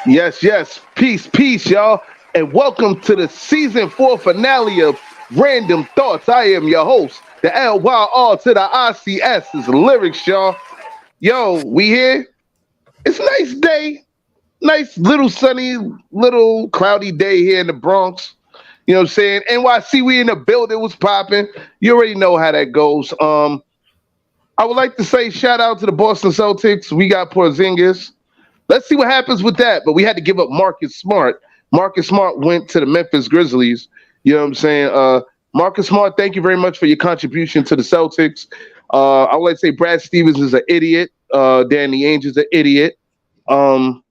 Yes, yes. Peace, peace, y'all. And welcome to the season 4 finale of Random Thoughts. I am your host, the LYR to the ICS is lyrics, y'all. Yo, we here. It's a nice day. Nice little sunny, little cloudy day here in the Bronx. You know what I'm saying? NYC, we in the building was popping. You already know how that goes. I would like to say shout out to the Boston Celtics. We got Porzingis. Let's see what happens with that. But we had to give up Marcus Smart. Marcus Smart went to the Memphis Grizzlies. You know what I'm saying? Marcus Smart, thank you very much for your contribution to the Celtics. I would like to say Brad Stevens is an idiot. Danny Ainge is an idiot. You know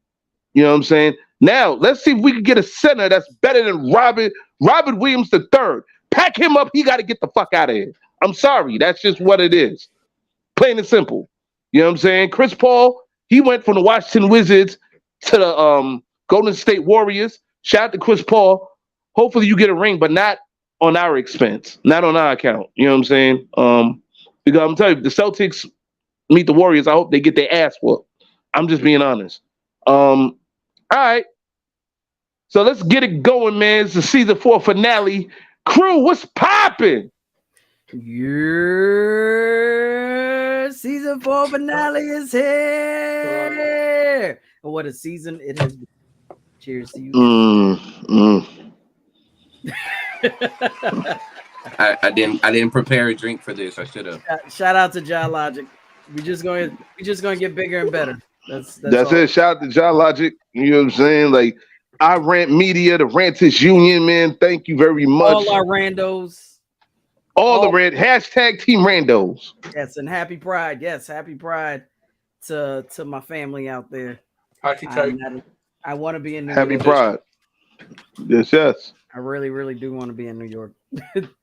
what I'm saying? Now, let's see if we can get a center that's better than Robert Williams III. Pack him up. He got to get the fuck out of here. I'm sorry. That's just what it is. Plain and simple. You know what I'm saying? Chris Paul, he went from the Washington Wizards to the Golden State Warriors. Shout out to Chris Paul. Hopefully you get a ring, but not on our expense, not on our account. You know what I'm saying? Because I'm telling you, if the Celtics meet the Warriors, I hope they get their ass whooped. I'm just being honest. All right. So let's get it going, man. It's the season 4 finale. Crew, what's popping? Your season 4 finale is here. What a season it has been. Cheers to you. I didn't prepare a drink for this. I should have. Shout out to John Logic. We just gonna get bigger and better. That's it. Shout out to John Logic. You know what I'm saying? Like I Rant Media, the Ranters Union, man. Thank you very much. All our randos. All the red hashtag Team Randos. Yes, and happy Pride. Yes, happy Pride to my family out there. I want to be in New York. Happy Pride. Yes, yes. I really, really do want to be in New York.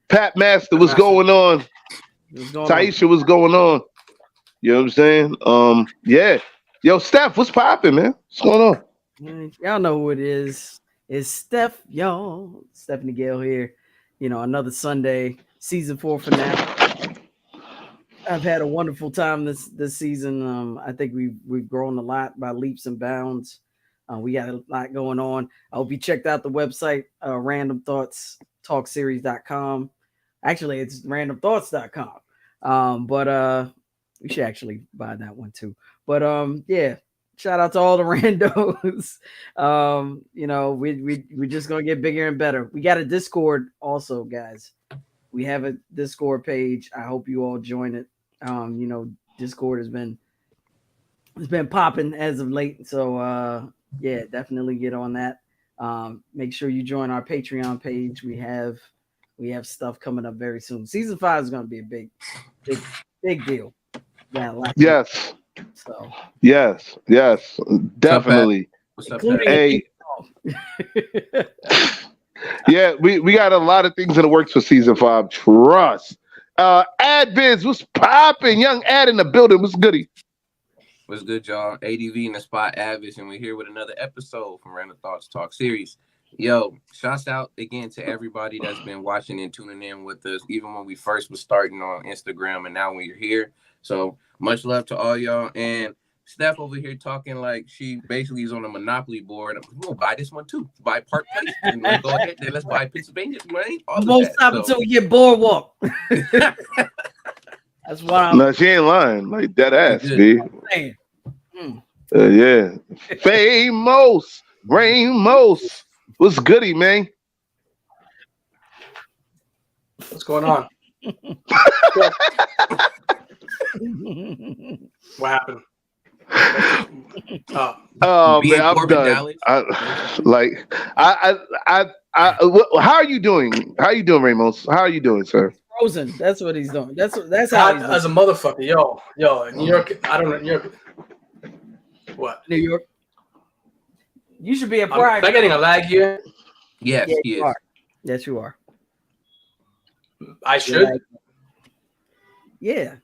Pat Master, what's going on? Taisha, what's going on? You know what I'm saying? Yeah. Yo, Steph, what's popping, man? What's going on? Y'all know who it is. It's Steph, y'all. Stephanie Gale here. You know, another Sunday, season 4 finale. I've had a wonderful time this season. I think we've grown a lot by leaps and bounds. We got a lot going on. I hope you checked out the website, RandumbThoughtzTalkSeries.com. Actually, it's RandumbThoughts.com. But we should actually buy that one too. But yeah, shout out to all the randos. You know, we're just gonna get bigger and better. We got a Discord also, guys. We have a Discord page. I hope you all join it. You know, Discord has been popping as of late. So yeah, definitely get on that. Make sure you join our Patreon page. We have stuff coming up very soon. Season 5 is gonna be a big deal. Yes. So yes, definitely. What's up, hey. Yeah, we got a lot of things in the works for season 5. Trust. Adviz, what's popping? Young Ad in the building. What's goody? What's good, y'all? ADV in the spot, Adviz, and we're here with another episode from Randumb Thoughtz Talk Series. Yo, shouts out again to everybody that's been watching and tuning in with us, even when we first was starting on Instagram and now when you're here. So much love to all y'all. And Steph over here talking like she basically is on a Monopoly board. We'll buy this one too. Buy Park Place. And let's go ahead. Then let's buy Pennsylvania. Right? Won't stop until we get Boardwalk. That's what I'm. No, she ain't lying. Like that ass, B. Yeah. Famous. Ramos. What's goody, man? What's going on? What happened? Oh man, I'm done. How are you doing? How are you doing, Ramos? How are you doing, sir? Frozen. That's what he's doing. That's how he's doing. As a motherfucker, yo, New York. I don't know New York. What? New York. You should be a pride. Am I getting a lag here? Yes, you are. Yes, you are. I should. Yeah.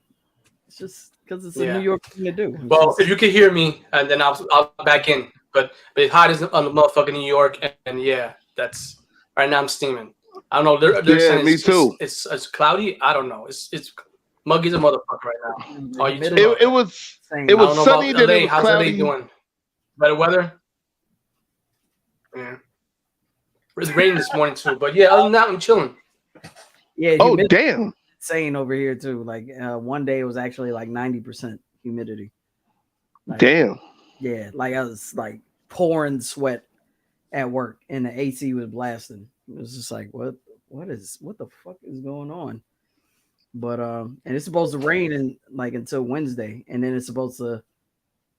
It's just because it's a New York thing to do. Well, if you can hear me, and then I'll back in. But it's hot as on the motherfucking New York, and yeah, that's right now. I'm steaming. I don't know. They're saying me too. It's cloudy. I don't know. It's muggy as a motherfucker right now. Oh, it was sunny. Then it was How's cloudy. LA doing? Better weather? Yeah. It's raining this morning too, but yeah, other than that, I'm chilling. Yeah. Oh damn. Insane over here too. Like one day it was actually like 90% humidity. Like, Damn. yeah, like I was like pouring sweat at work and the AC was blasting. It was just like, what the fuck is going on? But and it's supposed to rain in like until Wednesday, and then it's supposed to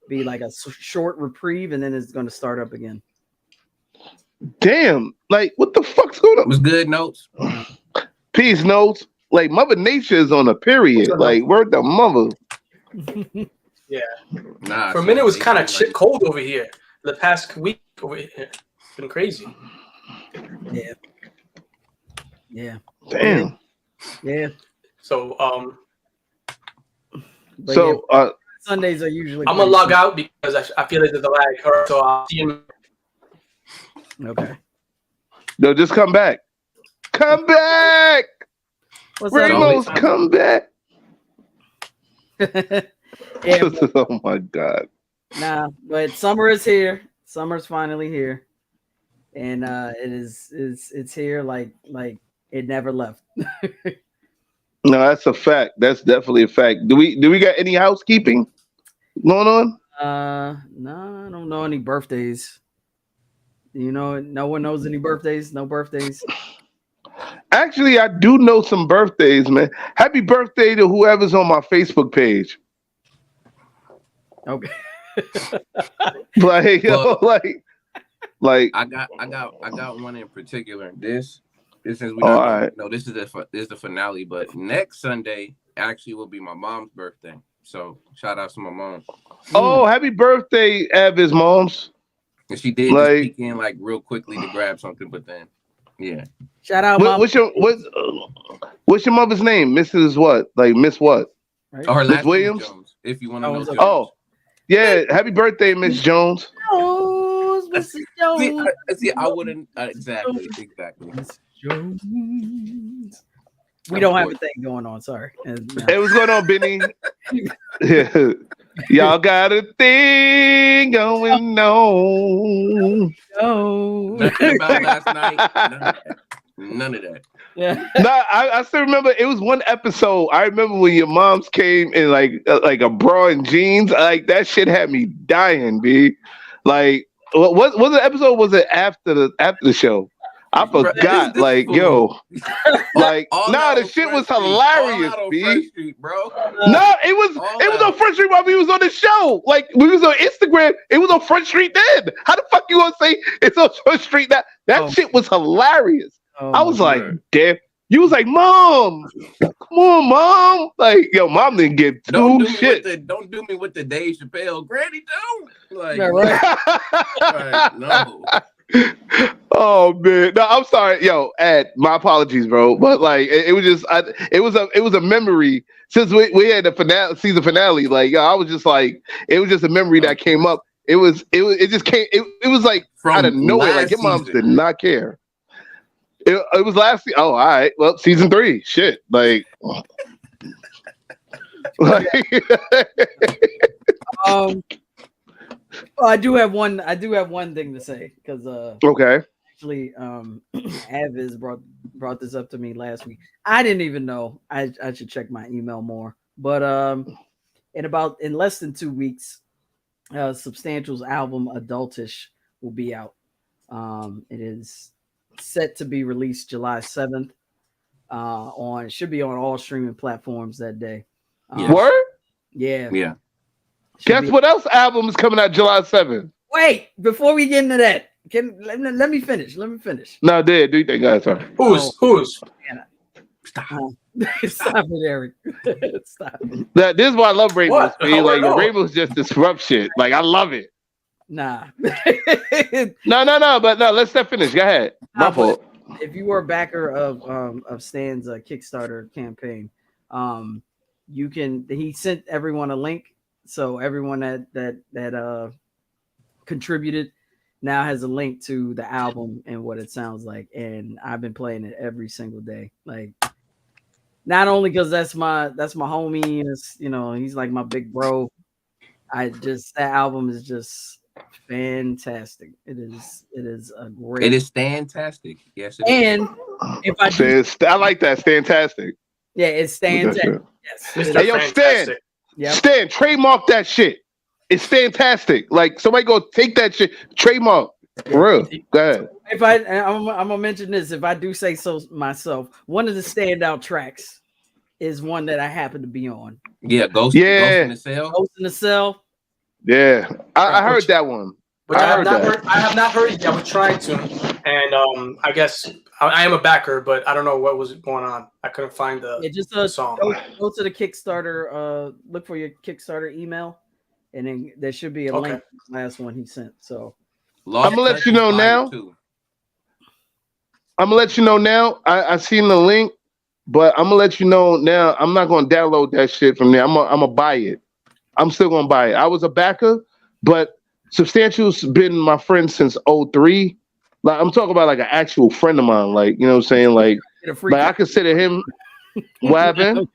be like a short reprieve, and then it's going to start up again. Damn. Like, what the fuck's going on? Was good notes. Peace notes. Like, Mother Nature is on a period. Like, word the mother. Yeah. Nah, For a minute, it was kind of cold over here. The past week over here, it's been crazy. Yeah. Yeah. Damn. Yeah. So But So, yeah, Sundays are usually. I'm gonna log out because I feel like there's a lag. So I'll see you. Okay. no, just come back. Come back. What's Ramos, up? come back. Yeah. Oh my God. Nah, but summer is here. Summer's finally here, and it's here like it never left. No, that's a fact. That's definitely a fact. Do we got any housekeeping going on? No, I don't know any birthdays. You know, no one knows any birthdays. No birthdays. Actually, I do know some birthdays, man. Happy birthday to whoever's on my Facebook page. Okay. Like, Well, like. I got one in particular. This since we Oh, not all right. no, this is the finale. But next Sunday actually will be my mom's birthday. So shout out to my mom. Oh, happy birthday, Abby's moms. And she did just peek in like real quickly to grab something, but then yeah. Shout out, Mom. What's your mother's name? Mrs. what? Like Miss what? Right? Or her Miss last name Williams? is Jones, if you want to know. Jones. Oh, yeah. Happy birthday, Miss Jones. Jones, Mrs. Jones. See, I wouldn't exactly. Mrs. Jones. We don't have a thing going on. Sorry. Hey, what's going on, Benny? Yeah. Y'all got a thing going on. Nothing about last night. None of that. Yeah. Nah, I still remember it was one episode. I remember when your moms came in like a bra and jeans. Like that shit had me dying, B. Like what the episode? Was it after the show? I forgot. Like yo, like the shit was hilarious, B. Street, bro. No, it was on Front Street while we was on the show. Like we was on Instagram. It was on Front Street then. How the fuck you gonna say it's on Front Street now? That shit was hilarious. I was like, damn. You was like, Mom, come on, Mom. Like, yo, Mom didn't get shit. Don't do me with the Dave Chappelle. Granny, don't. Like, Yeah, right. right, no. Oh man, no, I'm sorry, yo, Ed. My apologies, bro. But like, it was just, it was a memory since we had the season finale. Like, yo, I was just like, it was just a memory that came up. It just came. It was like out of nowhere. Like your mom did not care. It was last. Oh, all right. Well, season 3. Shit. Like. I do have one thing to say because okay. Actually, Aviz brought this up to me last week. I didn't even know. I should check my email more. But in less than 2 weeks, Substantial's album Adultish will be out. It is set to be released July 7th. Should be on all streaming platforms that day. Word? Yeah. Yeah. Guess what else album is coming out July 7th? Wait, before we get into that, let me finish. No, do you think guys are? Who's? Stop it, Eric. Stop it. This is why I love Rainbows. Like Rainbows just disrupt shit. Like I love it. Nah. No. But no, let's not finish. Go ahead. My fault. If you were a backer of Stan's Kickstarter campaign, he sent everyone a link. So everyone that contributed now has a link to the album and what it sounds like. And I've been playing it every single day. Like, not only because that's my homie, and it's, he's like my big bro. That album is just fantastic. It is a great. It is fantastic. Yes, it is. And if I do, I like that. Fantastic. yeah, it's fantastic. Yes. Mr. Hey, yo, Fantastic. Yep. Stan, trademark that shit. It's fantastic. Like somebody go take that shit. Trademark. For real. Go ahead. If I'm gonna mention this, if I do say so myself, one of the standout tracks is one that I happen to be on. Yeah, Ghost in the Cell. Ghost in the Cell. Yeah, I heard that one. Which I have not heard it yet. We're trying to, and I guess I am a backer, but I don't know what was going on. I couldn't find the song. Go to the Kickstarter. Look for your Kickstarter email, and then there should be a link to the last one he sent. So I'm gonna let you know now. I'm gonna let you know now. I seen the link, but I'm gonna let you know now. I'm not gonna download that shit from there. I'm gonna buy it. I'm still gonna buy it. I was a backer, but Substantial's been my friend since 03. Like I'm talking about like an actual friend of mine. Like, you know what I'm saying? Like I consider him. What happened?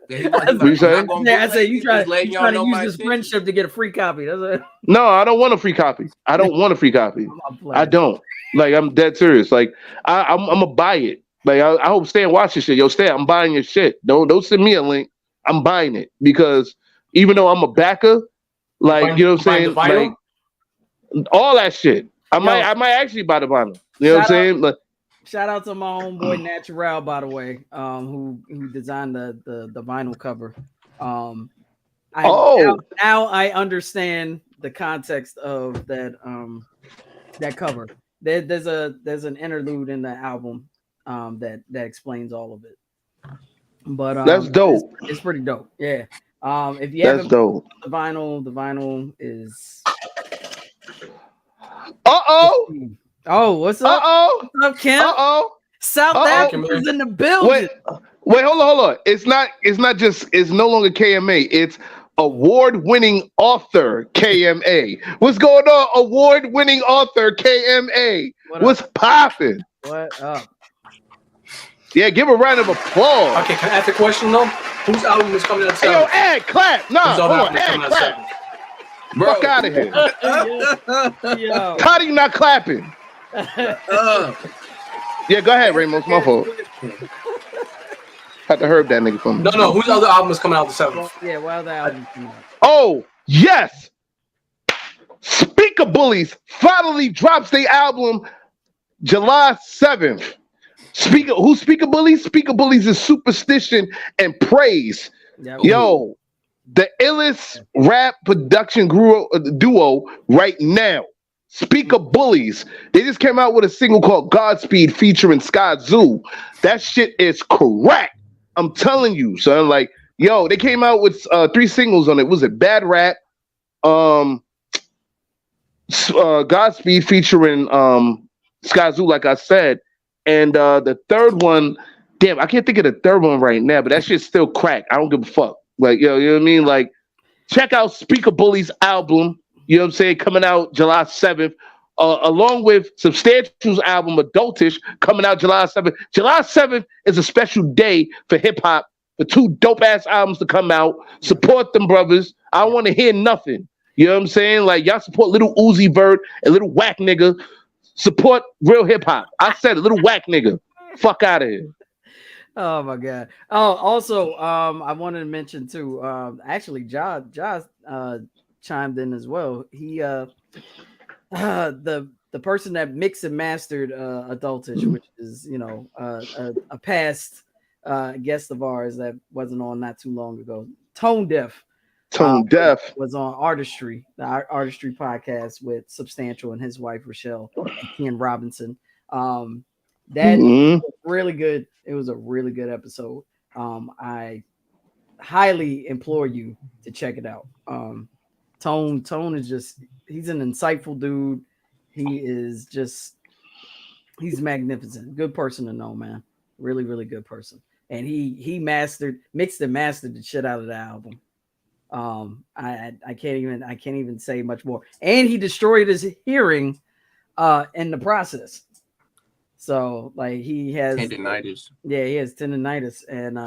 You say? Yeah, I say you trying to use this friendship to get a free copy. That's it. No, I don't want a free copy. I don't want a free copy. I don't. Like I'm dead serious. Like I'm gonna buy it. Like I hope Stan watches shit. Yo, Stan, I'm buying your shit. Don't send me a link. I'm buying it because even though I'm a backer, like you know what I'm saying, like all that shit. I might actually buy the vinyl. You know what I'm saying? Like, shout out to my homeboy Natural, by the way, who designed the vinyl cover. Now I understand the context of that cover. There's an interlude in the album that explains all of it. But that's dope. It's pretty dope. Yeah. If you haven't dope. The vinyl is. Oh, what's up? What's up, Kim? South Africa's in the building. Wait, hold on. It's no longer KMA. It's award-winning author KMA. What's going on? Award-winning author KMA. What's popping? What up? Yeah, give a round of applause. Okay, can I ask a question though? Whose album is coming out? Hey, yo, Ed, clap. Nah, hold on, Ed, clap. Bro. Fuck out of here. Yo. How do you not clapping? Yeah, go ahead, Ramos. My fault. Had to herb that nigga from me. No. Whose other album is coming out the 7th? Yeah, what other album coming out? Oh, yes. Speaker Bullies finally drops their album July 7th. Speaker Bullies? Speaker Bullies is Superstition and Praise. Yep. Yo, the illest rap production duo right now. Speaker Bullies. They just came out with a single called Godspeed featuring Sky Zoo. That shit is correct. I'm telling you, son. Like, yo, they came out with 3 singles on it. Was it Bad Rap? Godspeed featuring Sky Zoo, like I said. And the third one, damn, I can't think of the third one right now, but that shit's still crack. I don't give a fuck. Like, yo, you know what I mean? Like, check out Speaker Bullies album, you know what I'm saying, coming out July 7th, along with Substantial's album, Adultish, coming out July 7th. July 7th is a special day for hip-hop, for 2 dope-ass albums to come out. Support them, brothers. I don't want to hear nothing. You know what I'm saying? Like, y'all support Little Uzi Vert and Little Whack Nigga. Support real hip-hop. I said a Little Whack Nigga. Fuck out of here. Oh my god. Oh, also, I wanted to mention too. Actually, Josh chimed in as well. He the person that mixed and mastered Adultish, which is a past guest of ours that wasn't on not too long ago. Tone Deaf was on Artistry, the Artistry podcast with Substantial and his wife Rochelle and Ken Robinson. That was really good. It was a really good episode. I highly implore you to check it out. Tone is he's an insightful dude. He's magnificent. Good person to know, man. Really, really good person. And he mixed and mastered the shit out of the album. I can't even say much more. And he destroyed his hearing in the process. So like he has tendinitis. Yeah, he has tendinitis and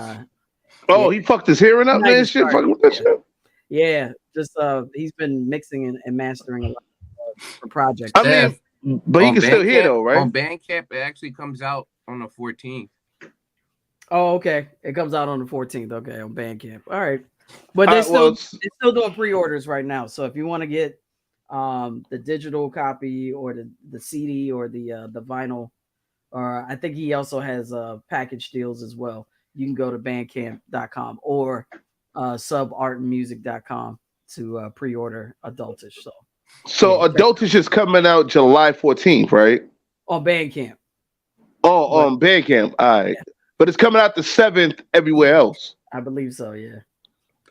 he fucked his hearing up, man. Shit, fucking with that shit. Yeah, just he's been mixing and mastering a lot for projects. I mean, but he can still hear though, right? On Bandcamp, it actually comes out on the 14th. Oh, okay. It comes out on the 14th. Okay, on Bandcamp. All right, but they're still doing pre-orders right now. So if you want to get the digital copy or the CD or the vinyl, or I think he also has package deals as well. You can go to bandcamp.com or subartandmusic.com to pre-order Adultish. So yeah, Adultish is coming out July 14th, right? On Bandcamp. Oh, on Bandcamp. All right. Yeah. But it's coming out the 7th everywhere else. I believe so, yeah.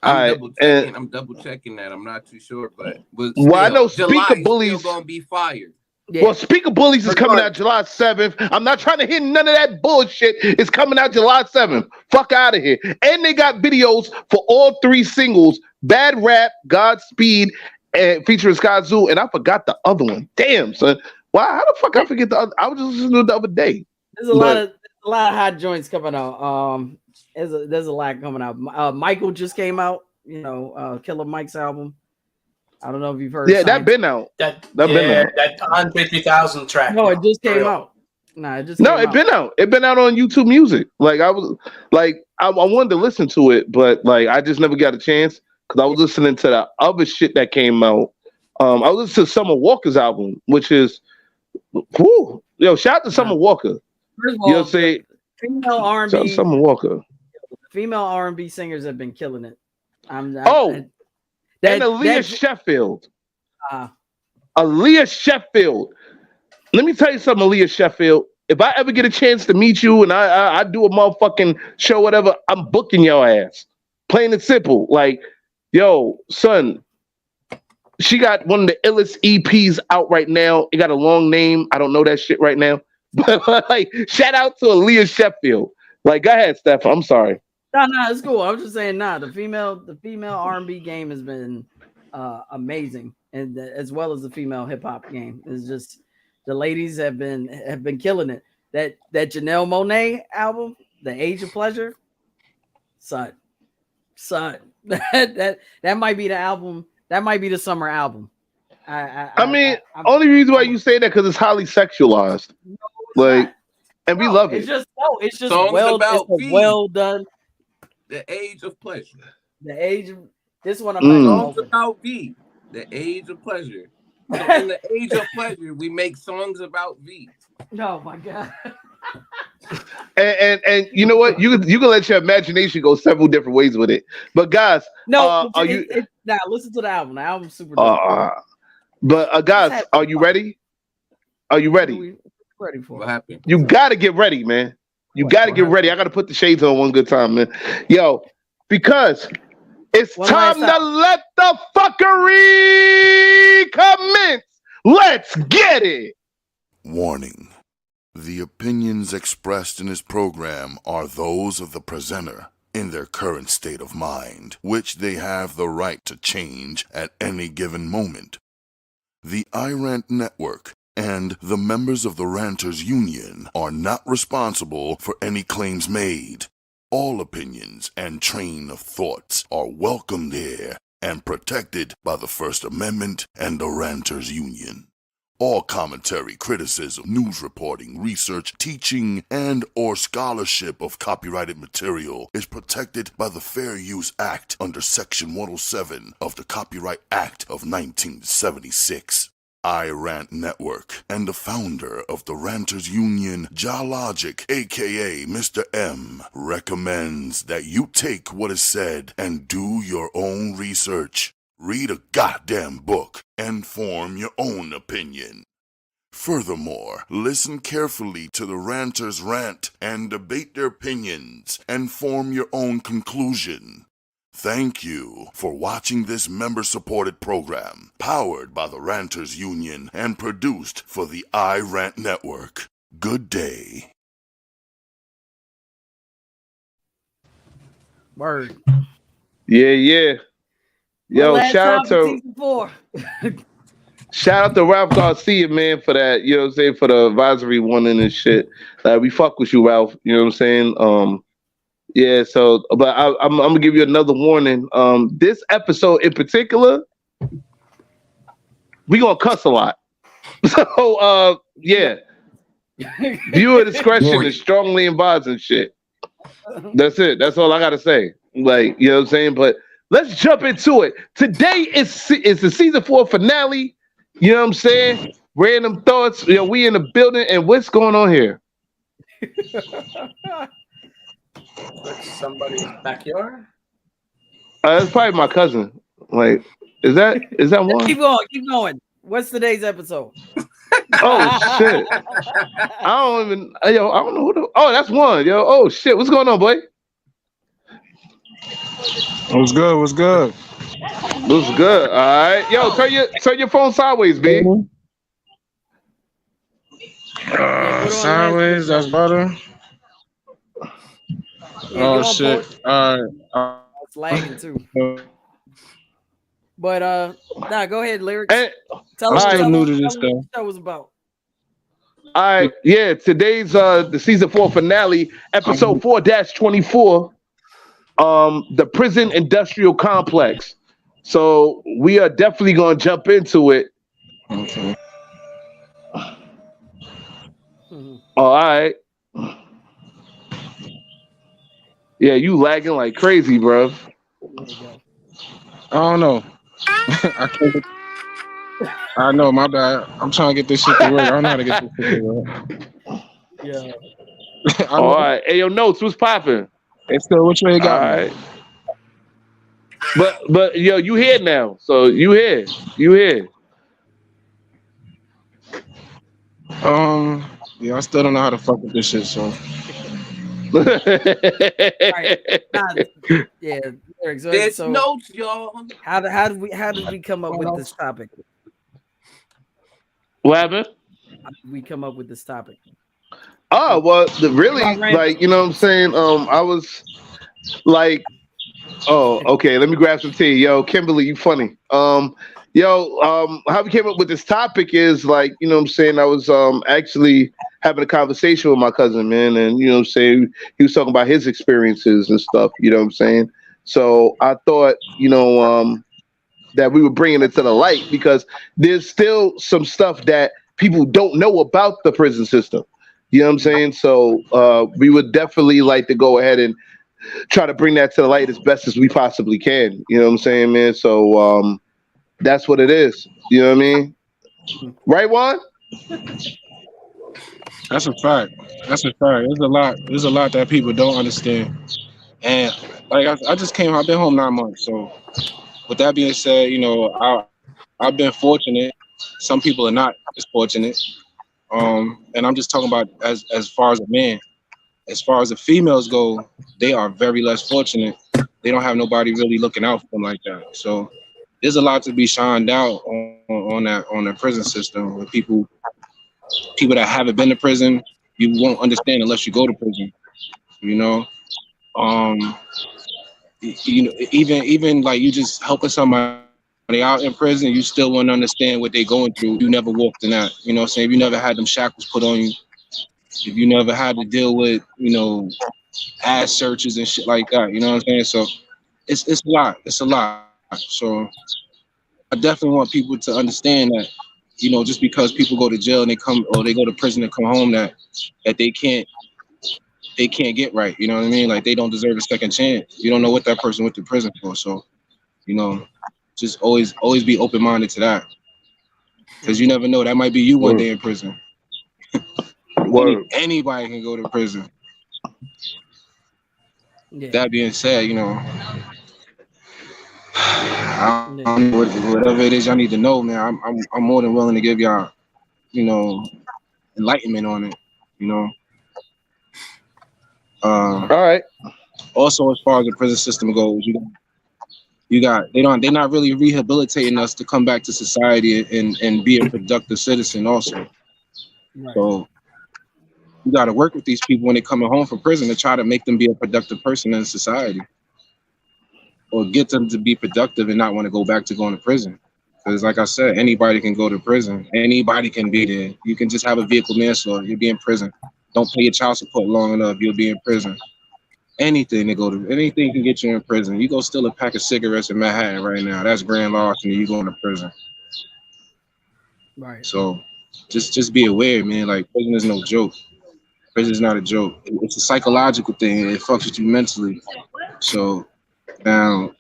I'm double checking that. I'm not too sure, but still, I know Speaker Bullies still gonna be fired. Yeah. Well, Speaker Bullies is coming out July 7th. I'm not trying to hear none of that bullshit. It's coming out July 7th. Fuck out of here. And they got videos for all 3 singles: Bad Rap, Godspeed, and featuring Skyzoo. And I forgot the other one. Damn, son. Why? How the fuck I forget the other? I was just listening to it the other day. There's a lot of hot joints coming out. There's a lot coming out. Michael just came out. You know, Killer Mike's album. I don't know if you've heard. Yeah, that been out. That been out. That Andre 3000 track. No, it just came out. Nah, it just been out. It been out on YouTube Music. Like I wanted to listen to it, but like I just never got a chance because I was listening to the other shit that came out. I was listening to Summer Walker's album, which is, whoo, yo, shout out to Summer Walker. First of all, you know what I'm saying? Female R&B. Summer Walker. Female R&B singers have been killing it. And Aaliyah Sheffield. Aaliyah Sheffield. Let me tell you something, Aaliyah Sheffield. If I ever get a chance to meet you and I do a motherfucking show, whatever, I'm booking your ass. Plain and simple. Like, yo, son, she got one of the illest EPs out right now. It got a long name. I don't know that shit right now. But like, shout out to Aaliyah Sheffield. Like, go ahead, Steph. I'm sorry. No, it's cool. I was just saying, the female R&B game has been amazing, and as well as the female hip hop game. It's just the ladies have been killing it. That Janelle Monáe album, The Age of Pleasure, son, that might be the album. That might be the summer album. I mean, only reason why you say that because it's highly sexualized, and we love it. It's just well done. The Age of Pleasure. The Age of this one. Songs about V. The Age of Pleasure. So in the Age of Pleasure, we make songs about V. Oh my god. and you know what? You can let your imagination go several different ways with it. But guys, listen to the album. The album's super dope. But guys, are you ready? Are you ready? Ready for what happened? You gotta get ready, man. You got to get ready. I got to put the shades on one good time, man. Yo, because it's time to let the fuckery commence. Let's get it. Warning. The opinions expressed in this program are those of the presenter in their current state of mind, which they have the right to change at any given moment. The iRant Network and the members of the Ranters Union are not responsible for any claims made. All opinions and train of thoughts are welcomed here and protected by the First Amendment and the Ranters Union. All commentary, criticism, news reporting, research, teaching, and or scholarship of copyrighted material is protected by the Fair Use Act under Section 107 of the Copyright Act of 1976. iRant Network and the founder of the Ranters Union, Jalogic, aka Mr. M, recommends that you take what is said and do your own research. Read a goddamn book and form your own opinion. Furthermore, listen carefully to the Ranters rant and debate their opinions and form your own conclusion. Thank you for watching this member-supported program, powered by the Ranters Union and produced for the iRant Network. Good day. Word. Yeah. Yo, shout out to Ralph Garcia, man, for that. You know what I'm saying, for the advisory one and shit. We fuck with you, Ralph. You know what I'm saying. Yeah, so but I'm gonna give you another warning. This episode in particular, we gonna cuss a lot. So yeah, viewer discretion is strongly advised and shit. That's it. That's all I gotta say. Like, you know what I'm saying? But let's jump into it. Today is the season 4 finale. You know what I'm saying? Random thoughts. You know, we in the building, and what's going on here? Somebody's backyard. That's probably my cousin. Like, is that one? Keep going. What's today's episode? Oh shit! I don't know who the. Oh, that's one. Yo, oh shit! What's going on, boy? What's good? What's good? What's good? All right, yo, turn your phone sideways, B. Sideways. That's better. Yeah, Oh shit! All right. It's lagging too. But nah, go ahead, lyrics. And, Tell I'm us still new to what this stuff. the show was about. all right, yeah. Today's the season 4 finale, episode 4-24. The prison industrial complex. So we are definitely gonna jump into it. Okay. All right. Yeah, you lagging like crazy, bro. There you go. I don't know. I can't. I know, my bad. I'm trying to get this shit to work. I don't know how to get this shit to work. Yeah. All right. Hey, yo, notes, what's popping? It's still which way you All got me? right. But yo, you here now. So you here. Yeah, I still don't know how to fuck with this shit, so. All right. Nah, yeah. Lyrics. There's So notes, y'all. how did we come up with this topic? What happened? How did we come up with this topic? Oh, well, really, like, you know what I'm saying? I was like, oh, okay, let me grab some tea. Yo, Kimberly, you funny. How we came up with this topic is like, you know what I'm saying? I was actually having a conversation with my cousin, man, and you know what I'm saying? He was talking about his experiences and stuff, you know what I'm saying? So I thought, that we were bringing it to the light because there's still some stuff that people don't know about the prison system. You know what I'm saying? So we would definitely like to go ahead and try to bring that to the light as best as we possibly can. You know what I'm saying, man? So that's what it is. You know what I mean? Right, Juan? That's a fact. There's a lot that people don't understand. And like I just came, I've been home 9 months. So with that being said, I've been fortunate. Some people are not as fortunate. And I'm just talking about as far as a man. As far as the females go, they are very less fortunate. They don't have nobody really looking out for them like that. So there's a lot to be shined out on the prison system. With people that haven't been to prison, you won't understand unless you go to prison. Even like you just helping somebody out in prison, you still won't understand what they're going through. You never walked in that. You know what I'm saying? If you never had them shackles put on you, if you never had to deal with, ass searches and shit like that, you know what I'm saying? So it's a lot. It's a lot. So I definitely want people to understand that, just because people go to jail and they go to prison and come home, that they can't get right. You know what I mean? Like they don't deserve a second chance. You don't know what that person went to prison for. So, just always be open-minded to that. Because you never know, that might be you one day in prison. Anybody can go to prison. Yeah. That being said, whatever it is y'all need to know, man, I'm more than willing to give y'all, enlightenment on it. All right. Also, as far as the prison system goes, they're not really rehabilitating us to come back to society and be a productive citizen also. Right. So you got to work with these people when they're coming home from prison to try to make them be a productive person in society, or get them to be productive and not want to go back to going to prison. Because like I said, anybody can go to prison. Anybody can be there. You can just have a vehicle manslaughter. You'll be in prison. Don't pay your child support long enough, you'll be in prison. anything to go to anything can get you in prison. You go steal a pack of cigarettes in Manhattan right now. That's grand larceny. You going to prison. Right. So just be aware, man. Like prison is no joke. Prison is not a joke. It's a psychological thing. It fucks with you mentally. So now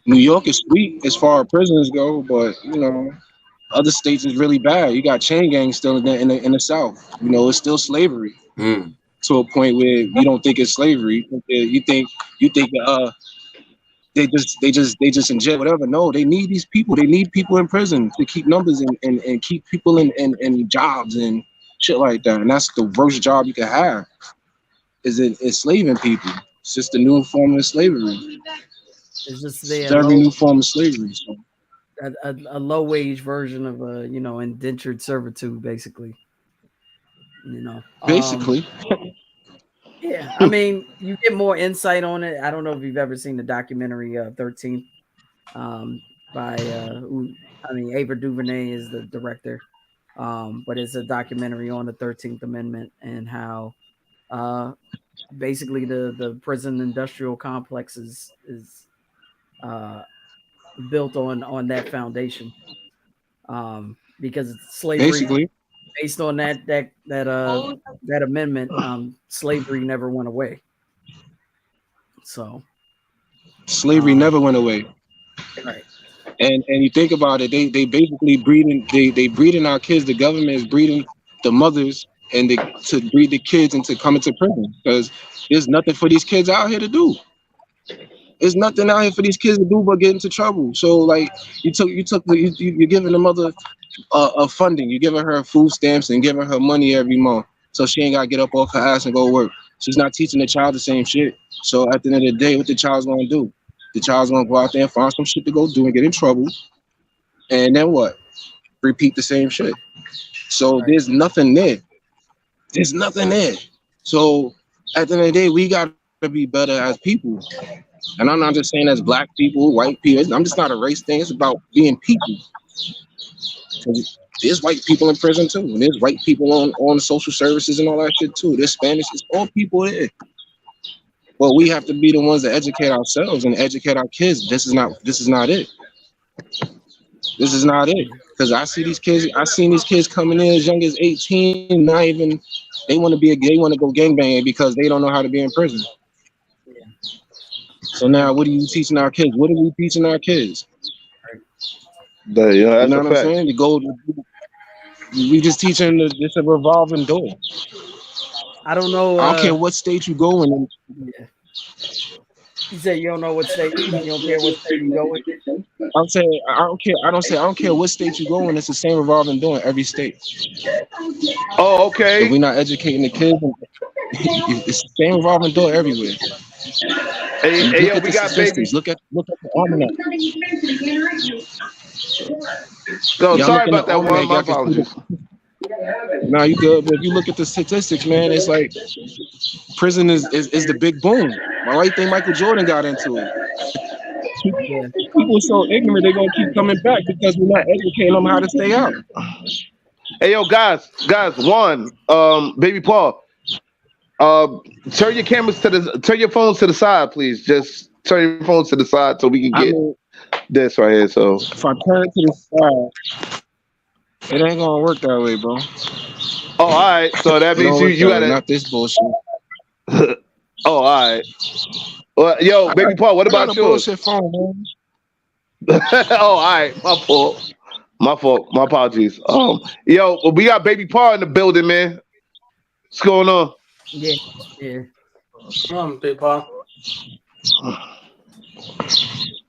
New York is sweet as far as prisons go, but you know, other states is really bad. You got chain gangs still in the South. You know, it's still slavery to a point where you don't think it's slavery. You think they just in jail, whatever. No, they need these people. They need people in prison to keep numbers and keep people in jobs and shit like that. And that's the worst job you can have is enslaving people. It's just a new form of slavery. It's just It's every new form of slavery. So. A low wage version of a indentured servitude, basically. Basically. Yeah, I mean, you get more insight on it. I don't know if you've ever seen the documentary 13th by Ava DuVernay is the director, but it's a documentary on the 13th Amendment and how basically the prison industrial complex is built on that foundation, because it's slavery. Basically. Based on that amendment, slavery never went away. So slavery never went away. Right. And you think about it, they basically breeding they breeding our kids. The government is breeding the mothers and to breed the kids into coming to prison because there's nothing for these kids out here to do. There's nothing out here for these kids to do but get into trouble. So like you're giving the mother a funding, you're giving her food stamps and giving her money every month, so she ain't gotta get up off her ass and go work. She's not teaching the child the same shit. So at the end of the day, what the child's gonna do? The child's gonna go out there and find some shit to go do and get in trouble, and then what? Repeat the same shit. So there's nothing there. There's nothing there. So at the end of the day, we gotta be better as people. And I'm not just saying as black people, white people. I'm just not a race thing. It's about being people. There's white people in prison too, and there's white people on social services and all that shit too. There's Spanish. It's all people there. But we have to be the ones that educate ourselves and educate our kids. This is not it. This is not it. Because I seen these kids coming in as young as 18, not even they want to go gangbanging because they don't know how to be in prison. So now what are you teaching our kids? What are we teaching our kids? That's you know what a I'm fact. saying? We just teaching it's a revolving door. I don't know. I don't care what state you go in. Yeah. You say you don't know what state. You don't care what state you go in. I'm saying I don't care. I don't care what state you go in. It's the same revolving door in every state. Oh, okay. If we're not educating the kids, it's the same revolving door everywhere. Hey, yo, we got babies. Look at the almanac. So sorry about that one. My apologies. Nah, you good. But if you look at the statistics, man, it's like prison is the big boom. My right thing Michael Jordan got into it. People are so ignorant, they're gonna keep coming back because we're not educating them how to stay out. Hey, yo, guys, one, baby Paul, turn your phones to the side, please. Just turn your phones to the side so we can get this right here. So if I turn it to the side, it ain't gonna work that way, bro. Oh, all right. So that means you gotta not this bullshit. Oh, all right. Well, yo, baby Paul, what about yours? Bullshit phone, man. Oh, all right. My fault. My apologies. Yo, we got baby Paul in the building, man. What's going on? Yeah. Big Paul.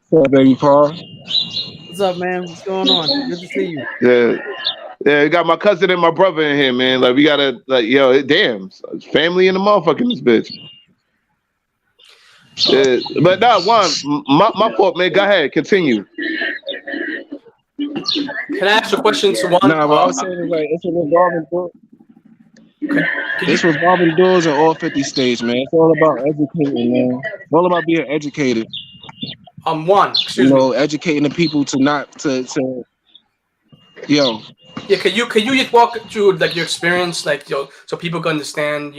What's up, baby Paul? What's up, man? What's going on? Good to see you. Yeah, we got my cousin and my brother in here, man. Like, we gotta, damn, it's family in the motherfucker in this bitch. But no, my fault, man. Go ahead, continue. Can I ask a question to one? Nah, what I was saying is like it's a revolving door. It's revolving doors in all 50 states, man. It's all about educating, man. It's all about being educated. Excuse me. Educating the people to not to Yeah, can you just walk through like your experience, like so people can understand,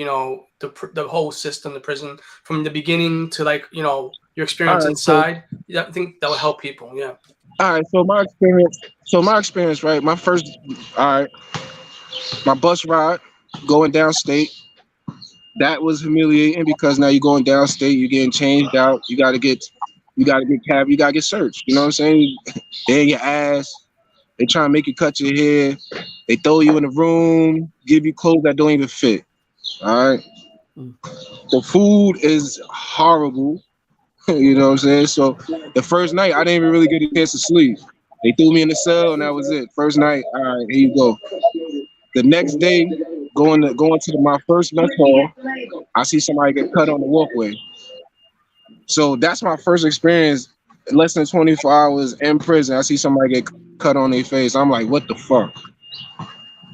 the whole system, the prison, from the beginning to like your experience All right, inside. Yeah, I think that would help people. Yeah. all right. So my experience, right? All right, my bus ride going downstate. That was humiliating because now you're going downstate, you're getting changed out. You gotta get cab, you gotta get searched. You know what I'm saying? They in your ass. They try to make you cut your hair. They throw you in a room, give you clothes that don't even fit. All right. The food is horrible. You know what I'm saying? So the first night, I didn't even really get a chance to sleep. They threw me in the cell, and that was it. First night, all right, here you go. The next day, going to my first mess hall, I see somebody get cut on the walkway. So that's my first experience. Less than 24 hours in prison, I see somebody get cut on their face. I'm like, what the fuck?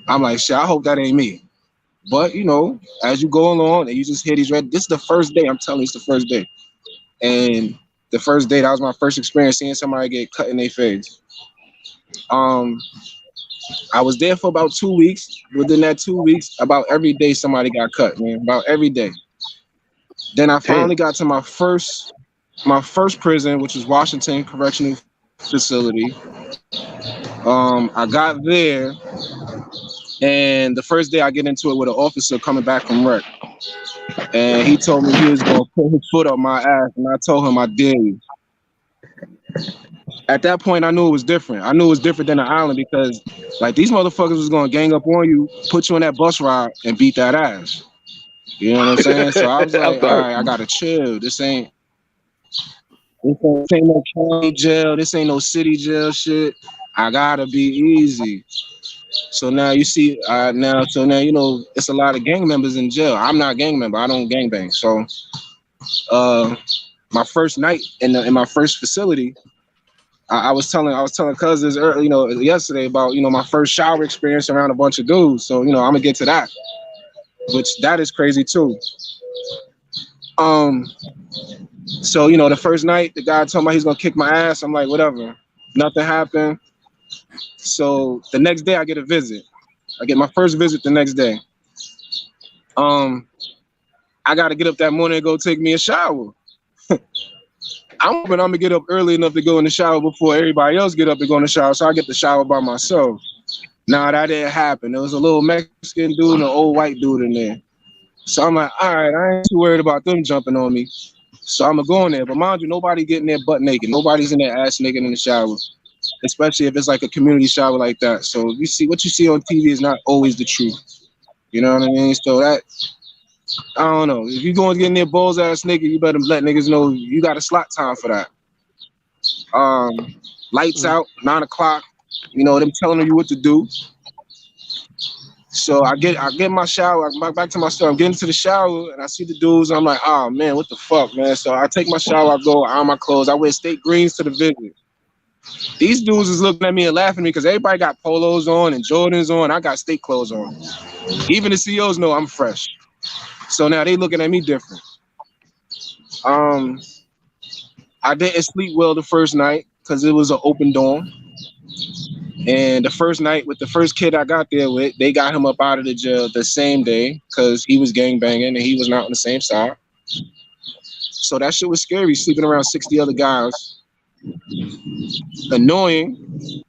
I'm like, shit, I hope that ain't me. But as you go along and you just hear these this is the first day. I'm telling you, it's the first day. And the first day, that was my first experience seeing somebody get cut in their face. I was there for about 2 weeks. Within that 2 weeks, about every day somebody got cut, man. About every day. Then I finally got to my first prison, which is Washington Correctional Facility. I got there, and the first day I get into it with an officer coming back from rec. And he told me he was going to put his foot up my ass, and I told him I dare you. At that point, I knew it was different. I knew it was different than the island because, like, these motherfuckers was going to gang up on you, put you on that bus ride, and beat that ass. You know what I'm saying? So I was like, all right, I got to chill. This ain't no county jail. This ain't no city jail shit. I got to be easy. So now you see, now it's a lot of gang members in jail. I'm not a gang member. I don't gang bang. So my first night in my first facility, I was telling cousins early, yesterday about my first shower experience around a bunch of dudes. So I'm gonna get to that, which that is crazy too. So the first night, the guy told me he's gonna kick my ass. I'm like, whatever. Nothing happened. So the next day, I get a visit. I get my first visit the next day. I got to get up that morning and go take me a shower. I'm hoping I'm gonna get up early enough to go in the shower before everybody else get up and go in the shower, so I get the shower by myself. Nah, that didn't happen. There was a little Mexican dude and an old white dude in there. So I'm like, all right, I ain't too worried about them jumping on me. So I'm gonna go in there. But mind you, nobody getting there butt naked. Nobody's in there ass naked in the shower, especially if it's like a community shower like that. So what you see on TV is not always the truth. You know what I mean? So that, I don't know. If you going to get in there balls ass naked, you better let niggas know you got a slot time for that. Lights out, 9 o'clock. Them telling you what to do. So I get my shower, I back to my store. I'm getting to the shower and I see the dudes. I'm like, oh man, what the fuck, man? So I take my shower, I go, I iron my clothes, I wear state greens to the visit. These dudes is looking at me and laughing at me because everybody got polos on and Jordans on. I got state clothes on. Even the CEOs know I'm fresh. So now they looking at me different. I didn't sleep well the first night because it was an open dorm. And the first night with the first kid I got there with, they got him up out of the jail the same day because he was gang banging and he was not on the same side. So that shit was scary, sleeping around 60 other guys. Annoying.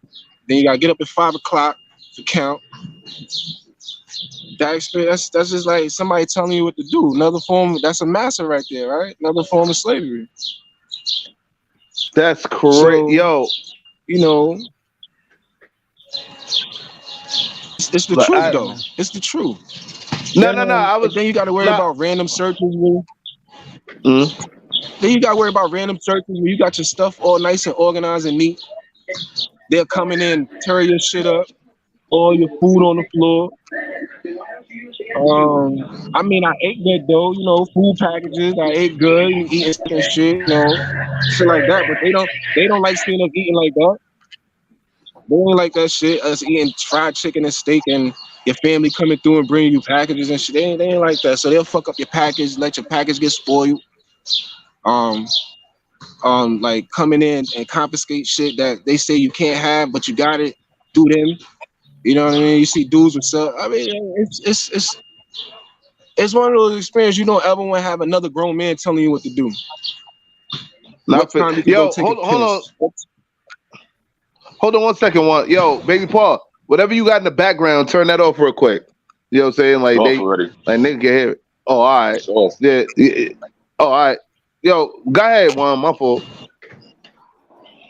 Then you gotta get up at 5 o'clock to count. That experience, that's just like somebody telling you what to do. Another form, that's a master right there, right? Another form of slavery. That's correct, so, yo. It's the truth, though. It's the truth. No. Then you got to worry about random searches. Then you got to worry about random searches where you got your stuff all nice and organized and neat. They're coming in, tear your shit up, all your food on the floor. I mean, I ate good though, food packages. I ate good, eating and shit, shit like that. But they don't like seeing us eating like that. They don't like that shit. Us eating fried chicken and steak, and your family coming through and bringing you packages and shit. They ain't like that. So they'll fuck up your package, let your package get spoiled. Like coming in and confiscate shit that they say you can't have, but you got it through them. You know what I mean? You see dudes with stuff. I mean, it's it's one of those experiences you don't ever want to have another grown man telling you what to do. Hold on. Hold on 1 second. Yo, baby Paul, whatever you got in the background, turn that off real quick. You know what I'm saying? Like nigga can hear it. Oh, all right. Yeah. Oh, all right. Yo, go ahead, Juan. My fault.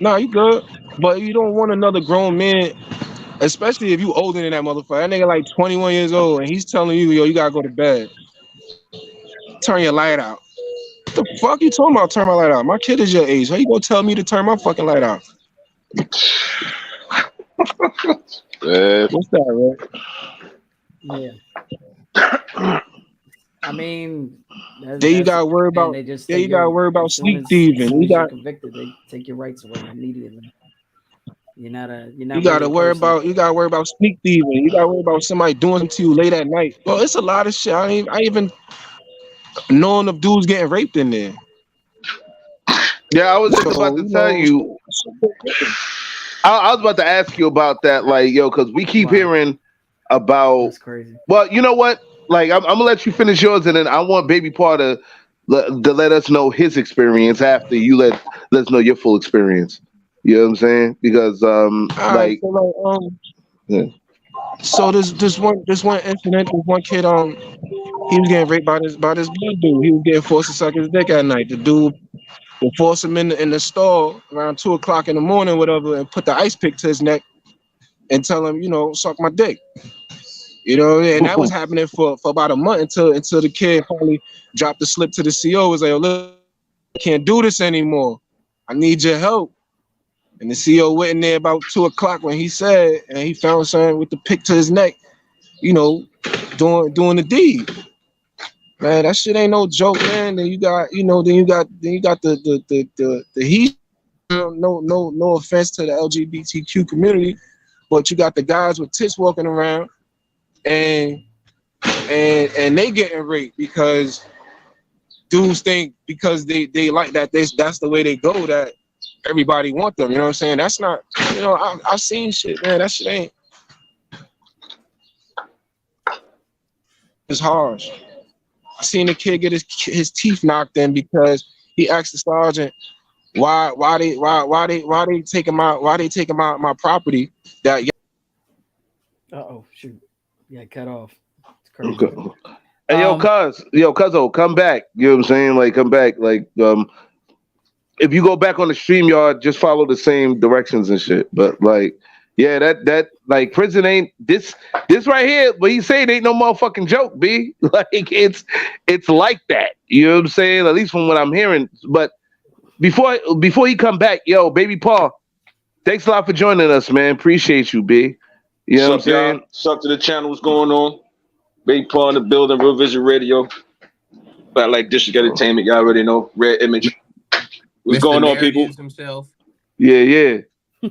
Nah, you good. But you don't want another grown man, especially if you older than that motherfucker. That nigga like 21 years old and he's telling you, yo, you gotta go to bed. Turn your light out. What the fuck you talking about? Turn my light out. My kid is your age. How you gonna tell me to turn my fucking light out? What's that, right? Yeah. I mean, you gotta worry about. You gotta worry about sneak thieving. You got convicted. They take your rights away immediately. You're not. You gotta worry about. You gotta worry about sneak thieving. You gotta worry about somebody doing something to you late at night. Well, it's a lot of shit. I even knowing of dudes getting raped in there. Yeah, I was just about to tell you. I was about to ask you about that, like, yo, because we keep hearing about. That's crazy. Well, you know what? Like, I'm gonna let you finish yours, and then I want Baby Paul to let us know his experience after you let us know your full experience. You know what I'm saying? Because yeah. So this one incident, this one kid, he was getting raped by this blood dude. He was getting forced to suck his dick at night. The dude would force him in the stall around 2:00 in the morning, whatever, and put the ice pick to his neck and tell him, suck my dick. And that was happening for about a month until the kid finally dropped the slip to the CO. Was like, oh, look, I can't do this anymore. I need your help. And the CO went in there about 2:00 when he said, and he found something with the pick to his neck, doing the deed. Man, that shit ain't no joke, man. Then you got the heat. No offense to the LGBTQ community, but you got the guys with tits walking around, and they getting raped because dudes think because they like that that's the way they go that everybody want them. You know what I'm saying? That's not. I've seen shit, man. That shit ain't. It's harsh. I seen a kid get his teeth knocked in because he asked the sergeant why they taking my property that. Shoot, yeah, cut off. It's crazy. Okay. Hey, cuzzo, come back. You know what I'm saying? Like, come back. Like, if you go back on the StreamYard, just follow the same directions and shit. But like, yeah, that like prison ain't this right here. But he's saying ain't no motherfucking joke, B. Like it's like that. You know what I'm saying? At least from what I'm hearing. But before he come back, yo, Baby Paul, thanks a lot for joining us, man. Appreciate you, B. You know what I'm saying? Sup to the channel. What's going on? Baby Paul in the building. Real Vision Radio. But like District Entertainment, y'all already know. Red Image. What's going on, people? Himself. Yeah. Hey,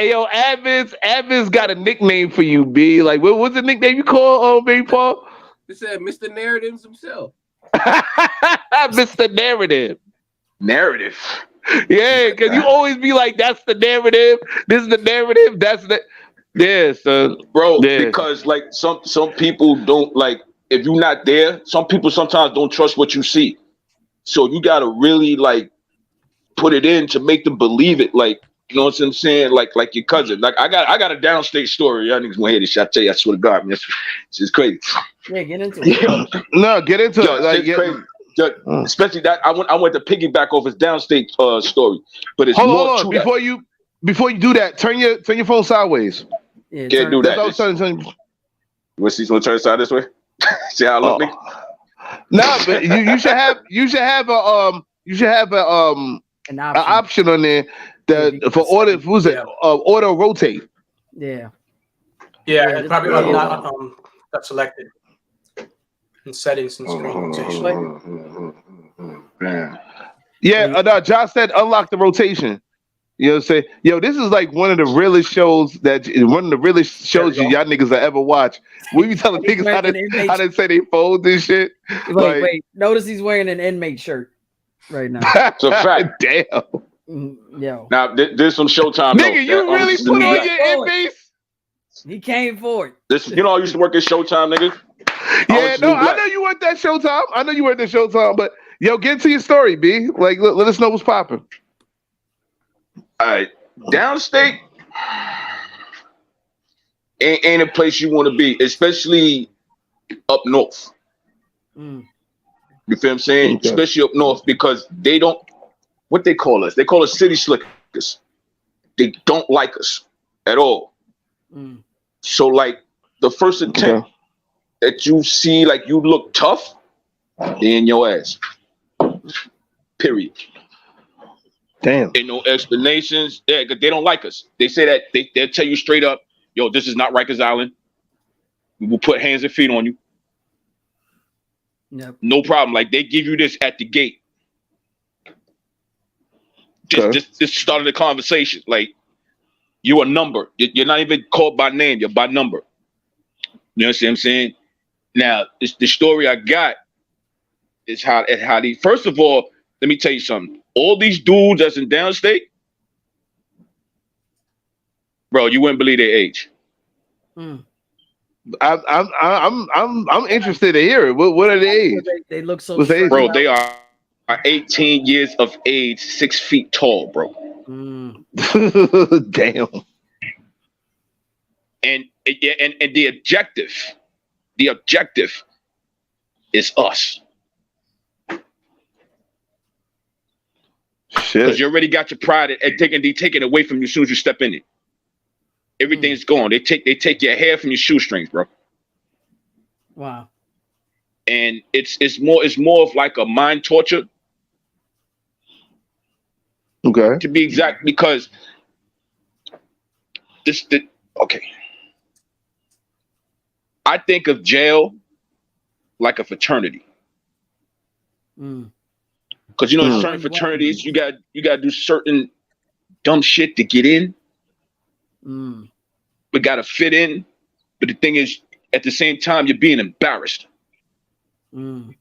yo, Advis got a nickname for you, B. Like, what's the nickname you call Baby Paul? He said Mr. Narratives himself. Mr. Narrative. Narrative. Yeah, because you always be like, that's the narrative. This is the narrative. That's the. Yeah, son. Bro, because like some people don't like, if you're not there, some people sometimes don't trust what you see. So you gotta really like put it in to make them believe it. Like, you know what I'm saying? Like your cousin. Like I got a downstate story. Y'all niggas wanna hear this shit. I tell you, I swear to God, man, it's just crazy. Yeah, get into it. No, get into it. Like, crazy. Especially that I went to piggyback off his downstate story. But it's hold on. Before you do that, turn your phone sideways. Yeah, can't do that. What's he gonna turn side this way? See how I look, nigga? No, but you should have an option on there that for order. Who's it? Auto rotate. Yeah. Yeah, it probably not got selected in settings and screen rotation. Yeah, no, Josh said unlock the rotation. You know what I'm saying? Yo, this is like one of the realest shows y'all niggas will ever watch. We be telling niggas how to say they fold this shit. Wait. Notice he's wearing an inmate shirt right now. It's a fact. Damn. Yo. Now, there's some Showtime. Nigga, you really put on your inmates? He came for it. I used to work at Showtime, nigga. Yeah, no, I know you weren't that Showtime. But yo, get to your story, B. Like, let us know what's popping. All right, downstate ain't a place you want to be, especially up north. You feel what I'm saying? Okay. Especially up north, because they don't, what they call us? They call us city slickers. They don't like us at all. So like the first attempt that you see, like you look tough, they in your ass. Period. Damn. Ain't no explanations. Yeah, because they don't like us. They say that they'll tell you straight up, yo, this is not Rikers Island. We will put hands and feet on you. Yep. No problem. Like they give you this at the gate. Just started the conversation. Like you're a number. You're not even called by name. You're by number. You know what I'm saying? Now, the story I got is how they. First of all, let me tell you something. All these dudes that's in downstate, bro, you wouldn't believe their age. I'm interested to hear it. What are their age? They look so. Bro, they are 18 years of age, 6 feet tall, bro. Damn. And the objective is us. Because you already got your pride and taken away from you as soon as you step in it. Everything's gone. They take your hair from your shoestrings, bro. Wow. And it's more of like a mind torture. Okay. To be exact, because okay. I think of jail like a fraternity. Because you know, certain fraternities, you got to do certain dumb shit to get in. We got to fit in. But the thing is, at the same time, you're being embarrassed. They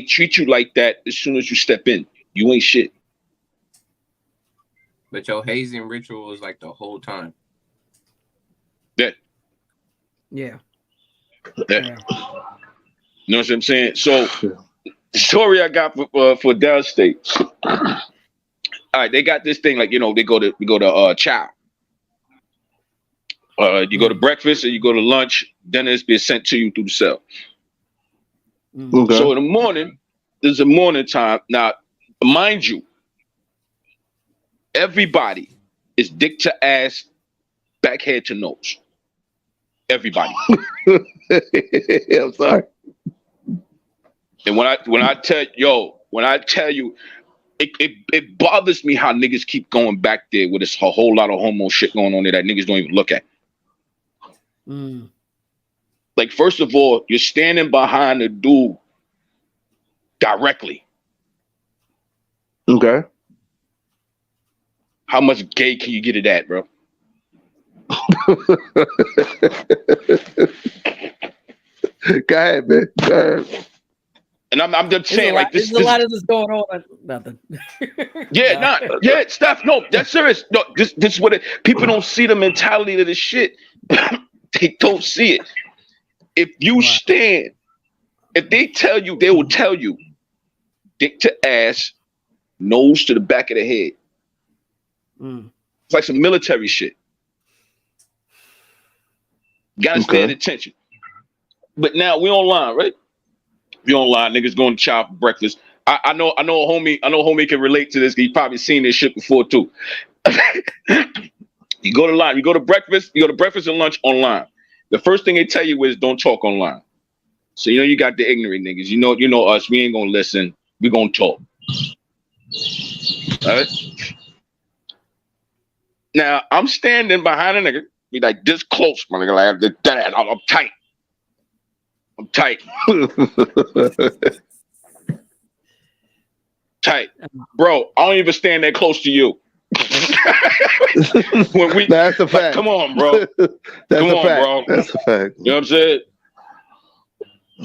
treat you like that as soon as you step in. You ain't shit. But your hazing ritual is like the whole time. Yeah. Yeah. You know what I'm saying? So the story I got for downstate. All right, they got this thing like, you know, we go to chow. You go to breakfast and you go to lunch. Dinner is being sent to you through the cell. So in the morning, there's a morning time. Now, mind you, everybody is dick to ass, back head to nose. Everybody. I'm sorry. And when I tell you, it bothers me how niggas keep going back there with this a whole lot of homo shit going on there that niggas don't even look at. Like, first of all, you're standing behind a dude directly. Okay. How much gay can you get it at, bro? Go ahead, man. Go ahead. And I'm just saying, like, there's a lot of this going on. Nothing. Yeah, Steph. No, that's serious. No, this is what people don't see the mentality of this shit. They don't see it. If you stand, if they tell you, they will tell you, dick to ass, nose to the back of the head. It's like some military shit. Gotta stand attention. But now we online, right? We online, niggas going to chow for breakfast. I know a homie can relate to this. He's probably seen this shit before too. You go to line, you go to breakfast and lunch online. The first thing they tell you is don't talk online. So you know you got the ignorant niggas. You know us. We ain't gonna listen. We gonna talk. All right. Now I'm standing behind a nigga. Be like this close, my nigga. Like I'm tight. I'm tight. Tight. Bro, I don't even stand that close to you. That's a fact. Come on, bro. Bro. That's a fact. You know what I'm saying?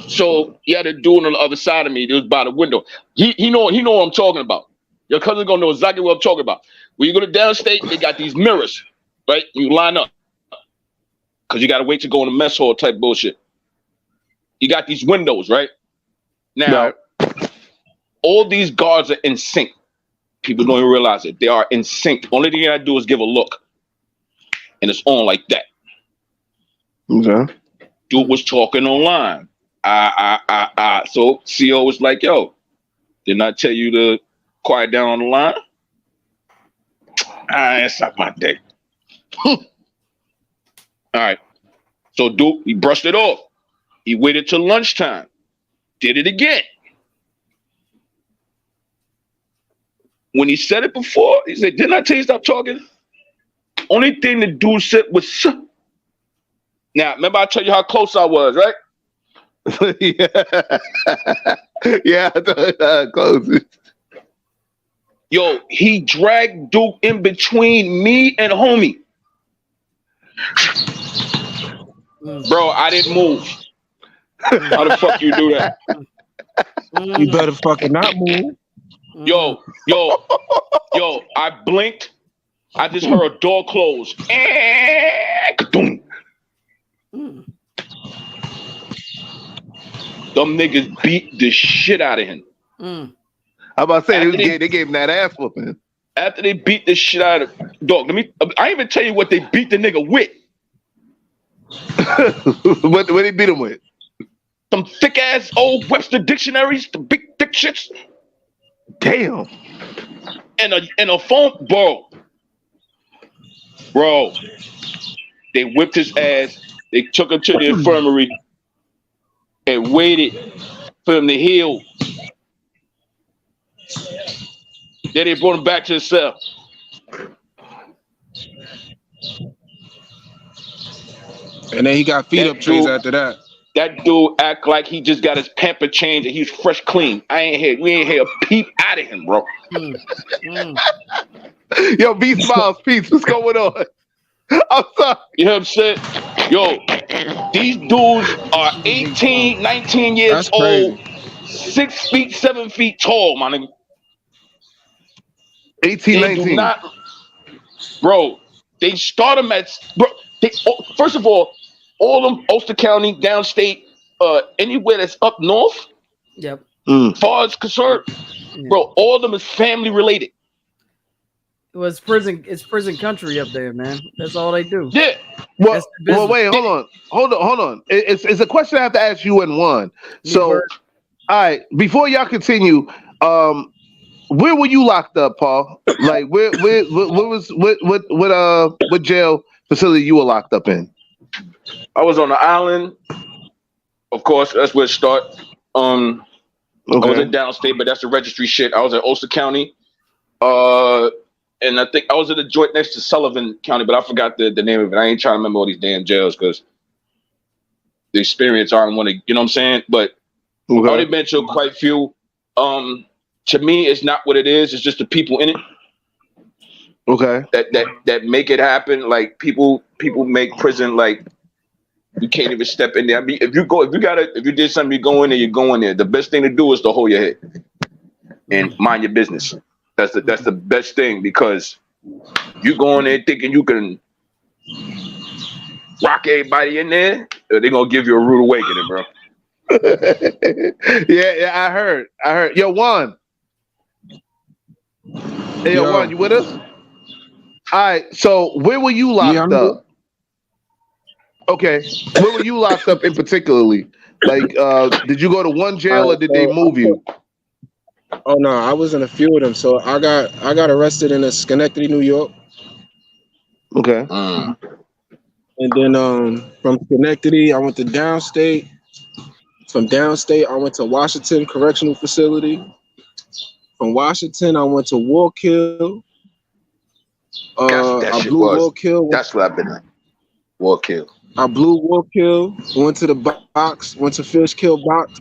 So you had a dude on the other side of me. That was by the window. He know what I'm talking about. Your cousin's gonna know exactly what I'm talking about. When you go to downstate, they got these mirrors, right? You line up because you gotta wait to go in the mess hall type bullshit. You got these windows, right? Now, all these guards are in sync. People don't even realize it. They are in sync. Only thing you gotta do is give a look. And it's on like that. Okay. Dude was talking online. So CO was like, yo, didn't I tell you to quiet down on the line? It's not my dick. All right. So dude, he brushed it off. He waited till lunchtime. Did it again. When he said it before, he said, didn't I tell you to stop talking? Only thing the dude said was, now, remember I told you how close I was, right? Yeah, close. Yo, he dragged Duke in between me and homie. Bro, I didn't move. How the fuck you do that? You better fucking not move. Yo, I blinked. I just heard a door close. Them niggas beat the shit out of him. I'm about to say they gave him that ass whooping. After they beat the shit out of dog, I didn't even tell you what they beat the nigga with. What they beat him with? Some thick ass old Webster dictionaries, the big thick shits. Damn. And a phone, bro. They whipped his ass. They took him to the infirmary and waited for him to heal. Then they brought him back to the cell. And then he got feet up trays after that. That dude act like he just got his pamper changed and he's fresh clean. We ain't hear a peep out of him, bro. Yo, B Smiles, peace. What's going on? I'm sorry. You know what I'm saying? Yo, these dudes are 18, 19 years old, 6 feet, 7 feet tall, my nigga. 18, 19. Bro, they start them at, first of all them Ulster County, downstate, anywhere that's up north, far as concerned, bro, all of them is family related. It's prison country up there, man. That's all they do. Yeah. Well, wait, hold on. It's a question I have to ask you in one. So, all right, before y'all continue, where were you locked up, Paul? Like, what jail facility you were locked up in? I was on the island. Of course, that's where it started. I was in downstate, but that's the registry shit. I was at Ulster County. And I think I was at a joint next to Sullivan County, but I forgot the name of it. I ain't trying to remember all these damn jails because the experience I don't want to, you know what I'm saying? But I already been to quite a few. To me, it's not what it is. It's just the people in it. Okay. That make it happen. Like people make prison like you can't even step in there. I mean, if you did something, you go in there, you go in there. The best thing to do is to hold your head and mind your business. That's the best thing because you go in there thinking you can rock everybody in there, they're gonna give you a rude awakening, bro. yeah, I heard. Yo, Juan. Hey, yo, Juan, you with us? All right. So, where were you locked up? Okay, where were you locked up in particularly? Like, did you go to one jail or did they move you? Oh no, I was in a few of them. So I got arrested in Schenectady, New York. Okay. And then from Schenectady, I went to downstate. From downstate, I went to Washington Correctional Facility. From Washington, I went to Wallkill. I blew Wallkill. That's what I've been at. Wallkill. I blew Wallkill. Went to the box. Went to Fishkill box.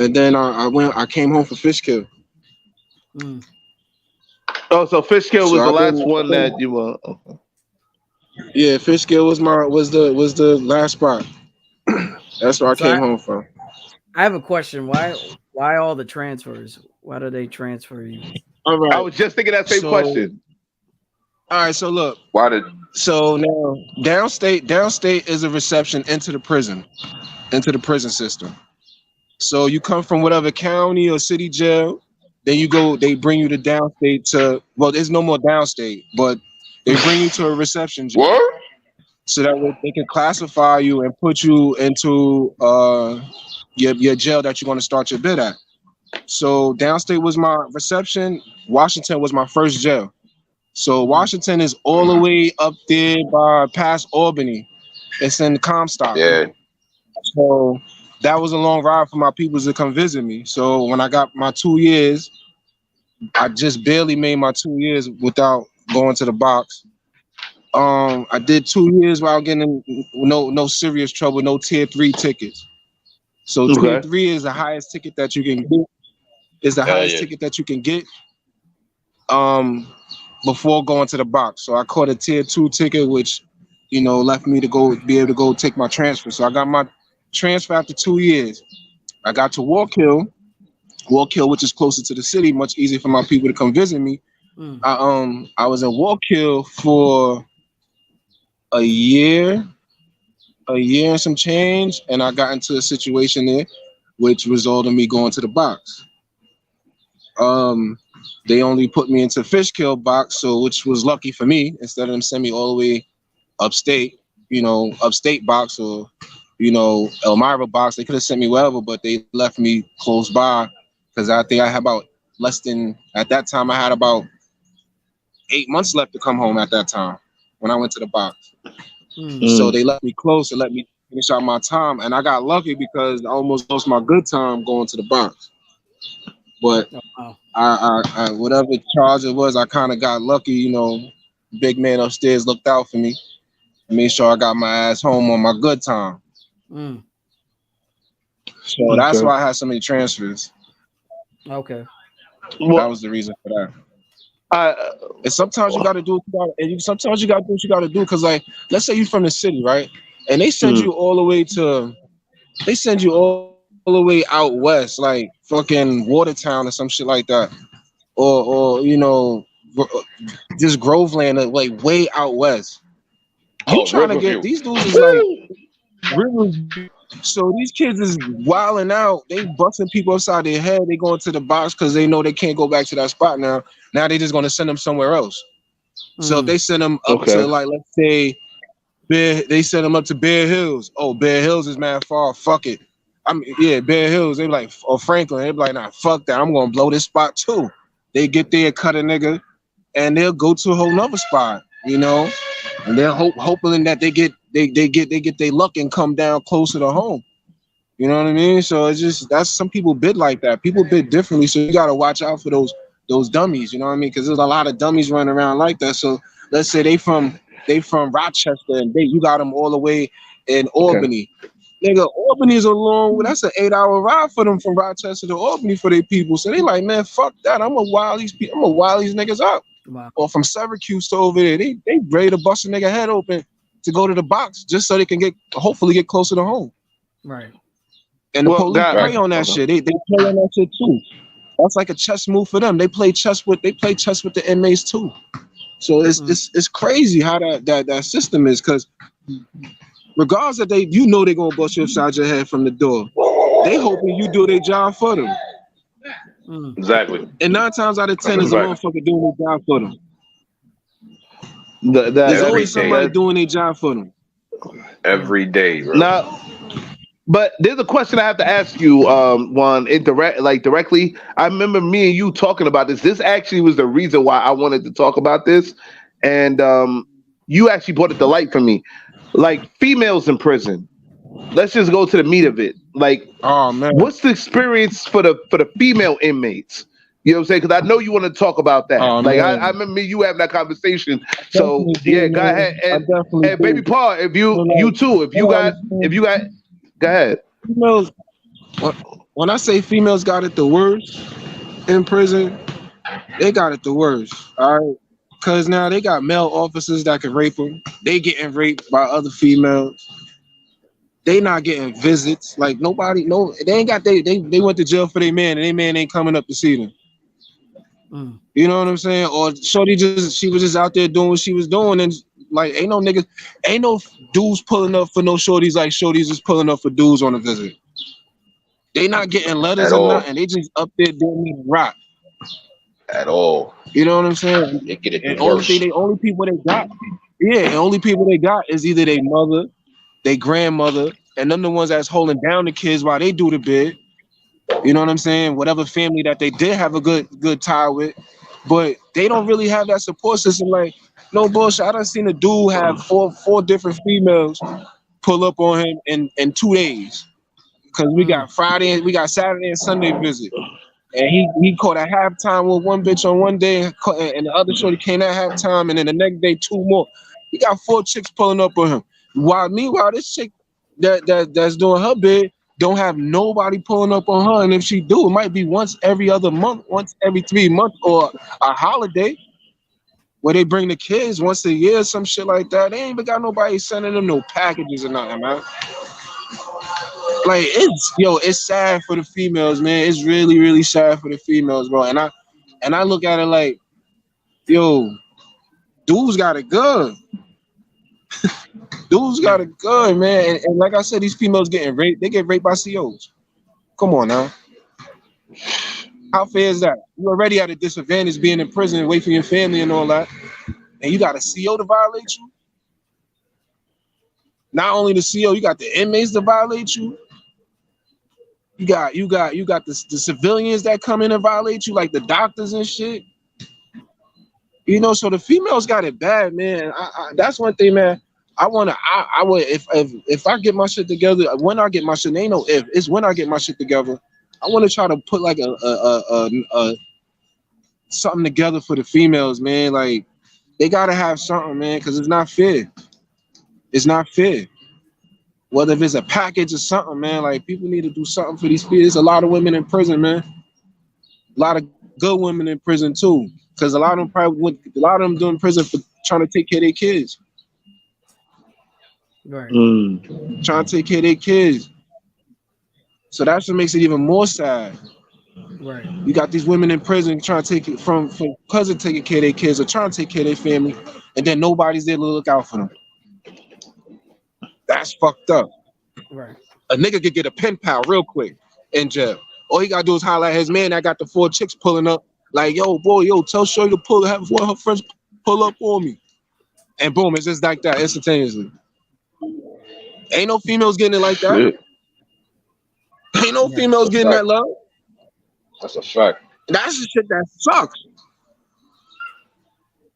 And then I came home for Fishkill. Oh, so Fishkill was the last one that you were. Okay. Yeah, Fishkill was the last spot. That's where I came home from. I have a question. Why all the transfers? Why do they transfer you? All right. I was just thinking that same question. All right, so look. Why did? So now downstate is a reception into the prison. into the prison system. So you come from whatever county or city jail, then you go, they bring you to downstate to, well, there's no more downstate, but they bring you to a reception jail. What? So that way they can classify you and put you into your jail that you're going to start your bid at. So downstate was my reception. Washington was my first jail. So Washington is all the way up there by past Albany. It's in Comstock. Yeah. So that was a long ride for my people to come visit me. So when I got my 2 years, I just barely made my 2 years without going to the box. I did 2 years without getting no serious trouble, no tier 3 tickets. So tier 3 is the highest ticket that you can get. Is the highest ticket that you can get. Before going to the box. So I caught a tier 2 ticket, which left me to be able to go take my transfer. So I got my transfer after 2 years. I got to Walk Hill, which is closer to the city, much easier for my people to come visit me. I was in Walk Hill for a year and some change, and I got into a situation there which resulted in me going to the box. They only put me into Fishkill box, which was lucky for me, instead of them sending me all the way upstate box or Elmira box. They could have sent me wherever, but they left me close by because I think I had about at that time I had about 8 months left to come home at that time when I went to the box. So they left me close and let me finish out my time, and I got lucky because I almost lost my good time going to the box. But I whatever charge it was, I kind of got lucky. Big man upstairs looked out for me. I made sure I got my ass home on my good time. So that's why I had so many transfers. Okay. Well, that was the reason for that. And sometimes you got to do what you got to do, because, like, let's say you're from the city, right? And they send you all the way all the way out west, like fucking Watertown or some shit like that, or just Groveland, like way out west. You trying to get these dudes is like Riverview. So these kids is wilding out. They busting people upside their head. They going to the box because they know they can't go back to that spot now. Now they just going to send them somewhere else. So if they send them up to, like, let's say they send them up to Bear Hills. Oh, Bear Hills is mad far. Fuck it. Bear Hills, they be like, or Franklin, they be like, nah, fuck that, I'm gonna blow this spot too. They get there, cut a nigga, and they'll go to a whole nother spot, and they're hoping that they get their luck and come down closer to home. You know what I mean? So it's just, that's, some people bid like that. People bid differently, so you gotta watch out for those dummies. You know what I mean? Because there's a lot of dummies running around like that. So let's say they from Rochester, and you got them all the way in Albany. Nigga, Albany is that's an 8-hour ride for them from Rochester to Albany for their people. So they like, man, fuck that. I'm gonna wild these niggas up. Wow. Or from Syracuse to over there, they ready to bust a nigga head open to go to the box just so they can hopefully get closer to home. Right. And the police play on that shit. They play on that shit too. That's like a chess move for them. They play chess with the inmates too. So it's crazy how that system is, because regardless that they're gonna bust you upside your head from the door, they hoping you do their job for them. Exactly. And 9 times out of 10 is a motherfucker doing their job for them. There's Every always somebody day. doing their job for them. Every day, bro. Now, but there's a question I have to ask you, Juan, directly. I remember me and you talking about this. This actually was the reason why I wanted to talk about this, and you actually brought it to light for me. Like, females in prison. Let's just go to the meat of it. Like, oh man, what's the experience for the female inmates? You know what I'm saying? Because I know you want to talk about that. I remember me, you having that conversation. So yeah, go ahead. And baby Paul, if you got, go ahead. Females, when I say females got it the worst in prison, they got it the worst. All right. Because now they got male officers that can rape them. They getting raped by other females. They not getting visits. Like, nobody, they ain't got, they went to jail for their man, and their man ain't coming up to see them. You know what I'm saying? Or Shorty she was just out there doing what she was doing, and Like ain't no niggas, ain't no dudes pulling up for no shorties like shorties is pulling up for dudes on a visit. They not getting letters At or all. nothing. They just up there doing rock. At all. You know what I'm saying? They get it And the only worst. thing, the only people they got, yeah, the only people they got is either their mother, their grandmother, and them the ones that's holding down the kids while they do the bid. You know what I'm saying? Whatever family that they did have a good tie with, but they don't really have that support system. Like, no bullshit. I done seen a dude have four different females pull up on him in 2 days. Cause we got Friday, we got Saturday and Sunday visit. And he caught at halftime with one bitch on one day, and the other shorty came at halftime, and then the next day 2 more. He got 4 chicks pulling up on him. Meanwhile, this chick that's doing her bid don't have nobody pulling up on her, and if she do, it might be once every other month, once every 3 months, or a holiday where they bring the kids once a year, some shit like that. They ain't even got nobody sending them no packages or nothing, man. Like it's sad for the females, man. It's really, really sad for the females, bro. And I look at it like, yo, dudes got it good. Dudes got it good, man. And like I said, these females getting raped. They get raped by COs. Come on now. How fair is that? You already at a disadvantage being in prison, away from your family and all that, and you got a CO to violate you. Not only the CO, you got the inmates to violate you. You got the civilians that come in and violate you, like the doctors and shit. You know, so the females got it bad, man. That's one thing, man. I would if I get my shit together. When I get my shit, ain't no if. It's when I get my shit together. I want to try to put like a something together for the females, man. Like they gotta have something, man, because it's not fair. It's not fair. Whether if it's a package or something, man, like people need to do something for these people. There's a lot of women in prison, man. A lot of good women in prison too, because a lot of them doing prison for trying to take care of their kids. Right. Trying to take care of their kids. So that's what makes it even more sad. Right. You got these women in prison trying to take it from cousin taking care of their kids or trying to take care of their family, and then nobody's there to look out for them. That's fucked up. Right. A nigga could get a pen pal real quick in jail. All he gotta do is highlight his man that got the 4 chicks pulling up. Like, yo, boy, tell Shorty to have one of her friends pull up on me. And boom, it's just like that instantaneously. Ain't no females getting it like that. Shit. Ain't no females getting that love. That's a fact. That's the shit that sucks.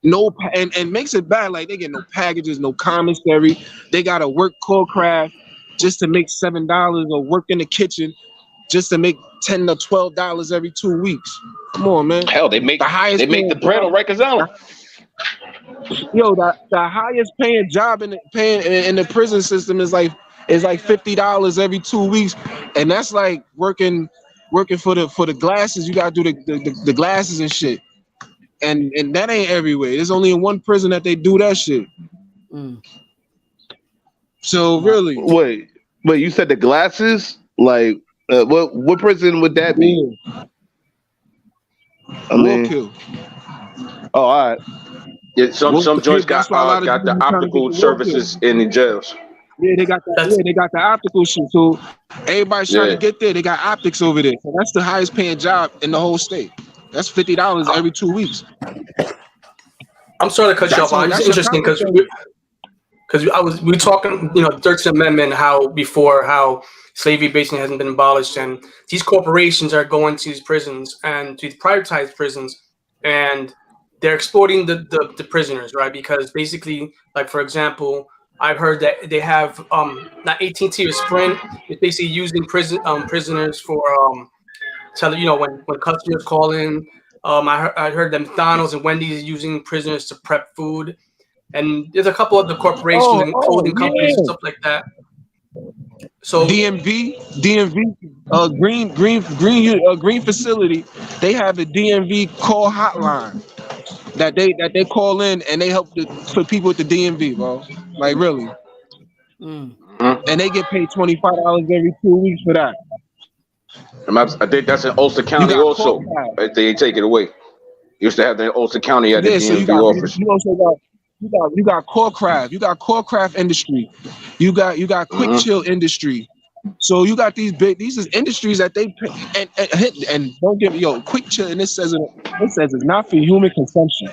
No, and makes it bad. Like they get no packages, no commissary. They gotta work core craft just to make $7, or work in the kitchen just to make $10 to $12 every 2 weeks. Come on, man. Hell, they make the bread on Rikers Island. Yo, the highest paying job in the prison system is like $50 every 2 weeks, and that's like working for the glasses. You gotta do the glasses and shit. And that ain't everywhere. There's only in one prison that they do that shit. So really, wait, you said the glasses? Like, what prison would that be? I mean, kill. Oh, all right. Yeah, some joints got the optical services in the jails. Yeah, they got the optical shit. So everybody's trying to get there. They got optics over there. So that's the highest paying job in the whole state. That's $50 every 2 weeks. I'm sorry to cut you off. It's interesting because we were talking, 13th Amendment, how slavery basically hasn't been abolished, and these corporations are going to these prisons and to these privatized prisons, and they're exploiting the prisoners, right? Because basically, like for example, I've heard that they have not AT&T or Sprint is basically using prisoners for when customers call in. I heard that McDonald's and Wendy's is using prisoners to prep food, and there's a couple of the corporations and clothing companies and stuff like that. So DMV, green facility, they have a DMV call hotline that they call in and they help for people at the DMV, bro. Like really, and they get paid $25 every 2 weeks for that. I think that's in Ulster County also. They take it away. Used to have that in Ulster County at the DMV office. You got core craft. You got core craft industry. You got quick chill industry. So you got these is industries that they pay, and don't get me quick chill, and it says it's not for human consumption.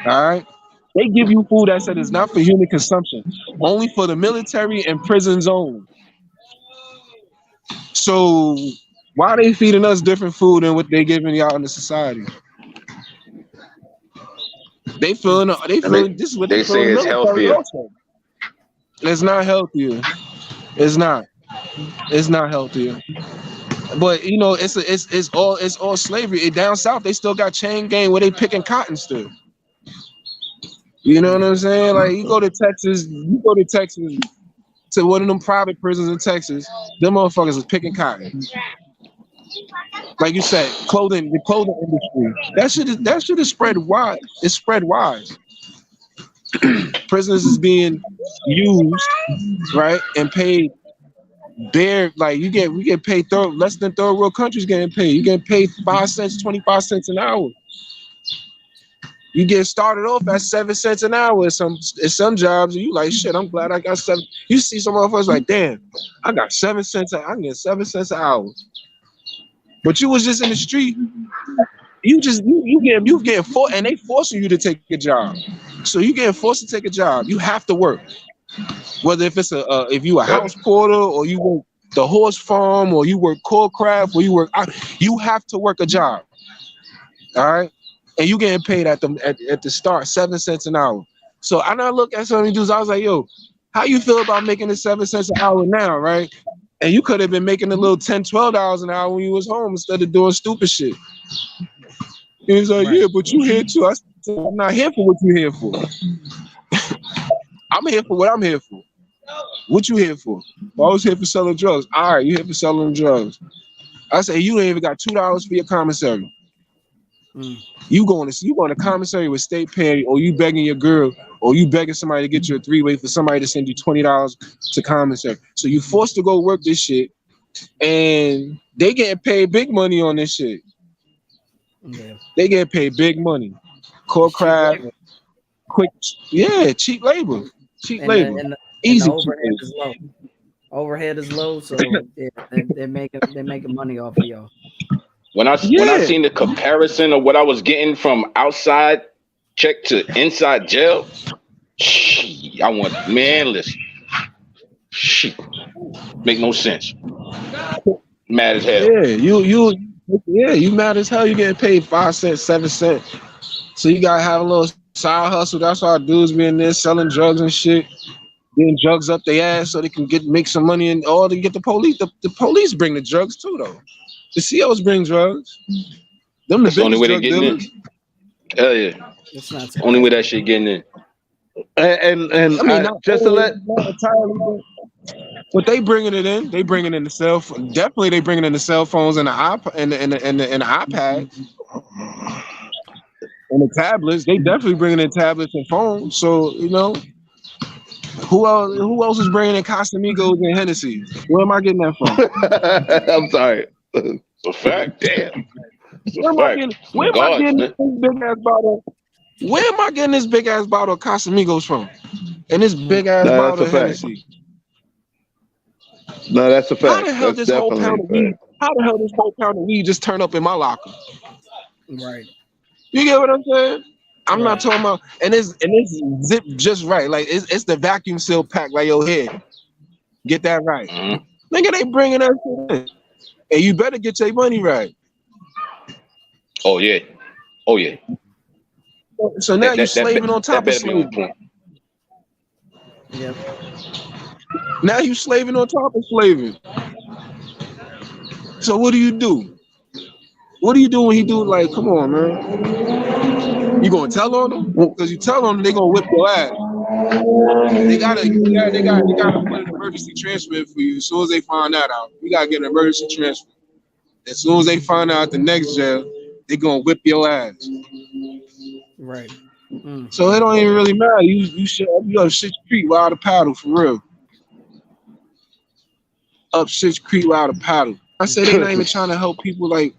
All right, they give you food that said it's not for human consumption, only for the military and prison zone. So why are they feeding us different food than what they giving y'all in the society? They feeling this is what they say it's healthier. Also. It's not healthier. It's not. It's not healthier. But you know, it's all slavery. Down south, they still got chain gang where they picking cotton still. You know what I'm saying? Like you go to Texas to one of them private prisons in Texas, them motherfuckers is picking cotton. Like you said, the clothing industry. That shit is spread wide. It's spread wide. Prisoners is being used, right, and paid bare. Like we get paid less than third world countries getting paid. You getting paid 5 cents, 25 cents an hour. You get started off at 7 cents an hour at some jobs, and you like, shit, I'm glad I got 7. You see some motherfuckers like, damn, I got 7 cents. I can get 7 cents an hour. But you was just in the street. You getting forced, and they forcing you to take a job. So you getting forced to take a job. You have to work. Whether if it's if you a house porter or you work the horse farm or you work core craft or you have to work a job. All right. And you getting paid at the start 7 cents an hour. So I now look at some of these dudes, I was like, yo, how you feel about making the 7 cents an hour now, right? And you could have been making a little $10, $12 an hour when you was home instead of doing stupid shit. And he's like, yeah, but you here too. I said, I'm not here for what you here for. I'm here for what I'm here for. What you here for? Well, I was here for selling drugs. All right, you here for selling drugs. I said, you ain't even got $2 for your commissary. You going to commissary with state pay, or you begging your girl, or you begging somebody to get you a 3-way for somebody to send you $20 to commissary. So you forced to go work this shit, and they getting paid big money on this shit. Yeah. They getting paid big money. Core craft, quick, cheap labor. Easy. Overhead is low. Overhead is low, so they're making money off of y'all. When I seen the comparison of what I was getting from outside check to inside jail, listen, make no sense. Mad as hell. You mad as hell. You getting paid 5 cents, 7 cents. So you gotta have a little side hustle. That's why dudes be in there selling drugs and shit, getting drugs up their ass so they can make some money and all to get the police. The police bring the drugs too, though. The COs bring drugs. That's the only way they're getting in. Hell yeah. It's not only way that shit getting in. And just to let. But they bringing it in. They bringing in the cell phone. Definitely, they bringing in the cell phones and the iPad and the iPad and the tablets. They definitely bringing in tablets and phones. So you know, who else is bringing in Casamigos and Hennessy? Where am I getting that from? I'm sorry. It's a fact. Damn. Where am I getting this big ass bottle? Where am I getting this big ass bottle of Casamigos from? And this big ass bottle of Hennessy. No, that's a fact. How the hell this whole pound of weed just turn up in my locker? Right. You get what I'm saying? I'm not talking about, and it's zipped just right. Like it's the vacuum seal pack like your head. Get that right. Nigga, they bringing that shit in. And you better get your money right. Oh yeah. So now you're slaving on top of slavery. Yep. Now you slaving on top of slavery. So what do you do? What do you do when he do like, come on, man? You gonna tell on them? Because you tell on them, they gonna whip your ass. They gotta put an emergency transfer for you as soon as they find that out. You gotta get an emergency transfer. As soon as they find out the next jail, they gonna whip your ass. Right. So it don't even really matter. You up 6th Creek without a paddle for real. Up 6th Creek without a paddle. I say they're not even trying to help people like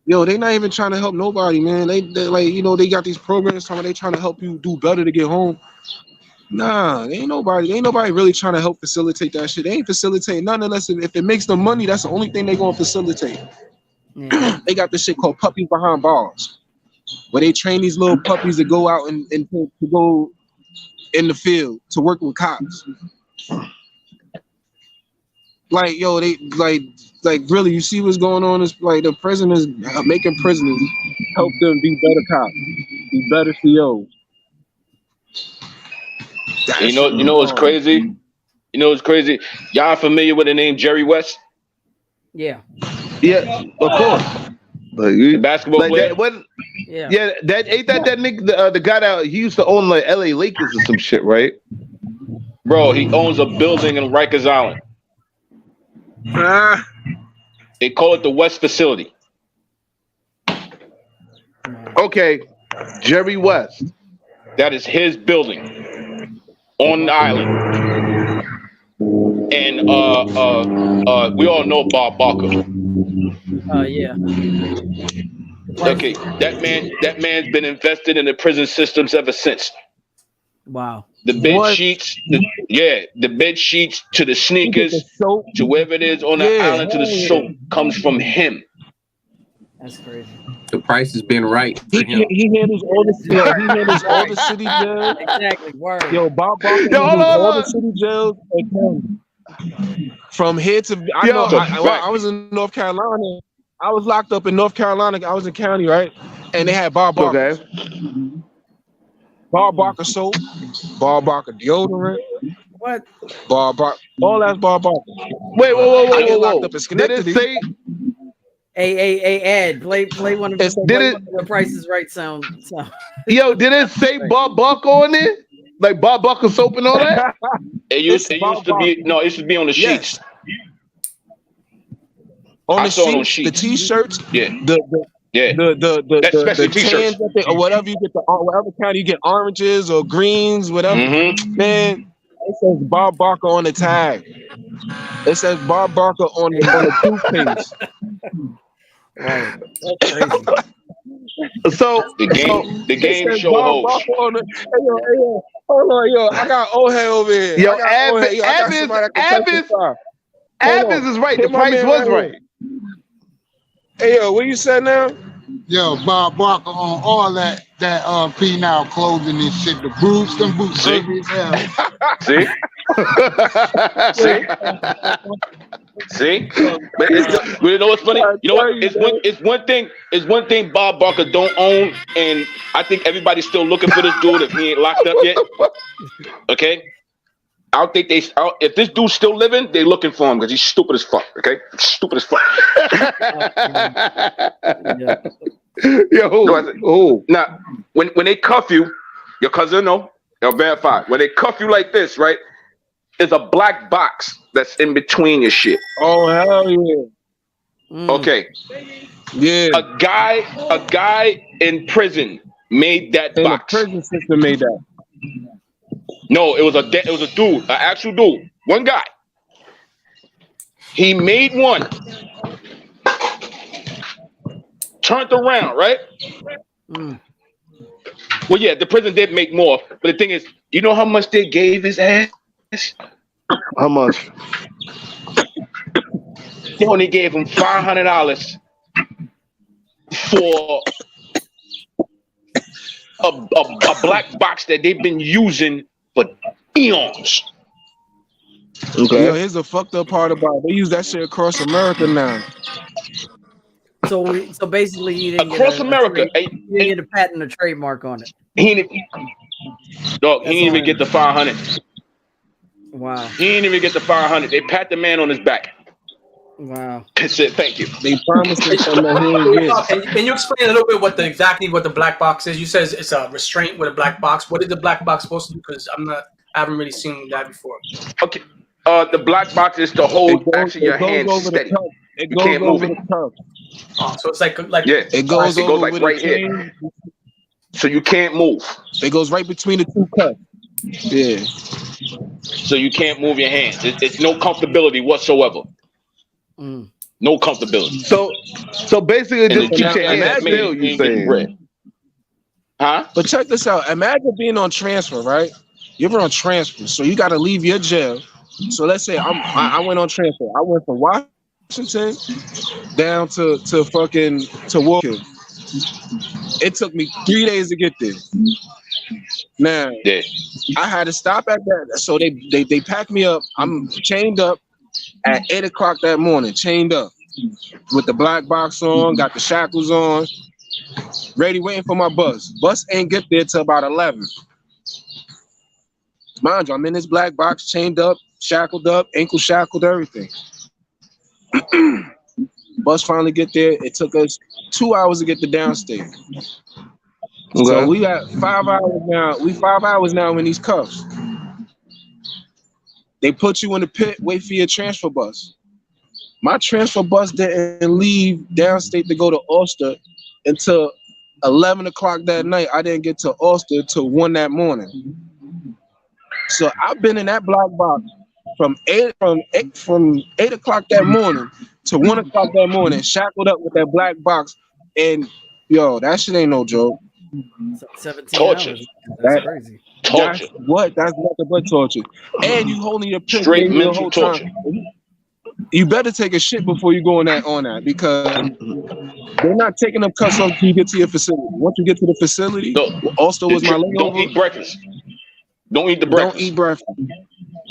Yo, they not even trying to help nobody, man. They like, you know, they got these programs talking they trying to help you do better to get home. Nah, ain't nobody really trying to help facilitate that shit. They ain't facilitating none unless if it makes them money, that's the only thing they gonna facilitate. Yeah. They got this shit called puppies behind bars, where they train these little puppies to go out and to go in the field to work with cops. Like, yo, they like really, you see what's going on? Is like the prisoners making prisoners help them be better cops, be better COs. You know what's crazy? You know what's crazy? Y'all familiar with the name Jerry West? Yeah. Yeah, of course. The basketball player? Yeah. That nigga, the guy that he used to own like LA Lakers or some shit, right? Bro, he owns a building in Rikers Island. They call it the West Facility. Okay, Jerry West. That is his building on the island. And we all know Bob Barker. Yeah. Okay, that man's been invested in the prison systems ever since. Wow. The bed sheets, the bed sheets to the sneakers to wherever it is on the island to the soap comes from him. That's crazy. The price has been right. He handles all the city jails. Exactly. Word. Yo, Bob Barker handles all the city jails. From here to I was in North Carolina. I was locked up in North Carolina. I was in county, right? And they had Bob Barker. Okay. Bob Barker soap, Bob Barker deodorant. What? Bob Barker. All that's Bob Barker. Wait, whoa. Locked up in Schenectady. Did it say? Hey, Ed, play one of the Price is Right sound. Yo, did it say Bob Barker on there? Like Bob Barker soap and all that? It used to be on the sheets. On the sheets, the t-shirts, the cans or whatever you get, whatever kind you get, oranges or greens, whatever. Man, it says Bob Barker on the tag. It says Bob Barker on the toothpaste. Right. That's crazy. So the game show host. Hold on, yo, I got old head over here. Yo, Avis is right. The price was right. Hey, yo, what you said now? Yo, Bob Barker on all that P-Now clothing and shit. The boots, them boots. See? See? But you know what's funny? You know what? It's one thing Bob Barker don't own, and I think everybody's still looking for this dude if he ain't locked up yet. Okay? I don't think if this dude's still living, they looking for him because he's stupid as fuck. Okay? Stupid as fuck. Yo, now when they cuff you, your cousin they'll verify. When they cuff you like this, right? There's a black box that's in between your shit. Oh hell yeah. Okay. Yeah. A guy in prison made that box. The prison system made that. No, it was a dude, an actual dude, one guy. He made one, turned around, right? Well, yeah, the prison did make more, but the thing is, you know how much they gave his ass? How much? They only gave him $500 for a black box that they've been using for eons. Okay. Yo, here's the fucked up part about it. They use that shit across America now. So basically, he didn't across America. He didn't get a patent or trademark on it. He didn't even get the 500. Wow. He didn't even get the 500. They pat the man on his back. Wow. They said thank you. They promised him something. Can you explain a little bit what the black box is? You said it's a restraint with a black box. What is the black box supposed to do? Because I haven't really seen that before. Okay. The black box is to hold actually your hands steady. It goes can't move over it. the cup. Oh, so it's like yeah. It goes like right here. So you can't move. It goes right between the two cups. Yeah. So you can't move your hands. It's no comfortability whatsoever. No comfortability. So basically, it And just the keeps your GPS hands made still. it, You ain't getting saying? bread. Huh? But check this out. Imagine being on transfer, right? You're on transfer, so you got to leave your jail. So let's say I went on transfer. I went from Washington down to Walker. It took me 3 days to get there. Now Yeah. I had to stop at that. So they packed me up. I'm chained up at 8 o'clock that morning, chained up with the black box on, got the shackles on, ready, waiting for my bus. Bus ain't get there till about 11. Mind you, I'm in this black box, chained up, shackled up, ankle shackled, everything. Bus finally get there. It took us 2 hours to get to downstate. Okay. So we got 5 hours now. We 5 hours now in these cuffs. They put you in the pit, wait for your transfer bus. My transfer bus didn't leave downstate to go to Ulster until 11 o'clock that night. I didn't get to Ulster till 1 that morning. So I've been in that black box from 8 o'clock that morning to 1 o'clock that morning, shackled up with that black box. And yo, that shit ain't no joke. 17 Torture. hours. That's crazy. Torture. That's nothing but torture. And you holding your piss Straight the mental whole torture. time. You better take a shit before you go on that because they're not taking them cuts off until you get to your facility. Once you get to the facility, Ulster was my layover. Don't eat breakfast. Don't eat the breakfast. Don't eat breakfast.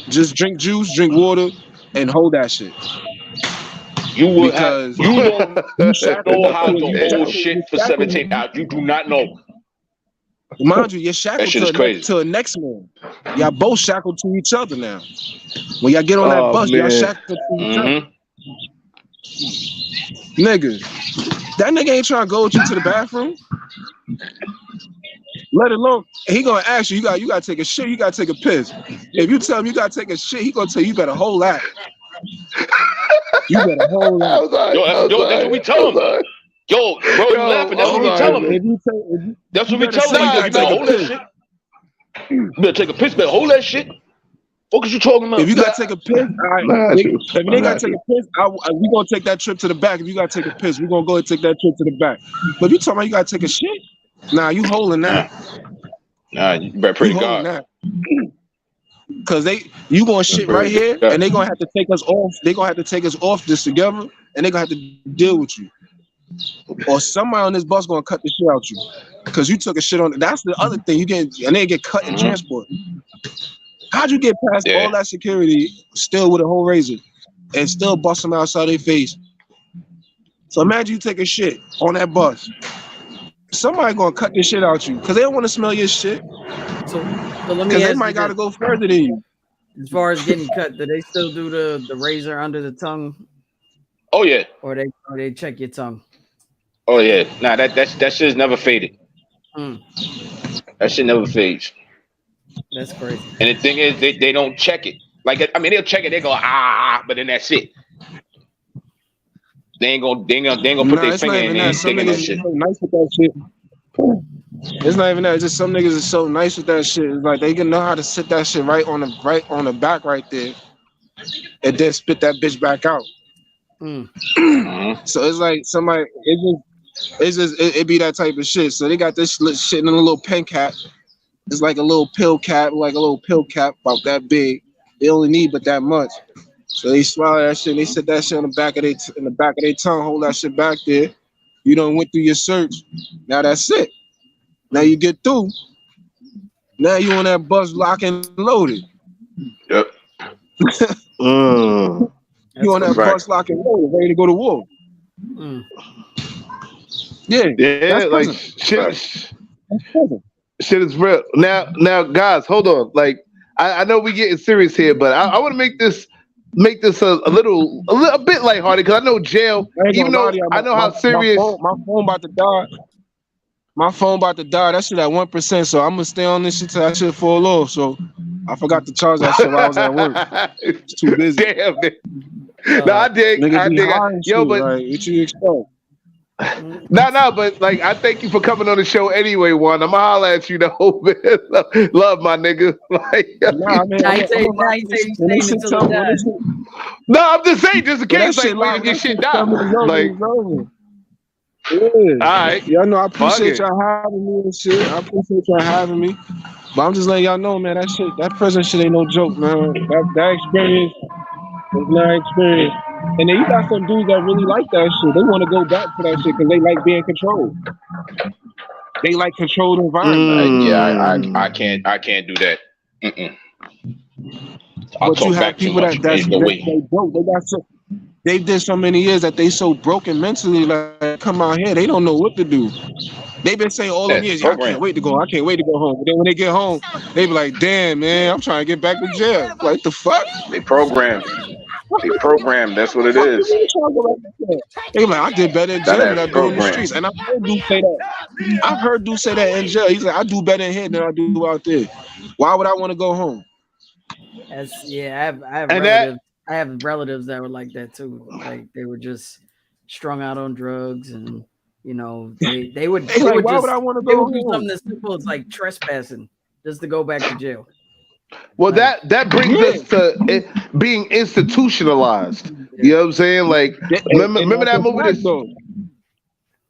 Just drink juice, drink water, and hold that shit. You will because you don't know how to you hold shit for 17 hours. You do not know. Mind you, you're shackled That shit is crazy. to the next man. Y'all both shackled to each other now. When y'all get on that bus, y'all shackled to each other. Nigga, that nigga ain't trying to go with you to the bathroom. Let alone, he gonna ask you, you gotta take a shit, you gotta take a piss. If you tell him you gotta take a shit, he gonna tell you better hold that. You better hold that. Yo, that's what we tell him. Yo, bro, you laughing. That's what we tell him. That's what we tell him. You better hold that shit. You better take a piss, better hold that shit. What are you talking about? If you gotta take a piss, all right. If you ain't gotta take a piss, we gonna take that trip to the back. If you gotta take a piss, we gonna go and take that trip to the back. But if you talking about you gotta take a shit, nah, you holding that. Nah, you better pray to God. Cause you gonna shit right here, and they gonna have to take us off. They gonna have to take us off this together, and they gonna have to deal with you. Or somebody on this bus gonna cut the shit out you, cause you took a shit on. That's the other thing. And they get cut in transport. How'd you get past all that security still with a whole razor and still bust them outside their face? So imagine you take a shit on that bus. Somebody gonna cut this shit out you because they don't want to smell your shit. So let me because ask they might gotta go further than you. As far as getting cut, do they still do the razor under the tongue? Oh yeah. Or they check your tongue? Oh yeah. Nah, that shit's never faded. That shit never fades. That's crazy. And the thing is, they don't check it. Like, I mean, they'll check it. They go but then that's it. They ain't gonna put their finger in there and stick in that shit. So nice with that shit. It's not even that. It's just some niggas are so nice with that shit. It's like they can know how to sit that shit right on the back right there, and then spit that bitch back out. So it's like somebody. It be that type of shit. So they got this shit in a little pen cap. It's like a little pill cap, about that big. They only need but that much. So they swallow that shit. And they sit that shit on the back of their tongue, hold that shit back there. You done went through your search. Now that's it. Now you get through. Now you on that bus locked and loaded. Yep. You on that bus locked and loaded, ready to go to war. Yeah, like shit is real. Now, guys, hold on. Like, I know we getting serious here, but I want to make this a bit lighthearted because I know jail. Even though I know how serious. My phone about to die. My phone about to die. That shit at 1%. So I'm gonna stay on this shit till that shit fall off. So I forgot to charge that shit while I was at work. It's too busy. Damn. I dig. Yo, but like, what you expect? No, but like I thank you for coming on the show anyway. One, I'ma holler at you though, man. Love my nigga. Like, Nah, man. Now you say you staying until it dies. no, I'm just saying, just in But that case, like, shit wait, live. if your That shit shit die, coming is over. like, It's over. Yeah. all right, Y'all know I fuck appreciate it. y'all having me and shit. I appreciate y'all having me. But I'm just letting y'all know, man, that prison shit ain't no joke, man. That experience is not experience. And then you got some dudes that really like that shit. They want to go back to that shit because they like being controlled. They like controlled environment. Yeah, Mm. I can't do that. Mm-mm. I'll But you talk have back too people much. that's Ain't no way. they broke. They did so many years that they so broken mentally. Like come out here, they don't know what to do. They've been saying all them That's years, yeah, I program. can't wait to go. I can't wait to go home. But then when they get home, they be like, damn, man, I'm trying to get back to jail. Like the fuck? They program. They program. That's what it is. They be like, I did better in That jail than ass I do in the program. streets. And I've heard dudes say that. I've heard dudes say that in jail. He's like, I do better in here than I do out there. Why would I want to go home? I have And relatives. I have relatives that were like that too. Like they were just strung out on drugs, and you know they would They they like, would why just would I want to they go would do home? something as simple as like trespassing just to go back to jail. Well, Like, that brings Yeah. us to it being institutionalized. You know what I'm saying? Like, remember that's that a movie? fact, though.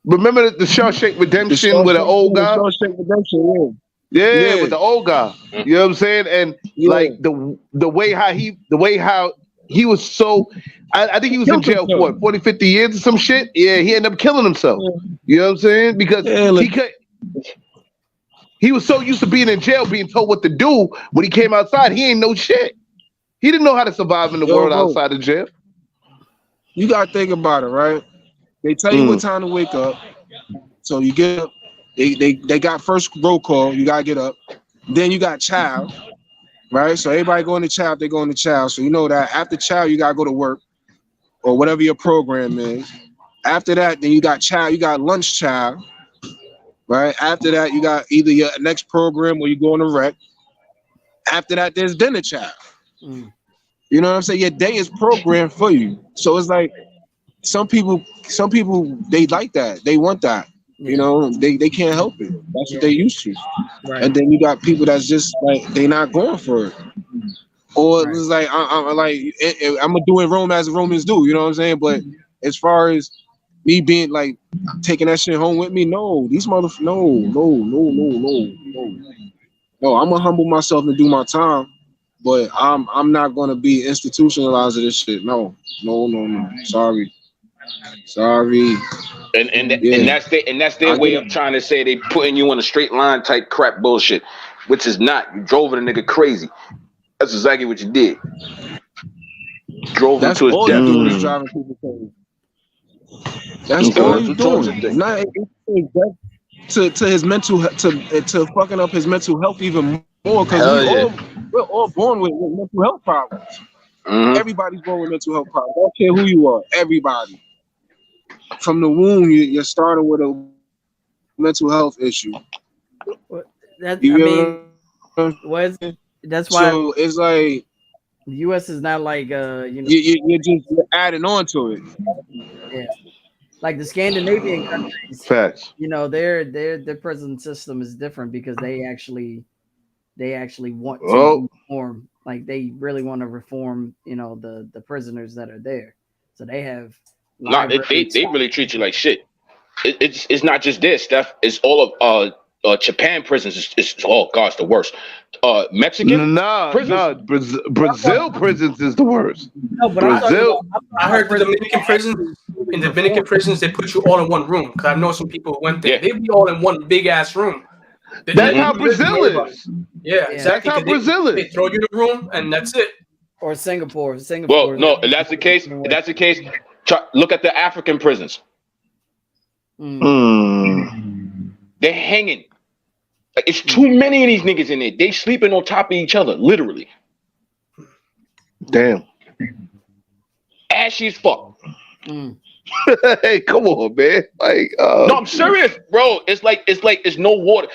Remember the Shawshank The Redemption with an old guy? Shawshank Redemption, Yeah, yeah. with the old guy. You know what I'm saying? And Yeah. like the way how he was so I think he was in Killed jail for himself. what, 40, 50 years or some shit. Yeah, he ended up killing himself. You know what I'm saying? Because Yeah, like, he was so used to being in jail, being told what to do. When he came outside, he ain't know shit. He didn't know how to survive in the world bro, outside of jail. you gotta think about it, right? They tell you what time to wake up. So you get up. They got first roll call. You gotta get up. Then you got child, right? So everybody going to child, they going to child. So you know that after child, you gotta go to work or whatever your program is. After that, then you got child. You got lunch child, right? After that, you got either your next program or you going to rec. After that, there's dinner child. You know what I'm saying? Your day is programmed for you. So it's like some people they like that. They want that. You know, they can't help it. That's what they used to. right. And then you got people that's just like they not going for it. Or it's like I'm gonna do in Rome as the Romans do. You know what I'm saying? But as far as me being like taking that shit home with me, no, these motherfuckers, no. I'm gonna humble myself and do my time. But I'm not gonna be institutionalized to this shit. No. Sorry. And that's their way of trying to say they putting you on a straight line type crap bullshit, which is not. You drove a nigga crazy. That's exactly what you did. Drove him to his all death. you doing is driving people crazy. That's all you doing. Not to his mental to fucking up his mental health even more because we're all born with mental health problems. Everybody's born with mental health problems. I don't care who you are. Everybody. From the womb, you're starting with a mental health issue. That's why. So it's like the U.S. is not like you're adding on to it. Yeah, like the Scandinavian countries. Facts. You know, their prison system is different because they actually want to reform. Like they really want to reform. You know, the prisoners that are there. So they have. They really treat you like shit. It's not just this stuff. It's all of Japan prisons. It's oh gosh, the worst. Mexican prisons. Brazil prisons is the worst. No, but Brazil. I heard the Dominican prisons. In Dominican prisons, they put you all in one room. Because I know some people who went there. They be all in one big ass room. That's how Brazil is. Yeah, exactly. That's how Brazil is. They throw you in a room and that's it. Or Singapore. Well, no, if that's the case, look at the African prisons. They're hanging. Like, it's too many of these niggas in there. They sleeping on top of each other, literally. Damn. Ashy as fuck. Hey, come on, man. Like, no, I'm serious, bro. It's no water,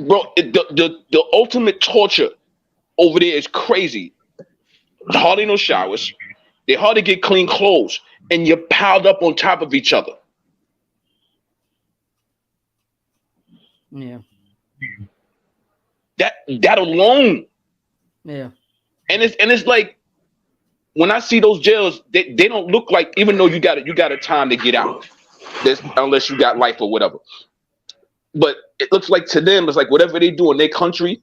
bro. The ultimate torture over there is crazy. Hardly no showers. They hardly get clean clothes, and you're piled up on top of each other. Yeah. That alone. Yeah. And it's like when I see those jails, they don't look like, even though you got a time to get out, unless you got life or whatever. But it looks like to them, it's like whatever they do in their country,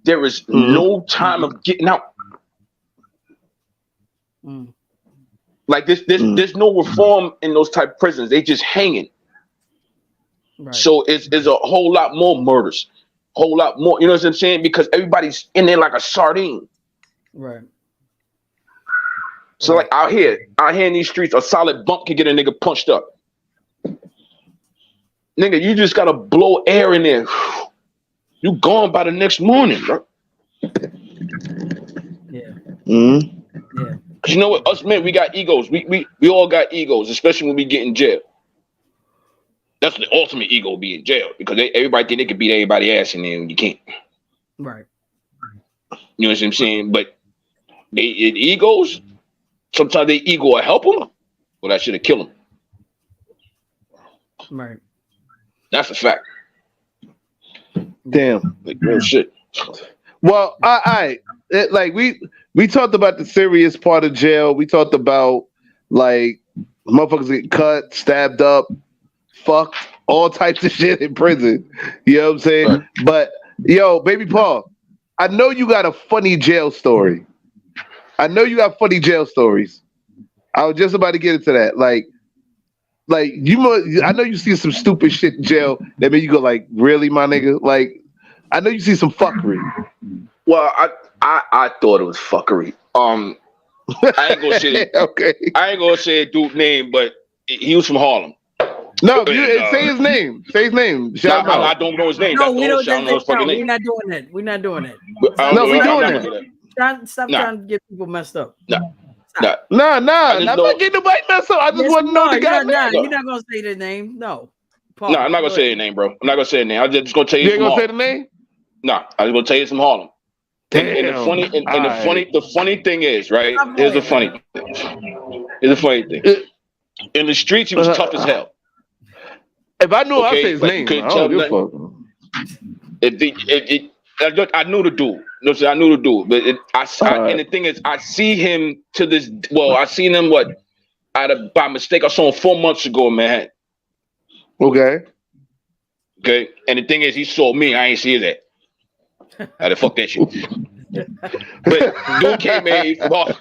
there is no time of getting out. Like there's no reform in those type of prisons. They just hanging. Right. So it's a whole lot more murders, whole lot more. You know what I'm saying? Because everybody's in there like a sardine. Right. So like out here in these streets, a solid bump can get a nigga punched up. Nigga, you just gotta blow air in there. You gone by the next morning, bro. Yeah. Yeah. Cause you know what? Us men, we got egos. We all got egos, especially when we get in jail. That's the ultimate ego, be in jail, because everybody think they can beat everybody ass in there when you can't. Right. You know what I'm saying? But they egos, sometimes they ego will help them, but I should have killed them. Right. That's a fact. Damn. Like real shit. Well, like we talked about the serious part of jail. We talked about like motherfuckers get cut, stabbed up, fucked, all types of shit in prison. You know what I'm saying? Right. But yo, baby Paul, I know you got a funny jail story. I know you got funny jail stories. I was just about to get into that. Like I know you see some stupid shit in jail that made you go like, really, my nigga? Like, I know you see some fuckery. Well, I thought it was fuckery. I ain't gonna say okay. I ain't gonna say a dude's name, but he was from Harlem. No, say his name. Say his name. Shout him out. I don't know his name. No, We're we're not doing that. We're not doing that. No, we doing that. Stop trying to get people messed up. No, I'm not getting nobody messed up. I just want to know the guy. You're not gonna say the name. No. Paul, no, I'm not gonna say the name, bro. I'm not gonna say the name. I'm just gonna tell you. You ain't gonna say the name? No, I'm gonna tell you from Harlem. Damn. And the funny thing is, right? Here's the funny thing. In the streets, he was tough as hell. If I knew, I'd say his like, name. I don't give a fuck. I knew the dude. No, I knew the dude. But and the thing is, I see him to this. Well, I seen him by mistake. I saw him 4 months ago in Manhattan. Okay. And the thing is, he saw me. I ain't see that. I had fuck that shit. But dude came in from Harlem.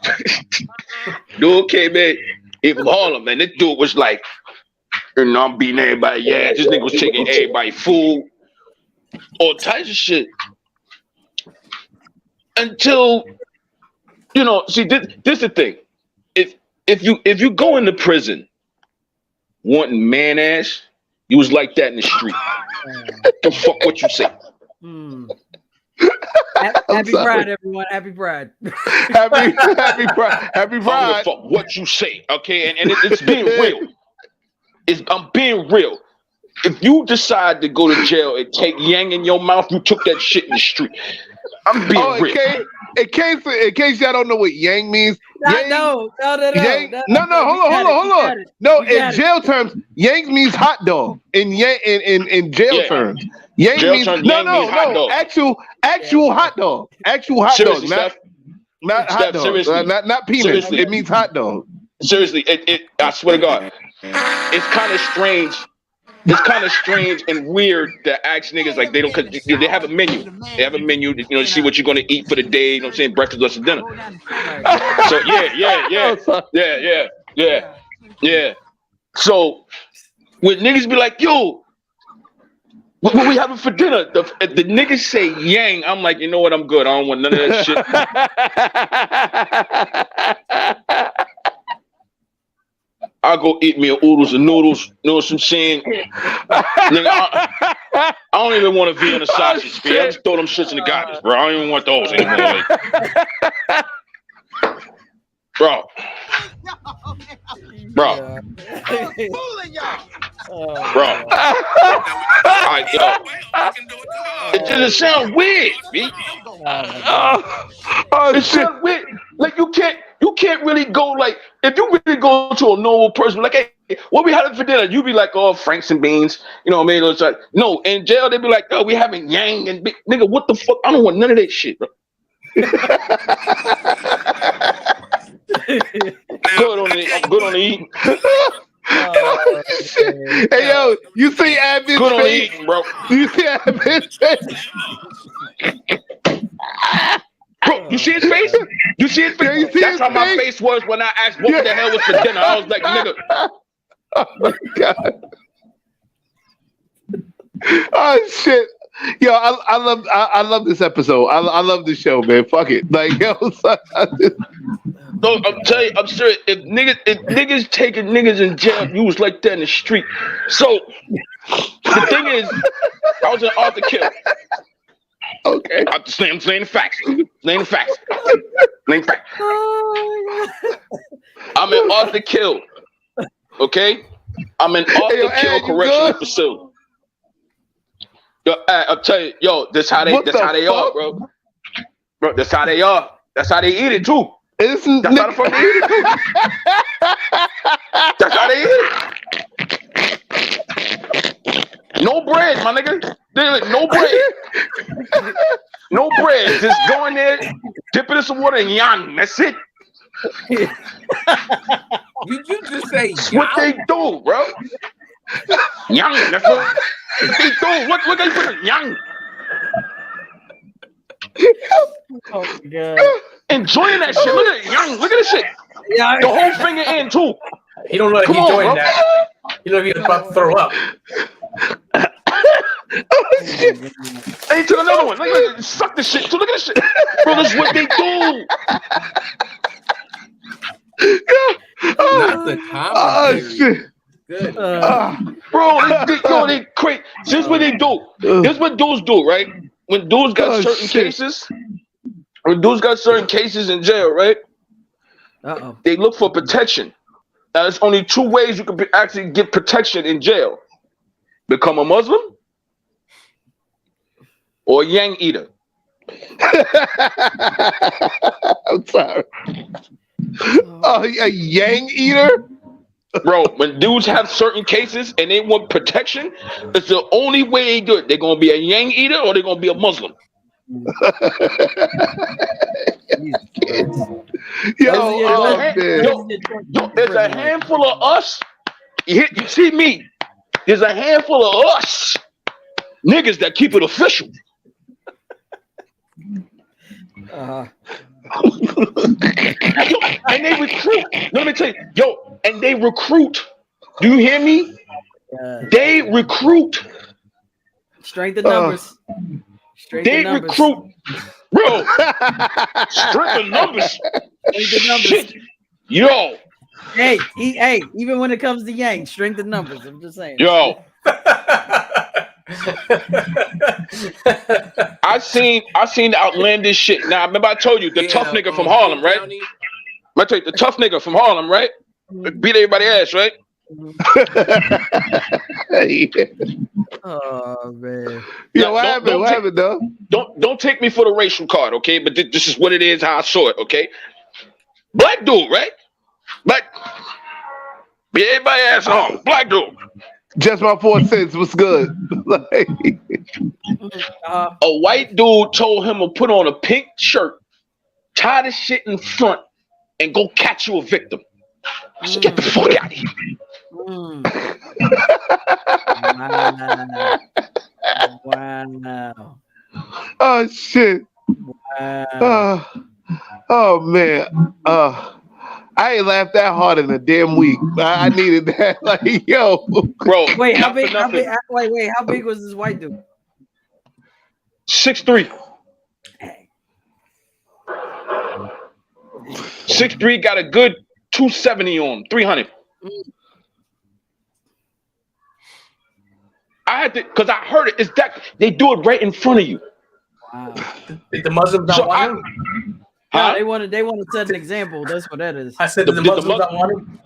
From Harlem, and this dude was like, you know, I'm beating everybody. Yeah, this nigga was taking everybody food, all types of shit. Until, you know, see, this is the thing. If you go into prison wanting man ass, you was like that in the street. The fuck what you say. Happy Pride, everyone. Happy Pride. Happy Pride. Happy Pride. Fuck what you say, okay? And it's being real. I'm being real. If you decide to go to jail and take yang in your mouth, you took that shit in the street. I'm being real. In case y'all don't know what yang means. Yang, no. Hold on. No, in jail terms, yang means hot dog. In jail terms. Yang means no. Actual hot dog. Actual hot dog. Not hot dog. Seriously. Not penis. Seriously. It means hot dog. Seriously, I swear to God. It's kind of strange. It's kind of strange and weird to ask niggas like they don't, cause they have a menu. They have a menu to, you know, see what you're gonna eat for the day. You know what I'm saying? Breakfast, lunch, and dinner. So yeah. So when niggas be like, yo, what we having for dinner? The niggas say yang. I'm like, you know what? I'm good. I don't want none of that shit. I'll go eat me oodles and noodles. You know what I'm saying? Nigga, I don't even want a Vienna sausage, man. I just throw them shits in the garbage, bro. I don't even want those anymore. Bro. Alright, yo. It doesn't sound weird, B. It sounds weird. Like you you can't really go like if you really go to a normal person like, hey, what we having for dinner? You be like, oh, Franks and beans. You know what I mean? It's like, no, in jail they be like, oh, we having yang and big nigga. What the fuck? I don't want none of that shit, bro. Good on the eating. Hey yo, you see Abby's Good on the face? eating, bro. You see Abby's face? Bro, you see his face? You see his face? That's how my face was when I asked what the hell was for dinner. I was like, nigga. Oh my god. Oh shit. Yo, I love this episode. I love this show, man. Fuck it. Like, yo, No, I'm telling you, I'm serious. If niggas taking niggas in jail, you was like that in the street. So the thing is, I was in Arthur Kill. okay. I'm saying the facts. Saying the facts. I'm in Arthur Kill. Okay? I'm in Arthur Kill Correctional Facility. Yo, I'll tell you, yo, this how they are, bro. Bro, that's how they are. That's how they eat it too. That's how the fuck they eat it too. That's how they eat it. No bread, my nigga. No bread. No bread. Just go in there, dip it in some water and yang. That's it. Did you just say That's what they do, bro. Yang. That's what they do. Look at you put a yang. Oh my god. Enjoying that shit. Look at it, young. Look at this shit. Yeah, the whole finger in too. He don't know if he's enjoying that. He don't know if he's about to throw up. Oh shit. Hey, to another one. Look, suck this shit. So look at this shit. Bro, this is what they do. Not the commentary. Shit. Good. Bro, they crazy. This is what they do. This is what dudes do, right? When dudes got certain cases, in jail, right? They look for protection. Now, there's only two ways you can actually get protection in jail: become a Muslim or a yang eater. I'm sorry. Oh, a yang eater? Bro, when dudes have certain cases and they want protection, it's the only way they do it. They're gonna be a yang eater or they're gonna be a Muslim. There's a handful of us. You see me? There's a handful of us niggas that keep it official. And they recruit. Let me tell you, and they recruit. Do you hear me? They recruit. Strength of numbers. Recruit. Bro. Strength of numbers. Shit. Yo. Hey, even when it comes to yang, strength of numbers. I'm just saying. Yo. I seen the outlandish shit. Now, remember I told you the tough nigga from Harlem, right? I tell you the tough nigga from Harlem, right? Beat everybody's ass, right? Oh man. Yo, what happened, though? Don't take me for the racial card, okay? But this is what it is, how I saw it, okay? Black dude, right? Beat everybody's ass home. Black dude. Just my 4 cents was good. A white dude told him to put on a pink shirt, tie the shit in front, and go catch you a victim. I said, get the fuck out of here. Wow. Oh shit. Wow. Oh man. I ain't laughed that hard in a damn week. I needed that. Like, yo, bro. Wait, how big was this white dude? 6'3". 6'3", got a good 270 on 300. I had to, because I heard it. It's that they do it right in front of you. Wow. Did the Muslims not want him? They want to set an example. That's what that is. I said, did the Muslims not want him?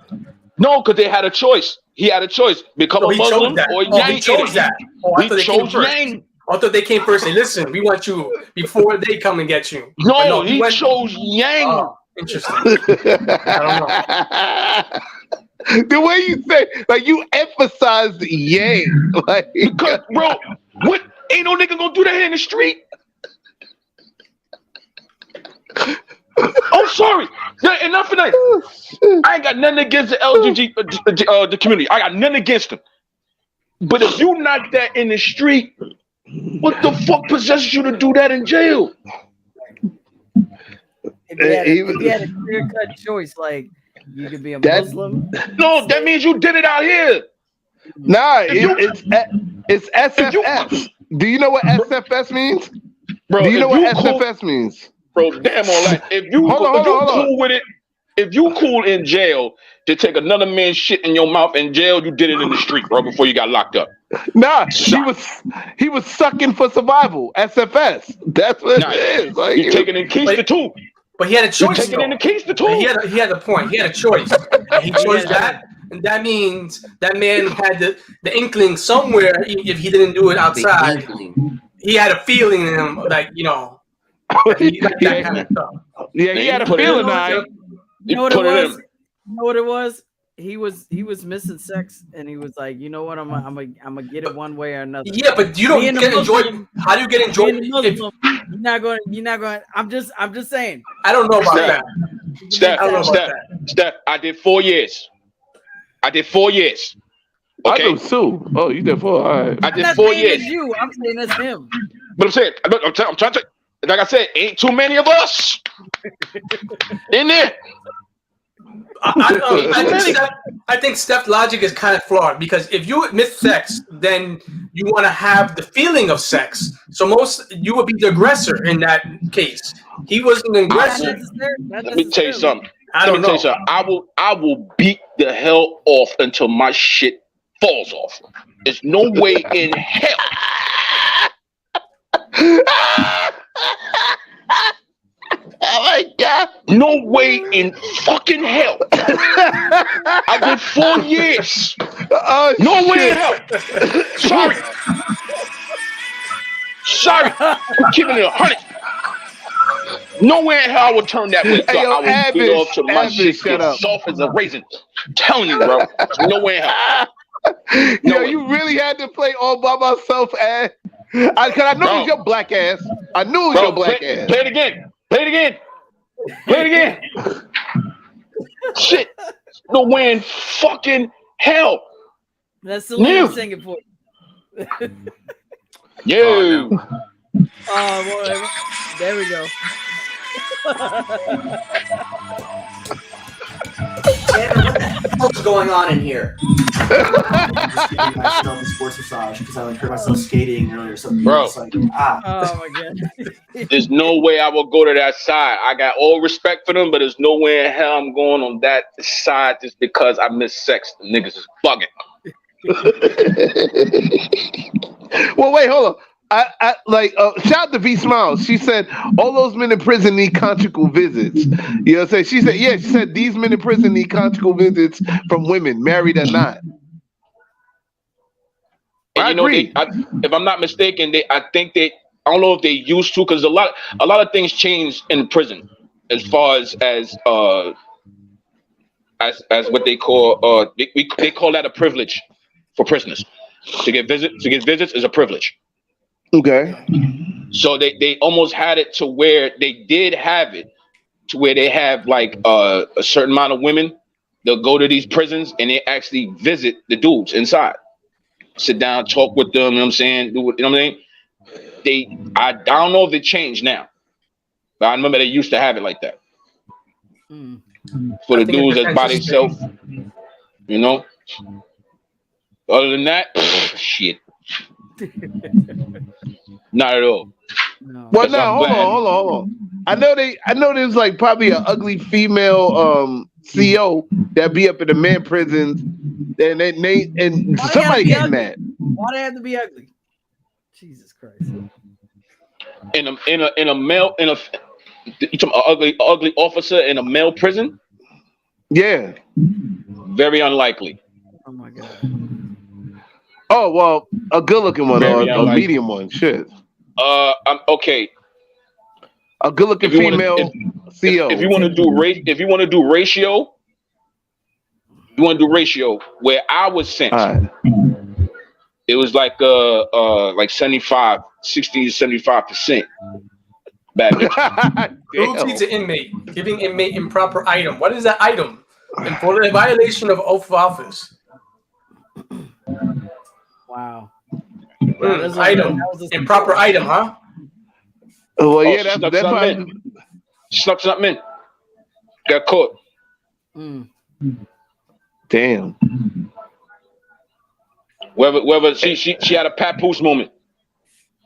No, because they had a choice. He had a choice: become a Muslim or Yang. He chose that. He chose Yang. I thought they came first. Say, listen, we want you before they come and get you. No, he chose Yang. Interesting. I don't know. The way you say, like you emphasize yay, like because bro, what ain't no nigga gonna do that here in the street? I'm sorry. Enough of that. I ain't got nothing against the LGBT the community. I got nothing against them. But if you not that in the street, what the fuck possesses you to do that in jail? If you had a clear-cut choice, like you could be a Muslim. No, that means you did it out here. Nah, it's SFS. Do you know what SFS means? Bro, do you know what SFS means? Bro, damn all that. If you cool with it, if you cool in jail to take another man's shit in your mouth in jail, you did it in the street, bro, before you got locked up. Nah, he was sucking for survival. SFS. That's what it is. Like, you're taking in keys to two. But he had a choice. Taking in the keys to two. He had a point. He had a choice. And he chose that. And that means that man had the inkling somewhere, if he didn't do it outside. He had a feeling in him, like, you know. That kind of stuff. Yeah, he had a feeling. You know what it was? You know what it was? He was missing sex, and he was like, you know what? I'm gonna get it one way or another. Yeah, but you don't get enjoyment. How do you get enjoyment? You're not going. I'm just saying. I don't know about that. Steph, I did 4 years. Okay. I did 2. Oh, you did 4. All right. I did 4 years. You. I'm saying that's him. But I'm saying, I'm trying to. Like I said, ain't too many of us in there. I think Steph's logic is kind of flawed, because if you admit sex, then you want to have the feeling of sex. So you would be the aggressor in that case. He wasn't an aggressor. Let me tell you something. I will beat the hell off until my shit falls off. There's no way in hell. Oh my God. No way in fucking hell. I did 4 years. No way in hell. Sorry. I'm keeping it 100. No way in hell I would turn that way. Hey, yo, I would beat off till my shit gets soft as a raisin. I'm telling you, bro. No way in hell. Yo, you really had to play all by myself, Ad. Cause I knew it was your black ass. I knew it was your black ass. Play it again. Shit. No way in fucking hell. That's the one singing for you. Yo. Well, there we go. What's going on in here? Just giving myself a sports massage because I heard myself skating earlier. Something. Bro. Like, Oh my God. There's no way I will go to that side. I got all respect for them, but there's no way in hell I'm going on that side just because I miss sex. The niggas is bugging. Well, wait, hold on. I shout out to V Smiles. She said all those men in prison need conjugal visits. You know what I'm saying? She said these men in prison need conjugal visits from women, married or not. And I agree. If I'm not mistaken, I don't know if they used to, because a lot of things change in prison as far as what they call they call that a privilege for prisoners. To get visits is a privilege. Okay. So they almost had it to where they did have it to where they have like a certain amount of women. They'll go to these prisons and they actually visit the dudes inside, sit down, talk with them. You know what I'm saying? You know what I mean? I don't know if they changed now, but I remember they used to have it like that for the dudes that's by themselves. You know. Other than that, shit. Not at all. No. Well, no, hold on. I know there's like probably an ugly female CO that be up in the man prisons, and somebody getting mad. Why they have to be ugly? Jesus Christ. You talking about ugly officer in a male prison? Yeah. Very unlikely. Oh my God. Oh well, a good-looking one or a medium one. Shit. I'm okay. A good-looking female if you want to do ratio, you want to do ratio where I was sent. Right. It was like 75, 60 to 75%. Bad bitch. Cruelty to inmate, giving inmate improper item. What is that item? And for the violation of oath of office. Wow. Item. Improper item, huh? Well, yeah, that's snuck something in. Got caught. Damn. Whether she had a papoose moment.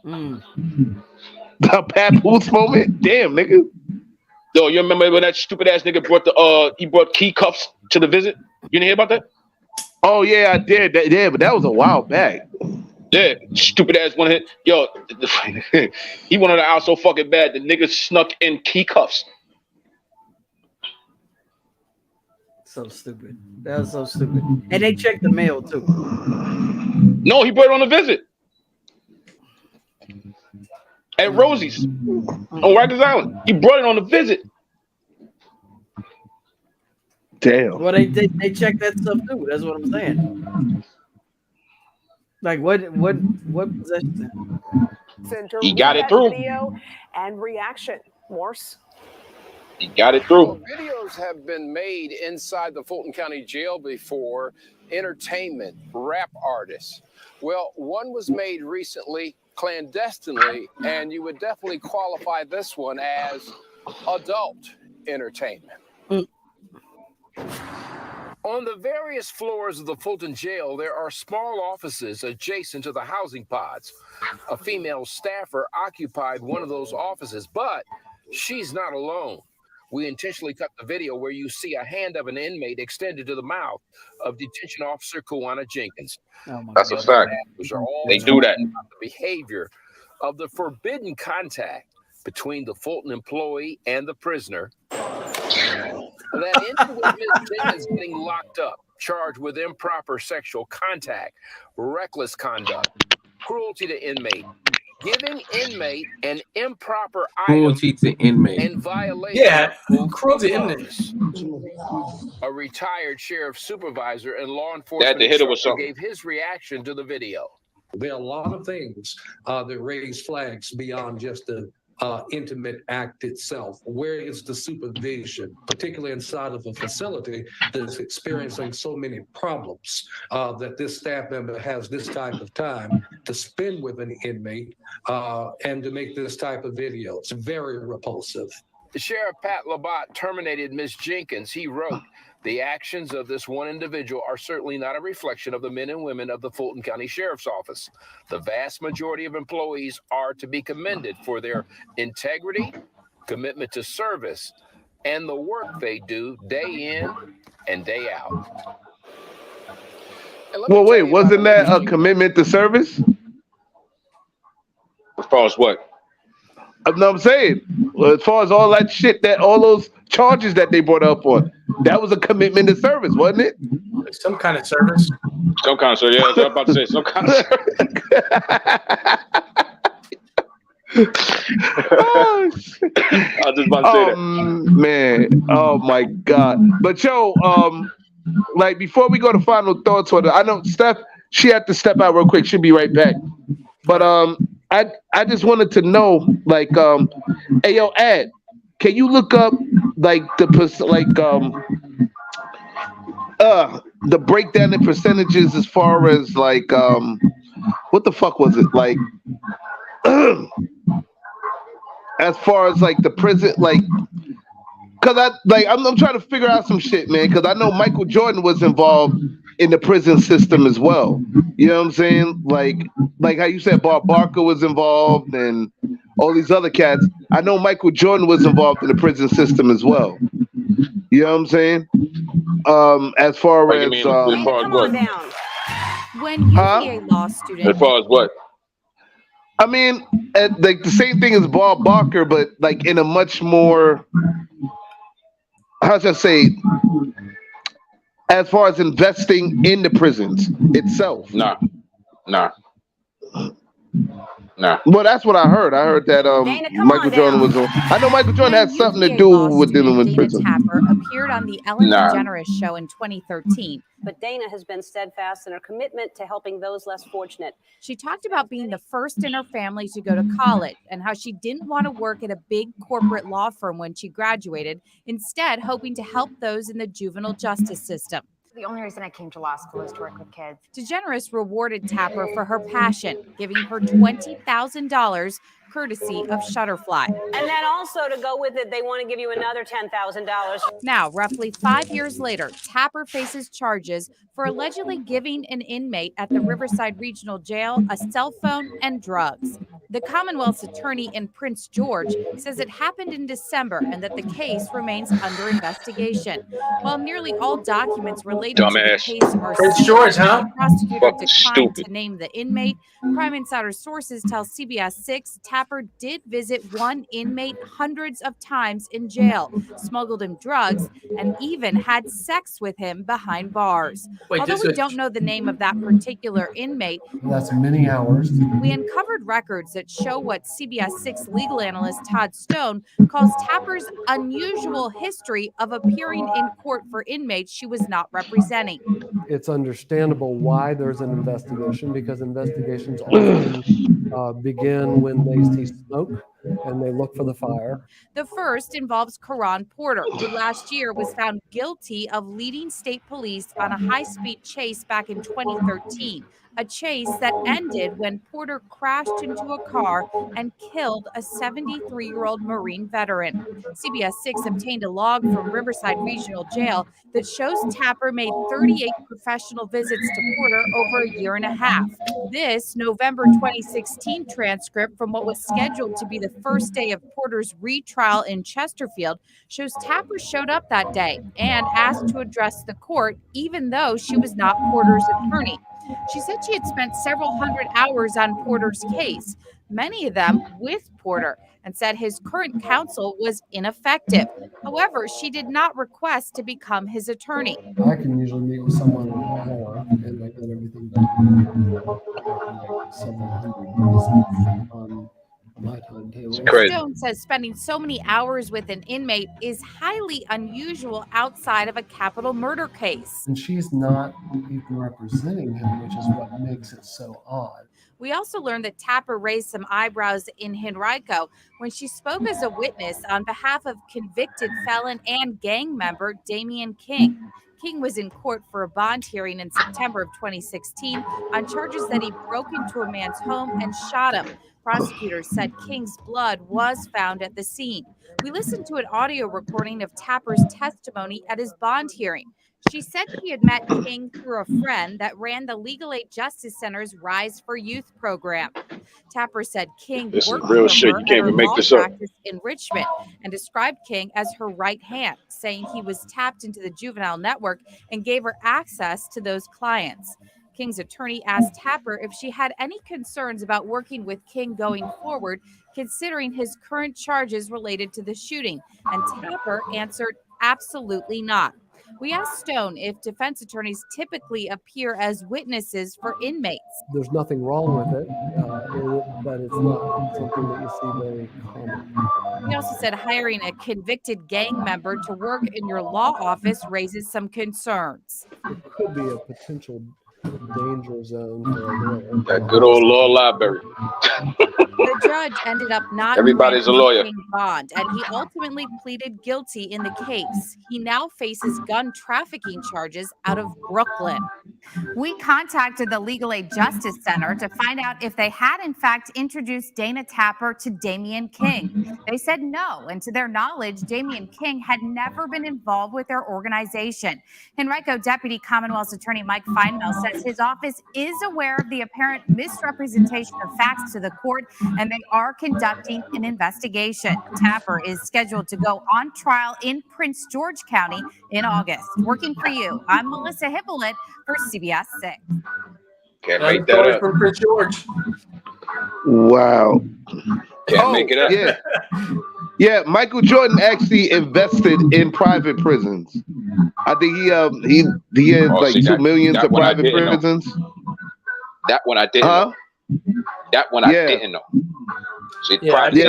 A papoose moment? Damn, nigga. Yo, you remember when that stupid ass nigga brought key cuffs to the visit? You didn't hear about that? Oh yeah, I did. Yeah, but that was a while back. Yeah, stupid ass one hit. Yo, he wanted out so fucking bad. The nigga snuck in key cuffs. So stupid. That was so stupid. And they checked the mail too. No, he brought it on a visit. At Rosie's on Rikers Island. He brought it on a visit. Damn. Well, they checked that stuff too. That's what I'm saying. Like what possession? He got it through. Video and reaction. Morse. He got it through. Well, videos have been made inside the Fulton County Jail before. Entertainment, rap artists. Well, one was made recently clandestinely, and you would definitely qualify this one as adult entertainment. On the various floors of the Fulton Jail, there are small offices adjacent to the housing pods. A female staffer occupied one of those offices, but she's not alone. We intentionally cut the video where you see a hand of an inmate extended to the mouth of detention officer Kawana Jenkins. That's a fact. They do that. The behavior of the forbidden contact between the Fulton employee and the prisoner. That ended with Ms. Jenkins getting locked up, charged with improper sexual contact, reckless conduct, cruelty to inmate, giving inmate an improper Cruelty to inmate. and violation. Yeah, cruelty to inmates. A retired sheriff supervisor and law They enforcement had to hit her with instructor something. gave his reaction to the video. There are a lot of things that raise flags beyond just the intimate act itself. Where is the supervision, particularly inside of a facility that's experiencing so many problems that this staff member has this type of time to spend with an inmate and to make this type of video? It's very repulsive. Sheriff Pat Labatt terminated Ms. Jenkins. He wrote, "The actions of this one individual are certainly not a reflection of the men and women of the Fulton County Sheriff's Office. The vast majority of employees are to be commended for their integrity, commitment to service, and the work they do day in and day out." Well, wait, wasn't that a commitment to service? As far as what? No, I'm saying, well, as far as all that shit, all those charges that they brought up on, that was a commitment to service, wasn't it? Some kind of service. Some kind of service. Yeah, I was about to say some kind of service. I was just about to say that. Man, oh my God. But yo, like before we go to final thoughts on it, I know Steph, she had to step out real quick. She'll be right back. But I just wanted to know, like, hey yo, Ad, can you look up like the breakdown in percentages as far as like what the fuck was it like as far as like the prison, like, cause I'm trying to figure out some shit, man, because I know Michael Jordan was involved in the prison system as well. You know what I'm saying? Like how you said Bob Barker was involved and all these other cats. I know Michael Jordan was involved in the prison system as well. You know what I'm saying? As far as Come on down. When you be a law student, as far as what? I mean, like the same thing as Bob Barker, but like in a much more, how should I say, as far as investing in the prisons itself. Nah. Nah. Well, that's what I heard. I heard that Dana, come Michael on Jordan down. was on. I know Michael Jordan When had something to UVA do law with dealing student with Dana prison. Tapper appeared on the Ellen Nah. DeGeneres show in 2013. But Dana has been steadfast in her commitment to helping those less fortunate. She talked about being the first in her family to go to college and how she didn't want to work at a big corporate law firm when she graduated, instead hoping to help those in the juvenile justice system. The only reason I came to law school is to work with kids. DeGeneres rewarded Tapper for her passion, giving her $20,000 courtesy of Shutterfly. And then also to go with it, they want to give you another $10,000. Now, roughly 5 years later, Tapper faces charges for allegedly giving an inmate at the Riverside Regional Jail a cell phone and drugs. The Commonwealth's attorney in Prince George says it happened in December and that the case remains under investigation. While nearly all documents related to the case are Prince George, huh? the prosecutor Fucking declined stupid. to name the inmate. Crime Insider sources tell CBS 6 Tapper did visit one inmate hundreds of times in jail, smuggled him drugs, and even had sex with him behind bars. Although we don't know the name of that particular inmate, That's many hours. we uncovered records that show what CBS 6 legal analyst Todd Stone calls Tapper's unusual history of appearing in court for inmates she was not representing. It's understandable why there's an investigation, because investigations often begin when they see smoke and they look for the fire. The first involves Karan Porter, who last year was found guilty of leading state police on a high-speed chase back in 2013, a chase that ended when Porter crashed into a car and killed a 73-year-old Marine veteran. CBS 6 obtained a log from Riverside Regional Jail that shows Tapper made 38 professional visits to Porter over a year and a half. This November 2016 transcript from what was scheduled to be the first day of Porter's retrial in Chesterfield shows Tapper showed up that day and asked to address the court, even though she was not Porter's attorney. She said she had spent several hundred hours on Porter's case, many of them with Porter, and said his current counsel was ineffective. However, she did not request to become his attorney. I can usually meet with someone in an hour and I get everything done. Like several hundred on my timetable. Stone says spending so many hours with an inmate is highly unusual outside of a capital murder case. And she's not even representing him, which is what makes it so odd. We also learned that Tapper raised some eyebrows in Henrico when she spoke as a witness on behalf of convicted felon and gang member Damian King. King was in court for a bond hearing in September of 2016 on charges that he broke into a man's home and shot him. Prosecutors said King's blood was found at the scene. We listened to an audio recording of Tapper's testimony at his bond hearing. She said he had met King through a friend that ran the Legal Aid Justice Center's Rise for Youth program. Tapper said King This is worked real for shit. her You at can't her even make law this up. practice in Richmond and described King as her right hand, saying he was tapped into the juvenile network and gave her access to those clients. King's attorney asked Tapper if she had any concerns about working with King going forward, considering his current charges related to the shooting, and Tapper answered absolutely not. We asked Stone if defense attorneys typically appear as witnesses for inmates. There's nothing wrong with it, but it's not something that you see very common. He also said hiring a convicted gang member to work in your law office raises some concerns. It could be a potential danger zone for a lawyer. That good old law library. The judge ended up not Everybody's a lawyer. granting bond, and he ultimately pleaded guilty in the case. He now faces gun trafficking charges out of Brooklyn. We contacted the Legal Aid Justice Center to find out if they had in fact introduced Dana Tapper to Damian King. They said no, and to their knowledge, Damian King had never been involved with their organization. Henrico Deputy Commonwealth's Attorney Mike Feinmel says his office is aware of the apparent misrepresentation of facts to the court, and they are conducting an investigation. Tapper is scheduled to go on trial in Prince George County in August. Working for you, I'm Melissa Hippolyte for CBS 6. Can't make that up. From Prince George. Wow. Can't make it up. Yeah. Yeah, Michael Jordan actually invested in private prisons. I think he had like see, $2 million to that one I private didn't know. prisons. That one I didn't know. That one I didn't know. So I think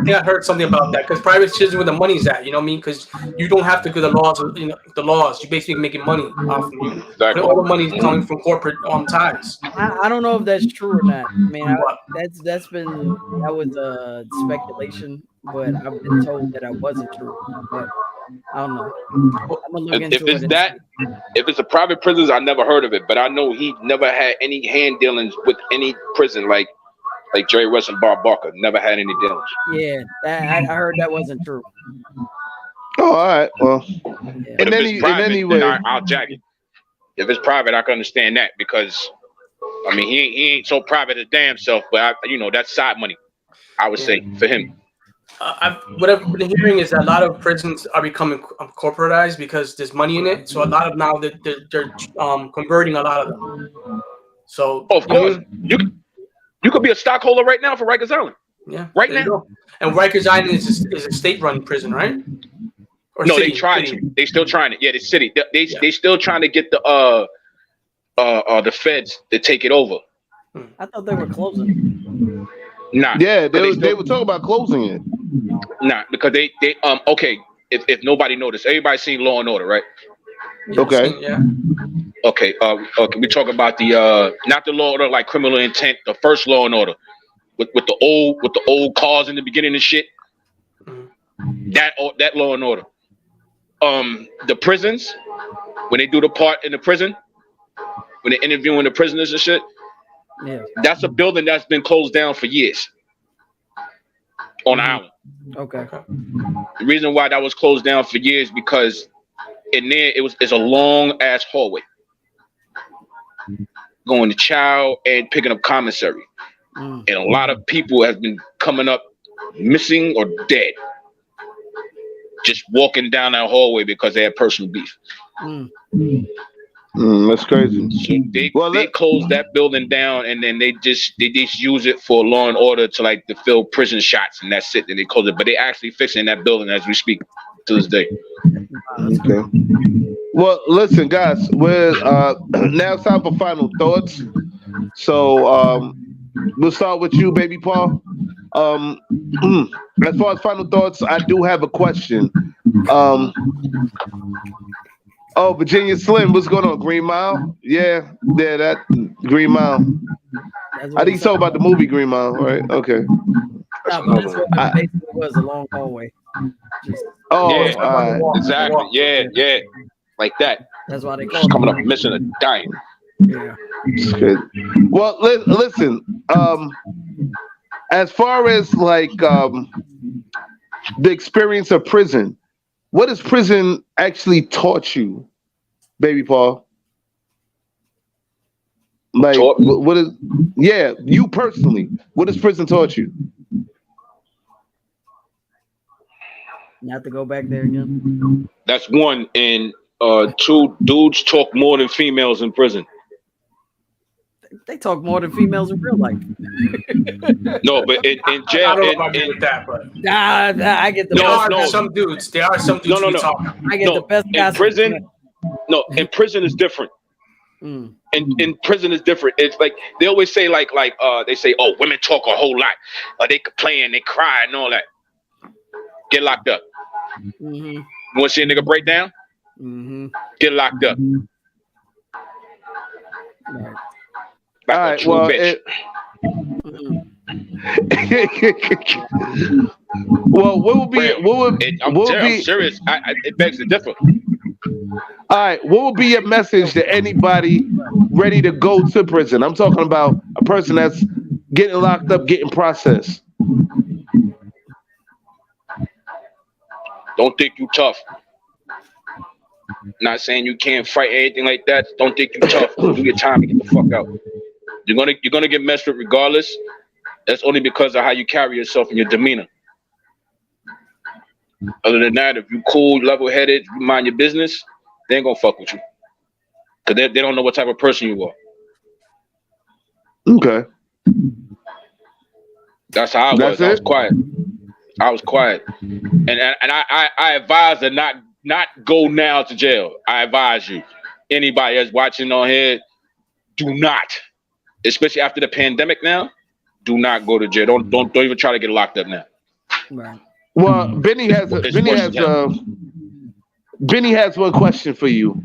I heard something about that because private citizen where the money's at. You know what I mean? Because you don't have to do the laws. You know the laws. You're basically making money off of you. Exactly. All the money's coming from corporate ties. I don't know if that's true or not. I mean, that was speculation, but I've been told that wasn't true. But I don't know. I'm gonna look into it. If it's a private prisons, I never heard of it, but I know he never had any hand dealings with any prison like Jerry West and Bob Barker. Never had any dealings. Yeah, I heard that wasn't true. Oh, all right. Well, But if it's private, then I'll jack it. If it's private, I can understand that because, I mean, he ain't so private as damn self, but that's side money. I would say for him. What I've been hearing is that a lot of prisons are becoming corporatized because there's money in it. So a lot of now they're converting a lot of them. So of course, you could be a stockholder right now for Rikers Island. Yeah, right now. And Rikers Island is a state-run prison, right? Or no, city, they tried city. to. They still trying it. Yeah, the city. They still trying to get the feds to take it over. I thought they were closing. Nah. Yeah, they were talking about closing it. Nah, because they okay. If nobody noticed, everybody seen Law and Order, right? Okay. Yeah. Okay. Okay. We talk about the not the Law and Order like Criminal Intent, the first Law and Order with the old cars in the beginning and shit. That Law and Order. The prisons when they do the part in the prison when they're interviewing the prisoners and shit. Yeah. That's a building that's been closed down for years on the island. Okay. The reason why that was closed down for years because in there it's a long ass hallway going to chow and picking up commissary, and a lot of people have been coming up missing or dead, just walking down that hallway because they had personal beef. That's crazy. So they closed that building down, and then they just use it for Law and Order to fill prison shots, and that's it. And they close it, but they actually fixing that building as we speak to this day. Okay. Well, listen, guys. We're now it's time for final thoughts. So we'll start with you, Baby Paul. As far as final thoughts, I do have a question. Oh, Virginia Slim, what's going on? Green Mile? Yeah, that Green Mile. I think so about the movie Green Mile, right? Okay. No, but that's what it basically was, a long hallway. Yeah, exactly. Yeah, like that. That's why they call Just it coming up missing and dying. Yeah. Well, listen. As far as the experience of prison, what has prison actually taught you, Baby Paul? What is? Yeah, you personally. What has prison taught you? Not to go back there again. That's one. And two, dudes talk more than females in prison. They talk more than females in real life. No, but in jail, I don't know if I agree with that, but I get the there are some dudes. There are some dudes. No. I get the best guys in prison. No, in prison is different. In prison is different. It's like they always say, they say, oh, women talk a whole lot. They complain, they cry, and all that. Get locked up. You want to see a nigga break down? Get locked up. Right. All right. Well, I'm serious. It begs to differ. All right. What would be your message to anybody ready to go to prison? I'm talking about a person that's getting locked up, getting processed. Don't think you tough. Not saying you can't fight anything like that. Don't think you tough. Do your time and get the fuck out. You're gonna get messed with regardless. That's only because of how you carry yourself and your demeanor. Other than that, if you cool, level-headed, you mind your business, they ain't gonna fuck with you. Cause they don't know what type of person you are. Okay. That's how I was. I was quiet. I was quiet. And I advise to not go now to jail. I advise you. Anybody that's watching on here, do not. Especially after the pandemic now. do not go to jail. Don't even try to get locked up now. Right. Well, Benny has one question for you.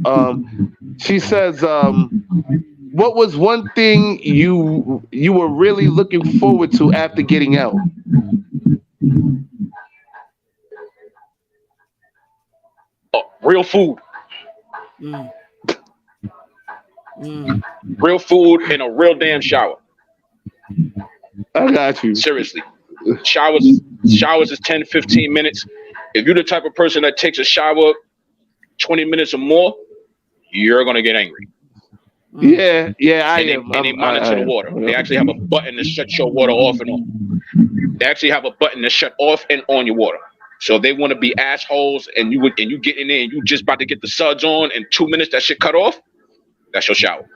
She says, what was one thing you were really looking forward to after getting out? Real food. Mm. Real food and a real damn shower. I got you. Seriously. Showers is 10, 15 minutes. If you're the type of person that takes a shower 20 minutes or more, you're going to get angry. Yeah, I am. And they monitor the water. They actually have a button to shut your water off and on. They actually have a button to shut off and on your water. So they want to be assholes, and you get in there and you just about to get the suds on, in 2 minutes that shit cut off. That's your shower.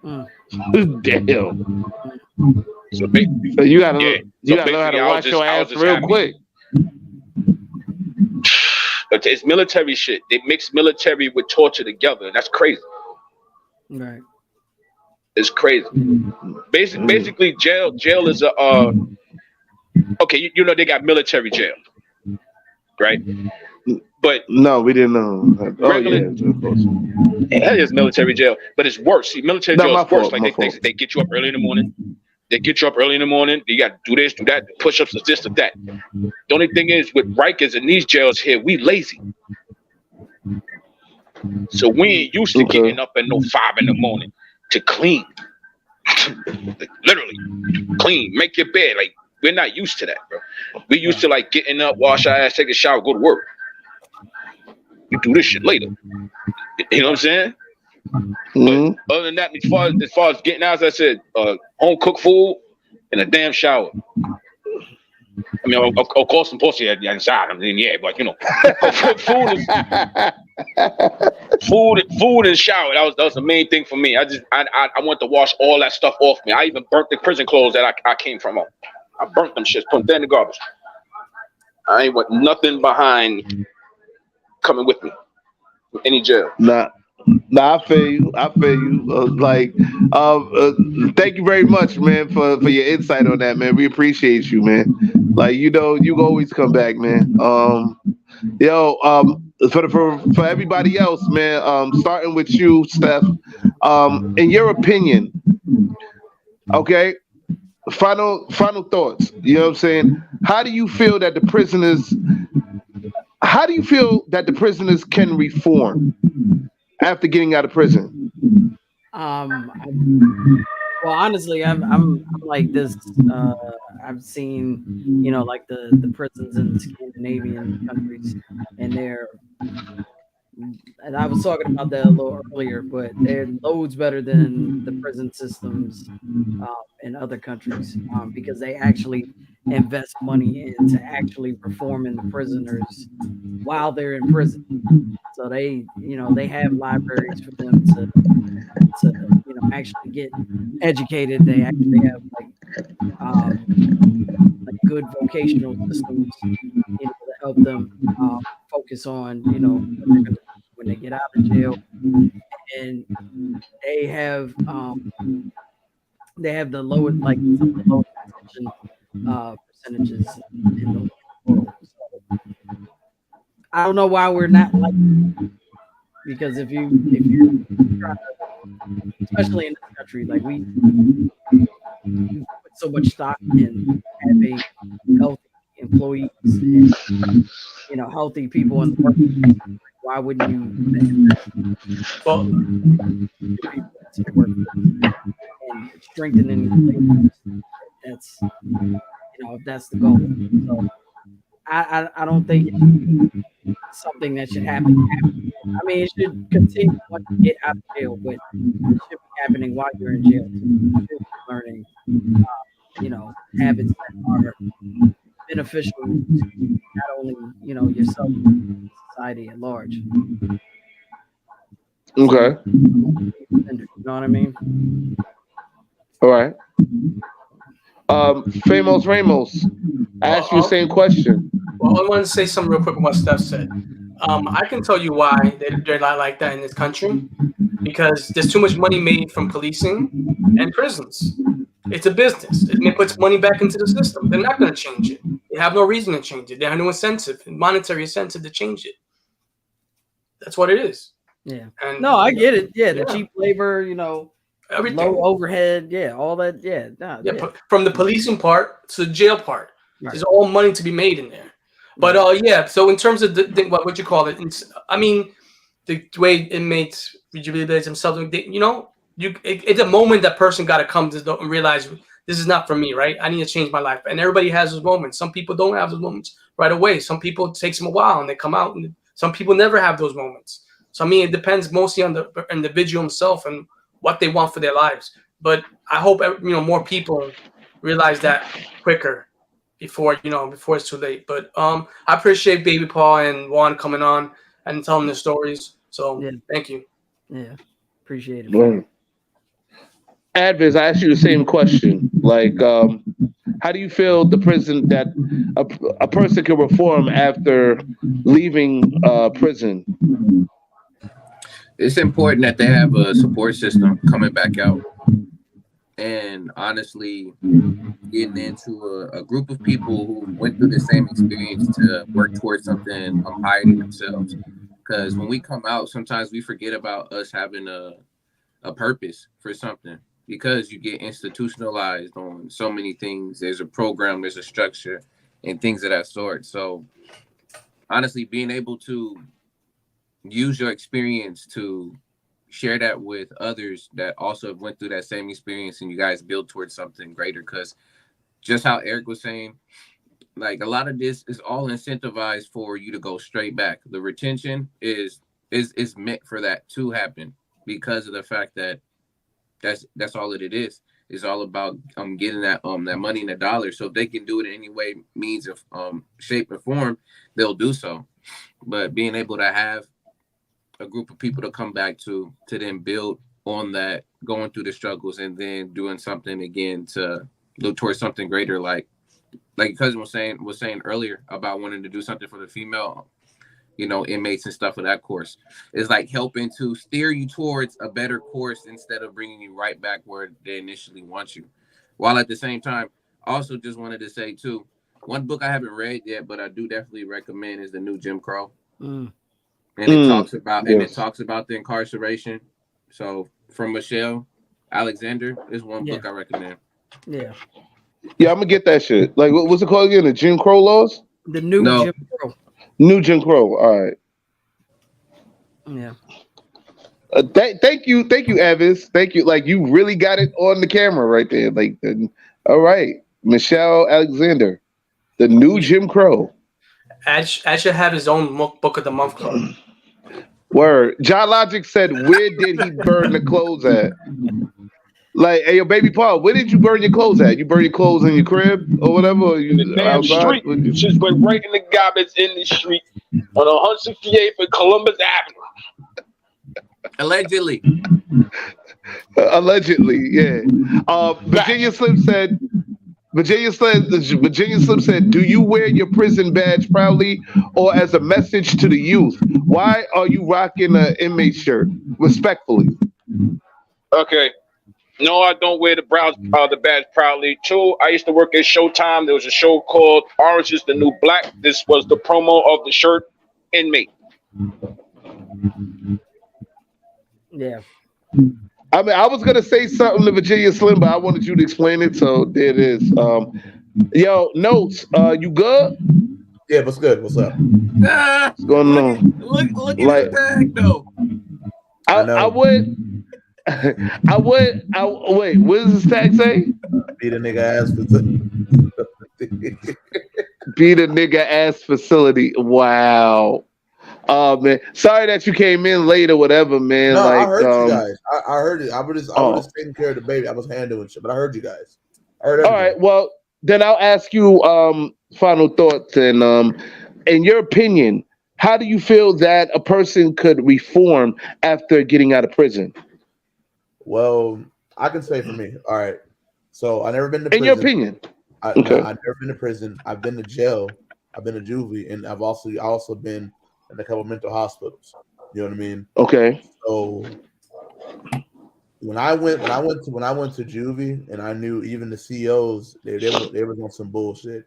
Damn. So you gotta learn how to wash your ass real quick. But it's military shit. They mix military with torture together, and that's crazy. Right. It's crazy. Basically, jail is a okay. You know they got military jail, right? But no, we didn't know. Of course. It is military jail, but it's worse. See, military jail is worse. Like they get you up early in the morning. You got to do this, do that, push-ups, this, or that. The only thing is, with Rikers in these jails here, we lazy. So we ain't used to getting up at 5 in the morning to clean. Like, literally, clean, make your bed. Like, we're not used to that, bro. We used to like getting up, wash our ass, take a shower, go to work. We do this shit later. You know what I'm saying? But other than that, as far as getting out, as I said, home cooked food and a damn shower. I mean, of course, some pussy inside. I mean, yeah, but you know, food and shower. That was the main thing for me. I want to wash all that stuff off me. I even burnt the prison clothes that I came from. I burnt them shits, put them in the garbage. I ain't want nothing behind coming with me. Any jail. Nah, I feel you. Thank you very much, man, for your insight on that, man. We appreciate you, man. Like, you know, you always come back, man. For everybody else, man, starting with you, Steph, in your opinion, okay, final thoughts. You know what I'm saying? How do you feel that the prisoners can reform after getting out of prison? Well, honestly, I'm like this. I've seen, you know, like the prisons in the Scandinavian countries, and and I was talking about that a little earlier, but they're loads better than the prison systems in other countries because they actually invest money into actually reforming the prisoners while they're in prison. So they have libraries for them to actually get educated. They actually have like good vocational systems, to help them focus on when they get out of jail, and they have the lowest percentages in the world. So I don't know why we're not like that. Because if you try to, especially in this country, like we put so much stock in having healthy employees and healthy people in the workforce. Why wouldn't you and strengthening that's if that's the goal. So I don't think it's something that should happen. I mean, it should continue once you get out of jail, but it should be happening while you're in jail. You should be learning, habits that are beneficial to not only yourself, but society at large. Okay. You know what I mean? All right. Famous Ramos, I asked you the same question. Well, I want to say something real quick on what Steph said. I can tell you why they're not like that in this country, because there's too much money made from policing and prisons. It's a business. It puts money back into the system. They're not going to change it. They have no reason to change it. They have no incentive, monetary incentive to change it. That's what it is. Yeah. And, no, I get it. Yeah, the yeah. cheap labor, Everything. low overhead, all that. Yeah, From the policing part to the jail part, there's all money to be made in there. But so in terms of what you call it, I mean, the way inmates rehabilitate themselves, it's a moment that person got to come to and realize this is not for me, right? I need to change my life. And everybody has those moments. Some people don't have those moments right away. Some people it takes them a while and they come out, and some people never have those moments. So I mean, it depends mostly on the individual himself and what they want for their lives. But I hope more people realize that quicker before it's too late. But I appreciate Baby Paul and Juan coming on and telling their stories. So thank you. Yeah, appreciate it. Right. Adviz, I asked you the same question. Like, how do you feel the prison that a person can reform after leaving prison? It's important that they have a support system coming back out. And honestly, getting into a group of people who went through the same experience to work towards something higher than themselves. Because when we come out, sometimes we forget about us having a purpose for something, because you get institutionalized on so many things. There's a program, there's a structure, and things of that sort. So honestly, being able to use your experience to share that with others that also went through that same experience, and you guys build towards something greater. Because just how Eric was saying, like, a lot of this is all incentivized for you to go straight back. The retention is meant for that to happen, because of the fact that that's all that it is. It's all about getting that money in the dollar. So if they can do it in any way, means of shape or form, they'll do so. But being able to have a group of people to come back to then build on that, going through the struggles, and then doing something again to look towards something greater, like cousin was saying earlier about wanting to do something for the female inmates and stuff of that course. It's like helping to steer you towards a better course instead of bringing you right back where they initially want you. While at the same time, also just wanted to say too, one book I haven't read yet, but I do definitely recommend, is The New Jim Crow. And it talks about the incarceration. So from Michelle Alexander is one book I recommend. Yeah, I'm gonna get that shit. Like, what's it called again? The Jim Crow laws? The new Jim Crow. New Jim Crow. All right. Yeah. Thank you, Avis. Thank you. Like, you really got it on the camera right there. Like, all right, Michelle Alexander, The New Jim Crow. Ash should have his own book of the month club. Word. John Logic said, "Where did he burn the clothes at?" Like, hey, yo, Baby Paul, where did you burn your clothes at? You burn your clothes in your crib or whatever? Or you the damn outside? street. Just went right in the garbage in the street on 168th and Columbus Avenue. Allegedly. Allegedly, yeah. Virginia Slim said, "Do you wear your prison badge proudly or as a message to the youth? Why are you rocking an inmate shirt? Respectfully." Okay. No, I don't wear the badge proudly. Two, I used to work at Showtime. There was a show called Orange is the New Black. This was the promo of the shirt, Inmate. Yeah. I mean, I was gonna say something to Virginia Slim, but I wanted you to explain it, so there it is. Yo, Notes, you good? Yeah, what's good? What's up? What's going on? Look at the bag, though. I would. Wait, what does this tag say? Beat a nigga ass facility. Beat a nigga ass facility. Wow. Man, sorry that you came in late or whatever, man. No, like, I heard you guys. I heard it. I was just taking care of the baby. I was handling shit, but I heard you guys. All right. Well, then I'll ask you final thoughts, and in your opinion, how do you feel that a person could reform after getting out of prison? Well, I can say for me. All right. So I never been to prison. In your opinion. I've never been to prison. I've been to jail. I've been to juvie, and I've also been in a couple mental hospitals. You know what I mean? Okay. So when I went to juvie, and I knew even the CEOs, they were on some bullshit.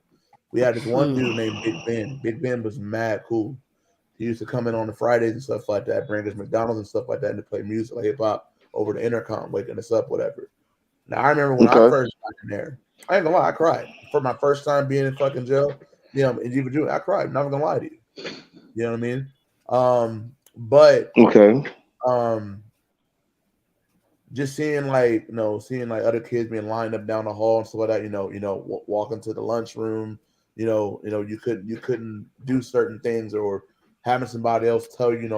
We had this one dude named Big Ben. Big Ben was mad cool. He used to come in on the Fridays and stuff like that, bring us McDonald's and stuff like that, and to play music, like hip hop, over the intercom, waking us up, whatever. Now I remember when I first got in there, I ain't gonna lie, I cried for my first time being in fucking jail. You know, in Juvie, I cried. I'm not gonna lie to you. You know what I mean? But just seeing like other kids being lined up down the hall and stuff like that. Walking to the lunchroom. You couldn't do certain things, or having somebody else tell you,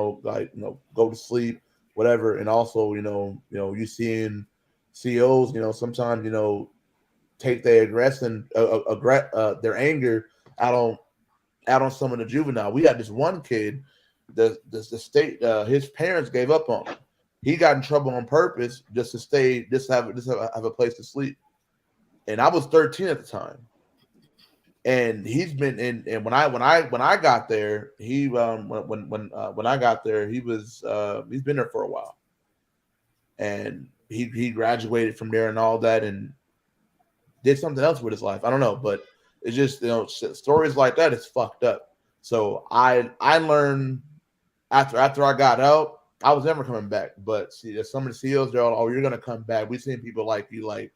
go to sleep, whatever. And also, you seeing CEOs, sometimes, take their aggression, their anger out on some of the juvenile. We had this one kid, the state, his parents gave up on him. He got in trouble on purpose just to have a place to sleep. And I was 13 at the time. And he's been in. And when I got there, when I got there, he's been there for a while. And he graduated from there and all that, and did something else with his life. I don't know, but it's just, stories like that, it's fucked up. So I learned after I got out, I was never coming back. But see, some of the CEOs, they're all, you're gonna come back. We've seen people like you,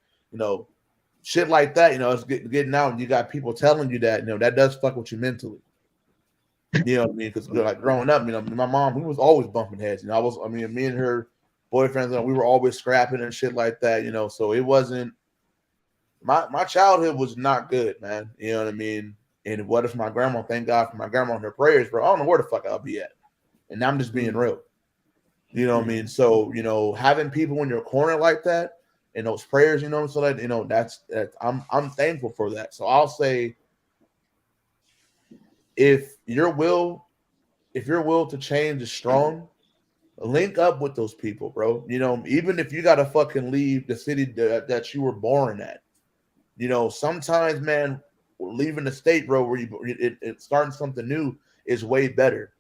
shit like that. It's getting out, and you got people telling you that, that does fuck with you mentally. You know what I mean? Because like growing up, my mom, we was always bumping heads. Me and her boyfriends, we were always scrapping and shit like that. So it wasn't. My childhood was not good, man. You know what I mean? And what if my grandma, thank God for my grandma and her prayers, bro, I don't know where the fuck I'll be at. And I'm just being real. You know what I mean? So, having people in your corner like that and those prayers, so that, that's I'm thankful for that. So I'll say, if your will to change is strong, link up with those people, bro. Even if you gotta fucking leave the city that you were born at. Sometimes, man, leaving the state, bro, where it starting something new is way better.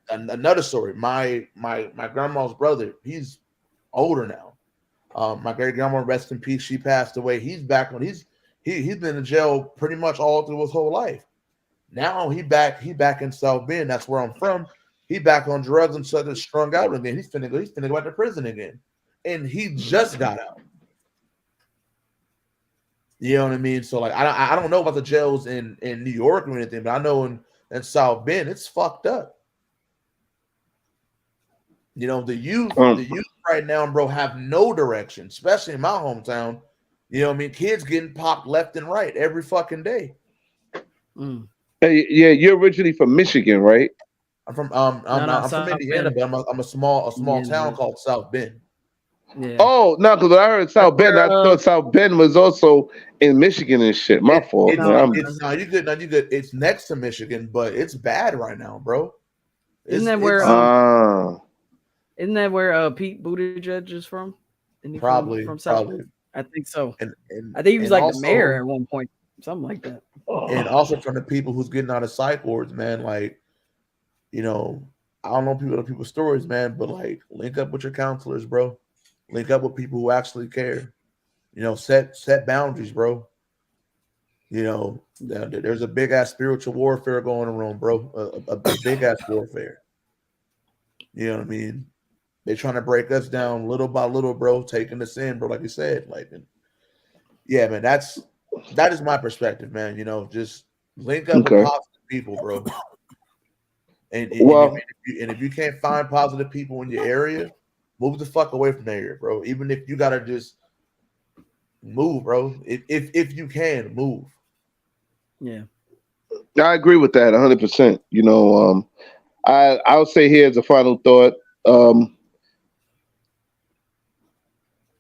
Another story. My grandma's brother, he's older now. My great grandma, rest in peace, she passed away. He's back on. He's been in jail pretty much all through his whole life. Now he back in South Bend. That's where I'm from. He back on drugs and such, strung out again. He's finna go back to prison again, and he just got out. You know what I mean? So like, I don't know about the jails in New York or anything, but I know in South Bend it's fucked up. The youth right now, bro, have no direction, especially in my hometown. You know what I mean? Kids getting popped left and right every fucking day. Hey, yeah, you're originally from Michigan, right? I'm from Indiana, but I'm a small town called South Bend. Yeah. Oh no, because when I heard South Bend, I thought South Bend was also in Michigan and shit. My fault. You good. It's next to Michigan, but it's bad right now, bro. Isn't that where Pete Buttigieg is from? Probably from South? Probably. I think so. And I think he was like also, the mayor at one point, something like that. And also from the people who's getting out of psych wards, man. Like, I don't know people's stories, man, but like, link up with your counselors, bro. Link up with people who actually care. Set boundaries, bro. There's a big ass spiritual warfare going around, bro. A big ass warfare. You know what I mean? They're trying to break us down little by little, bro, taking us in, bro. Like you said, yeah, man. That is my perspective, man. Just link up with positive people, bro. And if you can't find positive people in your area, move the fuck away from the area, bro. Even if you gotta just move, bro. If you can move. Yeah. I agree with that 100%. I'll say here as a final thought.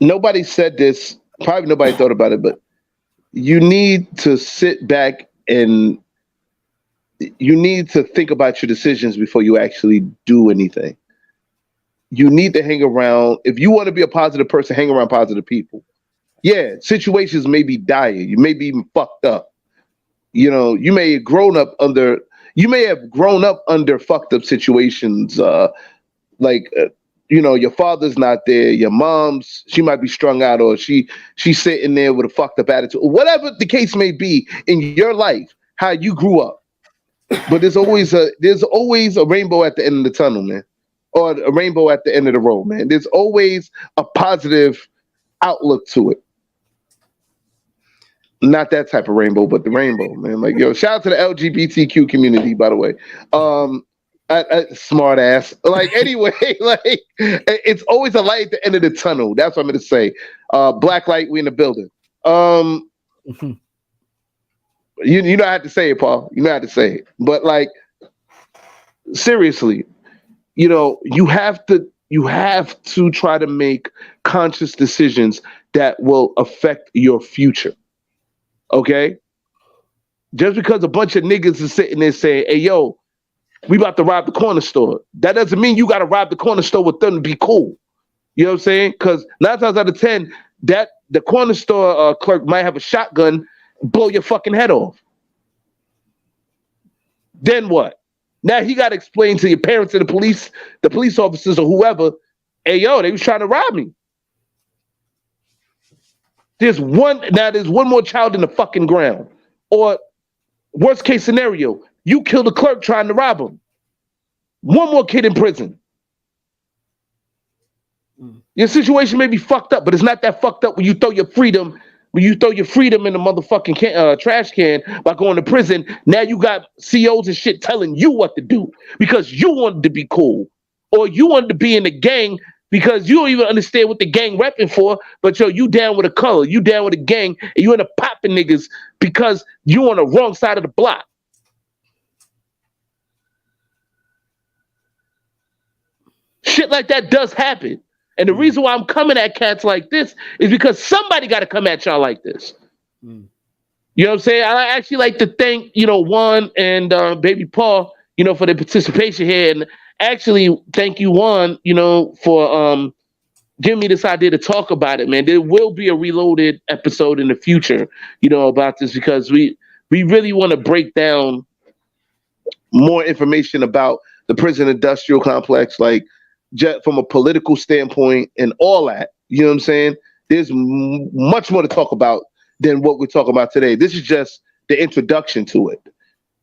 Nobody said this, probably nobody thought about it, but you need to sit back and you need to think about your decisions before you actually do anything. You need to hang around. If you want to be a positive person, hang around positive people. Yeah, situations may be dire. You may be even fucked up. You may have grown up under fucked up situations, you know, your father's not there, your mom's, she might be strung out, or she's sitting there with a fucked up attitude, whatever the case may be in your life, how you grew up. But there's always a rainbow at the end of the tunnel, man, or a rainbow at the end of the road, man. There's always a positive outlook to it. Not that type of rainbow, but the rainbow, man. Like, yo, shout out to the LGBTQ community, by the way. Smart ass. Like, anyway, like, it's always a light at the end of the tunnel. That's what I'm gonna say. Black light, we in the building. You know how to say it, Paul. You know how to say it. But like, seriously, you know, you have to try to make conscious decisions that will affect your future. Okay? Just because a bunch of niggas is sitting there saying, hey, yo, we about to rob the corner store, that doesn't mean you got to rob the corner store with them to be cool. You know what I'm saying? Because 9 times out of 10, that the corner store clerk might have a shotgun, blow your fucking head off. Then what? Now he got to explain to your parents and the police officers or whoever, hey, yo, they was trying to rob me. There's one more child in the fucking ground. Or worst case scenario, you kill the clerk trying to rob him. One more kid in prison. Your situation may be fucked up, but it's not that fucked up when you throw your freedom in the motherfucking trash can by going to prison. Now you got COs and shit telling you what to do because you wanted to be cool, or you wanted to be in the gang because you don't even understand what the gang repping for. But yo, you down with a color, you down with a gang, and you end up popping niggas because you on the wrong side of the block. Shit like that does happen. And the reason why I'm coming at cats like this is because somebody got to come at y'all like this. You know what I'm saying? I actually like to thank, you know, Juan and Baby Paul, you know, for their participation here. And actually thank you, Juan, you know, for giving me this idea to talk about it, man. There will be a reloaded episode in the future, you know, about this, because we really want to break down more information about the prison industrial complex, like, just from a political standpoint and all that. You know what I'm saying? There's much more to talk about than what we're talking about today. This is just the introduction to it.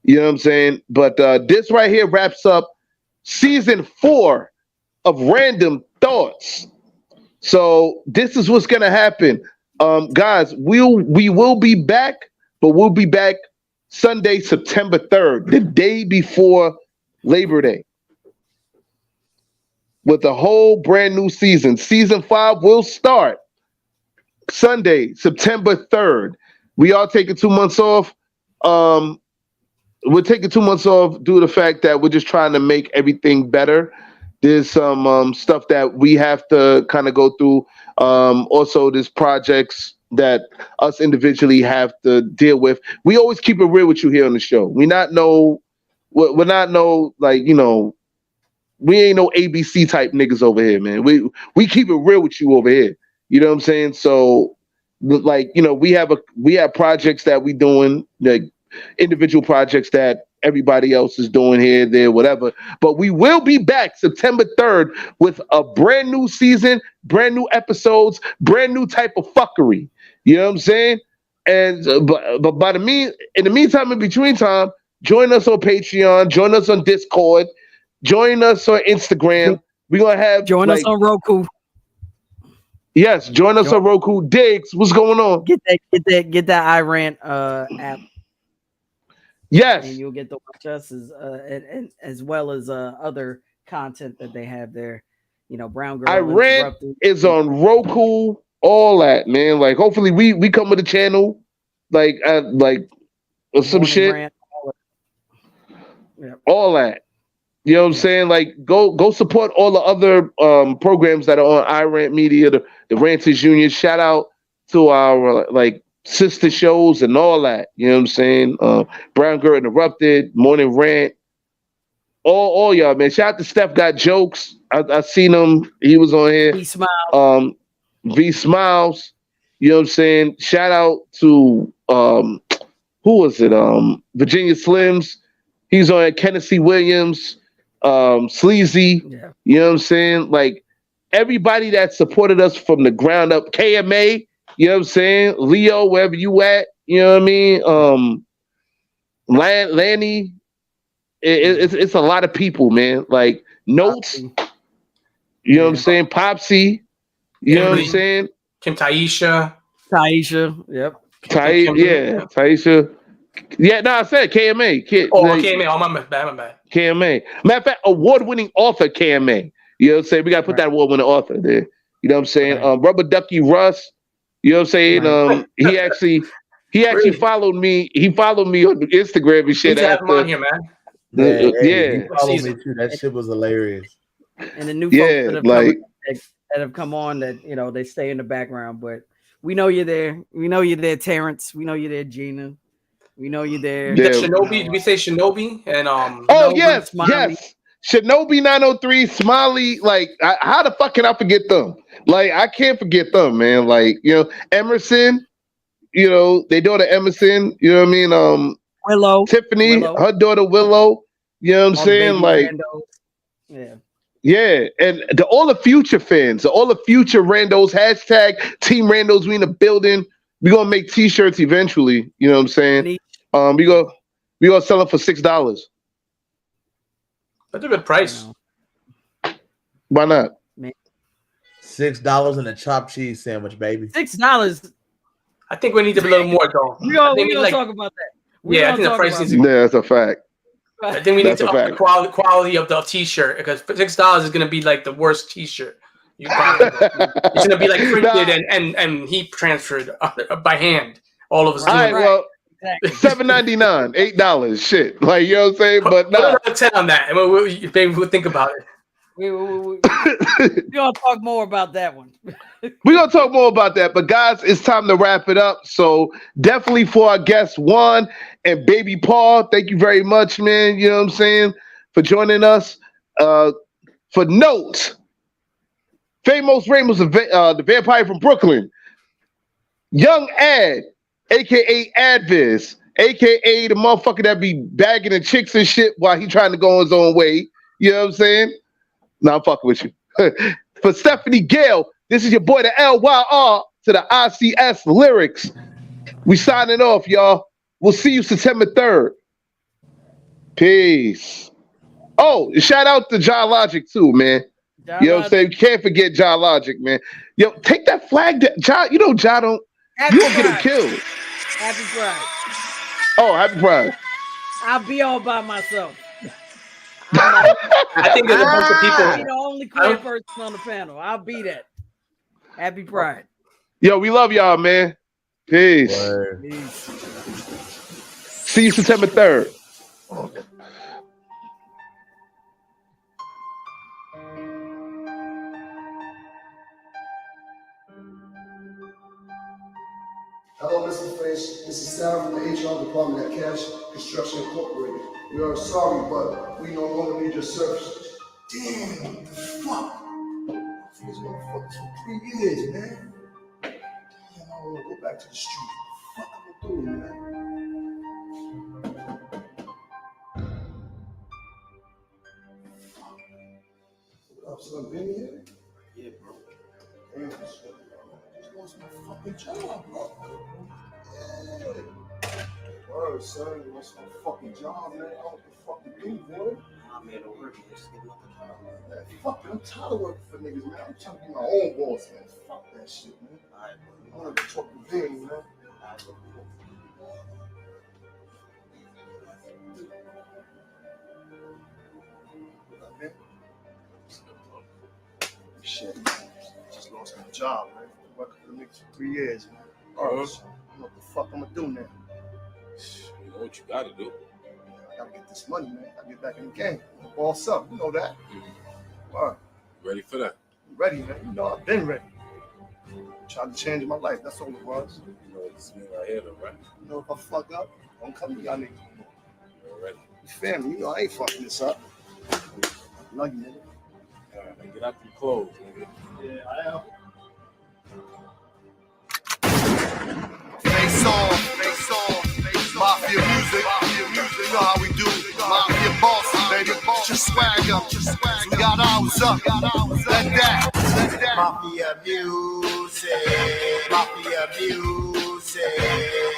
You know what I'm saying? But this right here wraps up season 4 of Randumb Thoughtz. So this is what's gonna happen. Guys, we will be back, but we'll be back Sunday, September 3rd, the day before Labor Day, with a whole brand new season. Season 5 will start Sunday, September 3rd. We are taking 2 months off. We're taking 2 months off due to the fact that we're just trying to make everything better. There's some stuff that we have to kind of go through. Also, there's projects that us individually have to deal with. We always keep it real with you here on the show. We're not like, you know, we ain't no ABC type niggas over here, man. We keep it real with you over here. You know what I'm saying? So, like, you know, we have projects that we doing, like individual projects that everybody else is doing here, there, whatever. But we will be back September 3rd with a brand new season, brand new episodes, brand new type of fuckery. You know what I'm saying? And but in the meantime, in between time, join us on Patreon, join us on Discord. Join us on Instagram. We're gonna have us on Roku. Yes, join us on Roku. Diggs, what's going on? Get that iRant app. Yes, and you'll get to watch us as well as other content that they have there. You know, Brown Girl. iRant is on Roku. All that, man. Like, hopefully we come with a channel, like or some shit. Rant, all that. You know what I'm saying? Like, go support all the other programs that are on iRant Media, the Ranters Union. Shout out to our like sister shows and all that. You know what I'm saying? Brown Girl Interrupted, Morning Rant, all y'all, man. Shout out to Steph Got Jokes. I seen him. He was on here. V Smiles. V Smiles. You know what I'm saying? Shout out to who was it? Virginia Slims. He's on Tennessee Williams. Sleazy, yeah. You know what I'm saying? Like, everybody that supported us from the ground up. KMA, you know what I'm saying? Leo, wherever you at, you know what I mean? Lanny, it's a lot of people, man. Like Notes, you know what I'm saying? Popsy, you know what I'm saying? Kim Taisha, yep. Taisha. Yeah, no, I said KMA. KMA. Oh, my bad. KMA. Matter of fact, award-winning author KMA. You know what I'm saying? We got to put that award-winning author there. You know what I'm saying? Rubber Ducky Russ. You know what I'm saying? He actually followed me. He followed me on Instagram and shit. Need to have him on here, man. Yeah. He followed me too. That shit was hilarious. And the new folks that have come on that, you know, they stay in the background, but we know you're there. We know you're there, Terrence. We know you're there, Gina. We know you're there. Shinobi, did we say Shinobi? And yes. Shinobi 903, Smiley, like how the fuck can I forget them? Like I can't forget them, man. Like, you know, Emerson, you know, they daughter Emerson, you know what I mean? Willow. Tiffany, her daughter Willow, you know what I'm saying? Like Yeah, and all the future fans, all the future Randos, hashtag Team Randos, we in the building. We're gonna make t-shirts eventually, you know what I'm saying? We gonna sell them for $6. That's a good price. Why not? $6 and a chopped cheese sandwich, baby. $6. I think we need to be a little more though. We gonna talk about that. I think the price needs to Yeah, that's a fact. I think we need to up the quality of the t-shirt because $6 is gonna be like the worst t-shirt. It's gonna be like printed and heat transferred by hand. All of us. All right, well, $7.99, $8, shit. Like, you know what I'm saying? But no, 10 on that, and we'll think about it. We're gonna talk more about that one. We're gonna talk more about that, but guys, it's time to wrap it up. So definitely for our guests Juan and Baby Paul, thank you very much, man. You know what I'm saying, for joining us. For Notes, Famous Ramos, the vampire from Brooklyn, Young Ad, aka Advis, aka the motherfucker that be bagging the chicks and shit while he trying to go his own way. You know what I'm saying? No, I'm fucking with you. For Stephanie Gale, this is your boy, the LYR to the ICS Lyrics. We signing off, y'all. We'll see you September 3rd. Peace. Oh, shout out to John Logic too, man. You know what I'm saying? You can't forget John Logic, man. Yo, take that flag down. John, you know John don't. You don't get him killed. Happy Pride. Oh, happy Pride. I'll be all by myself. I think there's a bunch of people. I'll be the only queer person on the panel. I'll be that. Happy Pride. Yo, we love y'all, man. Peace. See you September 3rd. Hello, Mr. Fish. This is Sarah from the HR department at Cash Construction Incorporated. We are sorry, but we no longer need your services. Damn, what the fuck? These motherfuckers for 3 years, man. Damn, I want to go back to the street. What the fuck am I doing, man? What up, son? Been here? Yeah, bro. Damn, son. I just lost my fucking job, bro. Yeah. Word, son. You lost my fucking job, man. I don't know what the fuck to do, boy. Nah, man, don't worry. Just get another job, man. Fuck, I'm tired of working for niggas, man. I'm trying to be my own boss, man. Fuck that shit, man. All right, bro. I want to talk to Vinny, man. All right, bro. Shit, man. Just lost my job, man. Working for the niggas for 3 years, man. All right, so what the fuck I'm gonna do now? You know what you gotta do. I gotta get this money, man. I gotta get back in the game. I'm gonna boss up, you know that. All right. Ready for that? I'm ready, man. You know I've been ready. Trying to change my life. That's all it was. You know this mean right here, though, right? You know if I fuck up, don't come to y'all niggas. You already. You family, you know I ain't fucking this up. Love you, nigga. All right, now get out them clothes, nigga. Yeah, I am. Face on, mafia music, you know how we do, mafia boss, baby. baby. Just swag up. We got ours up. Let that. Mafia music. Mafia music.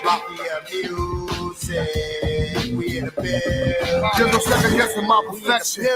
Mafia music. We in the building. There's no second guessing my perfection.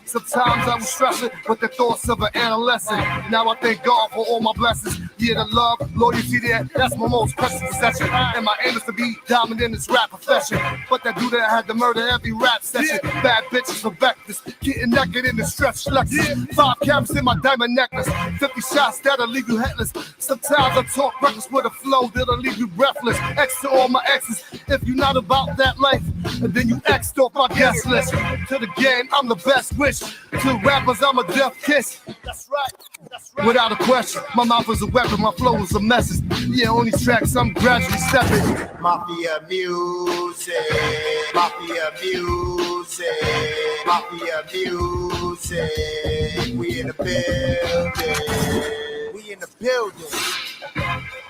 Sometimes I was stressing with the thoughts of an adolescent. Now I thank God for all my blessings. Yeah, the love, loyalty there, that's my most precious possession. And my aim is to be dominant in this rap profession. But that dude that had to murder every rap session. Bad bitches for breakfast, getting naked in the stretch Lexus. 5 carats in my diamond necklace, 50 shots that'll leave you headless. Sometimes I talk reckless with a flow that'll leave you breathless. X to all my exes, if you're not about that life, then you X'd off my guest list. To the game, I'm the best wish. To rappers, I'm a death kiss. That's right. Without a question, my mouth is a weapon, my flow is a message. Yeah, on these tracks, I'm gradually stepping. Mafia music, mafia music, mafia music. We in the building. We in the building.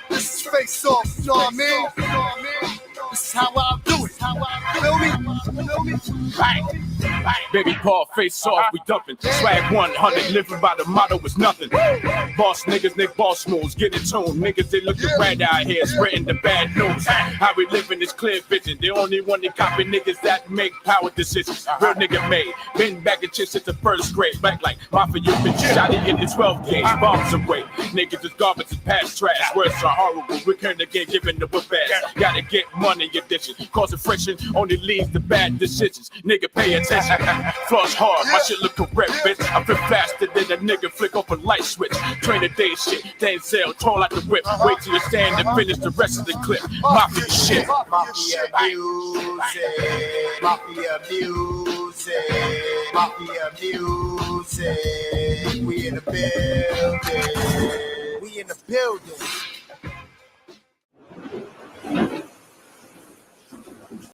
This is face off, you know what I mean? This is how I do it. Feel me? Bang. Baby Paul, face off, we dumping. Swag 100, living by the motto is nothing. Boss niggas, Nick boss moves, get in tune. Niggas, they looking red out here, spreading the bad news. How we living is clear vision. The only one that copy niggas that make power decisions. Real nigga made. Been back at chicks since the first grade. Back like mafia bitch, shot it in the 12 gauge. Bombs away. Niggas is garbage and past trash. Words are horrible. Return again, giving the whip ass. Gotta get money addition. Causing friction only leads to bad decisions. Nigga, pay attention. Floss hard, my shit look correct, bitch. I flip faster than a nigga flick off a light switch. Train the day shit, Denzel, tall like the whip. Wait till you stand and finish the rest of the clip. Mafia shit. Mafia music, mafia music, mafia music. We in the building. We in the building.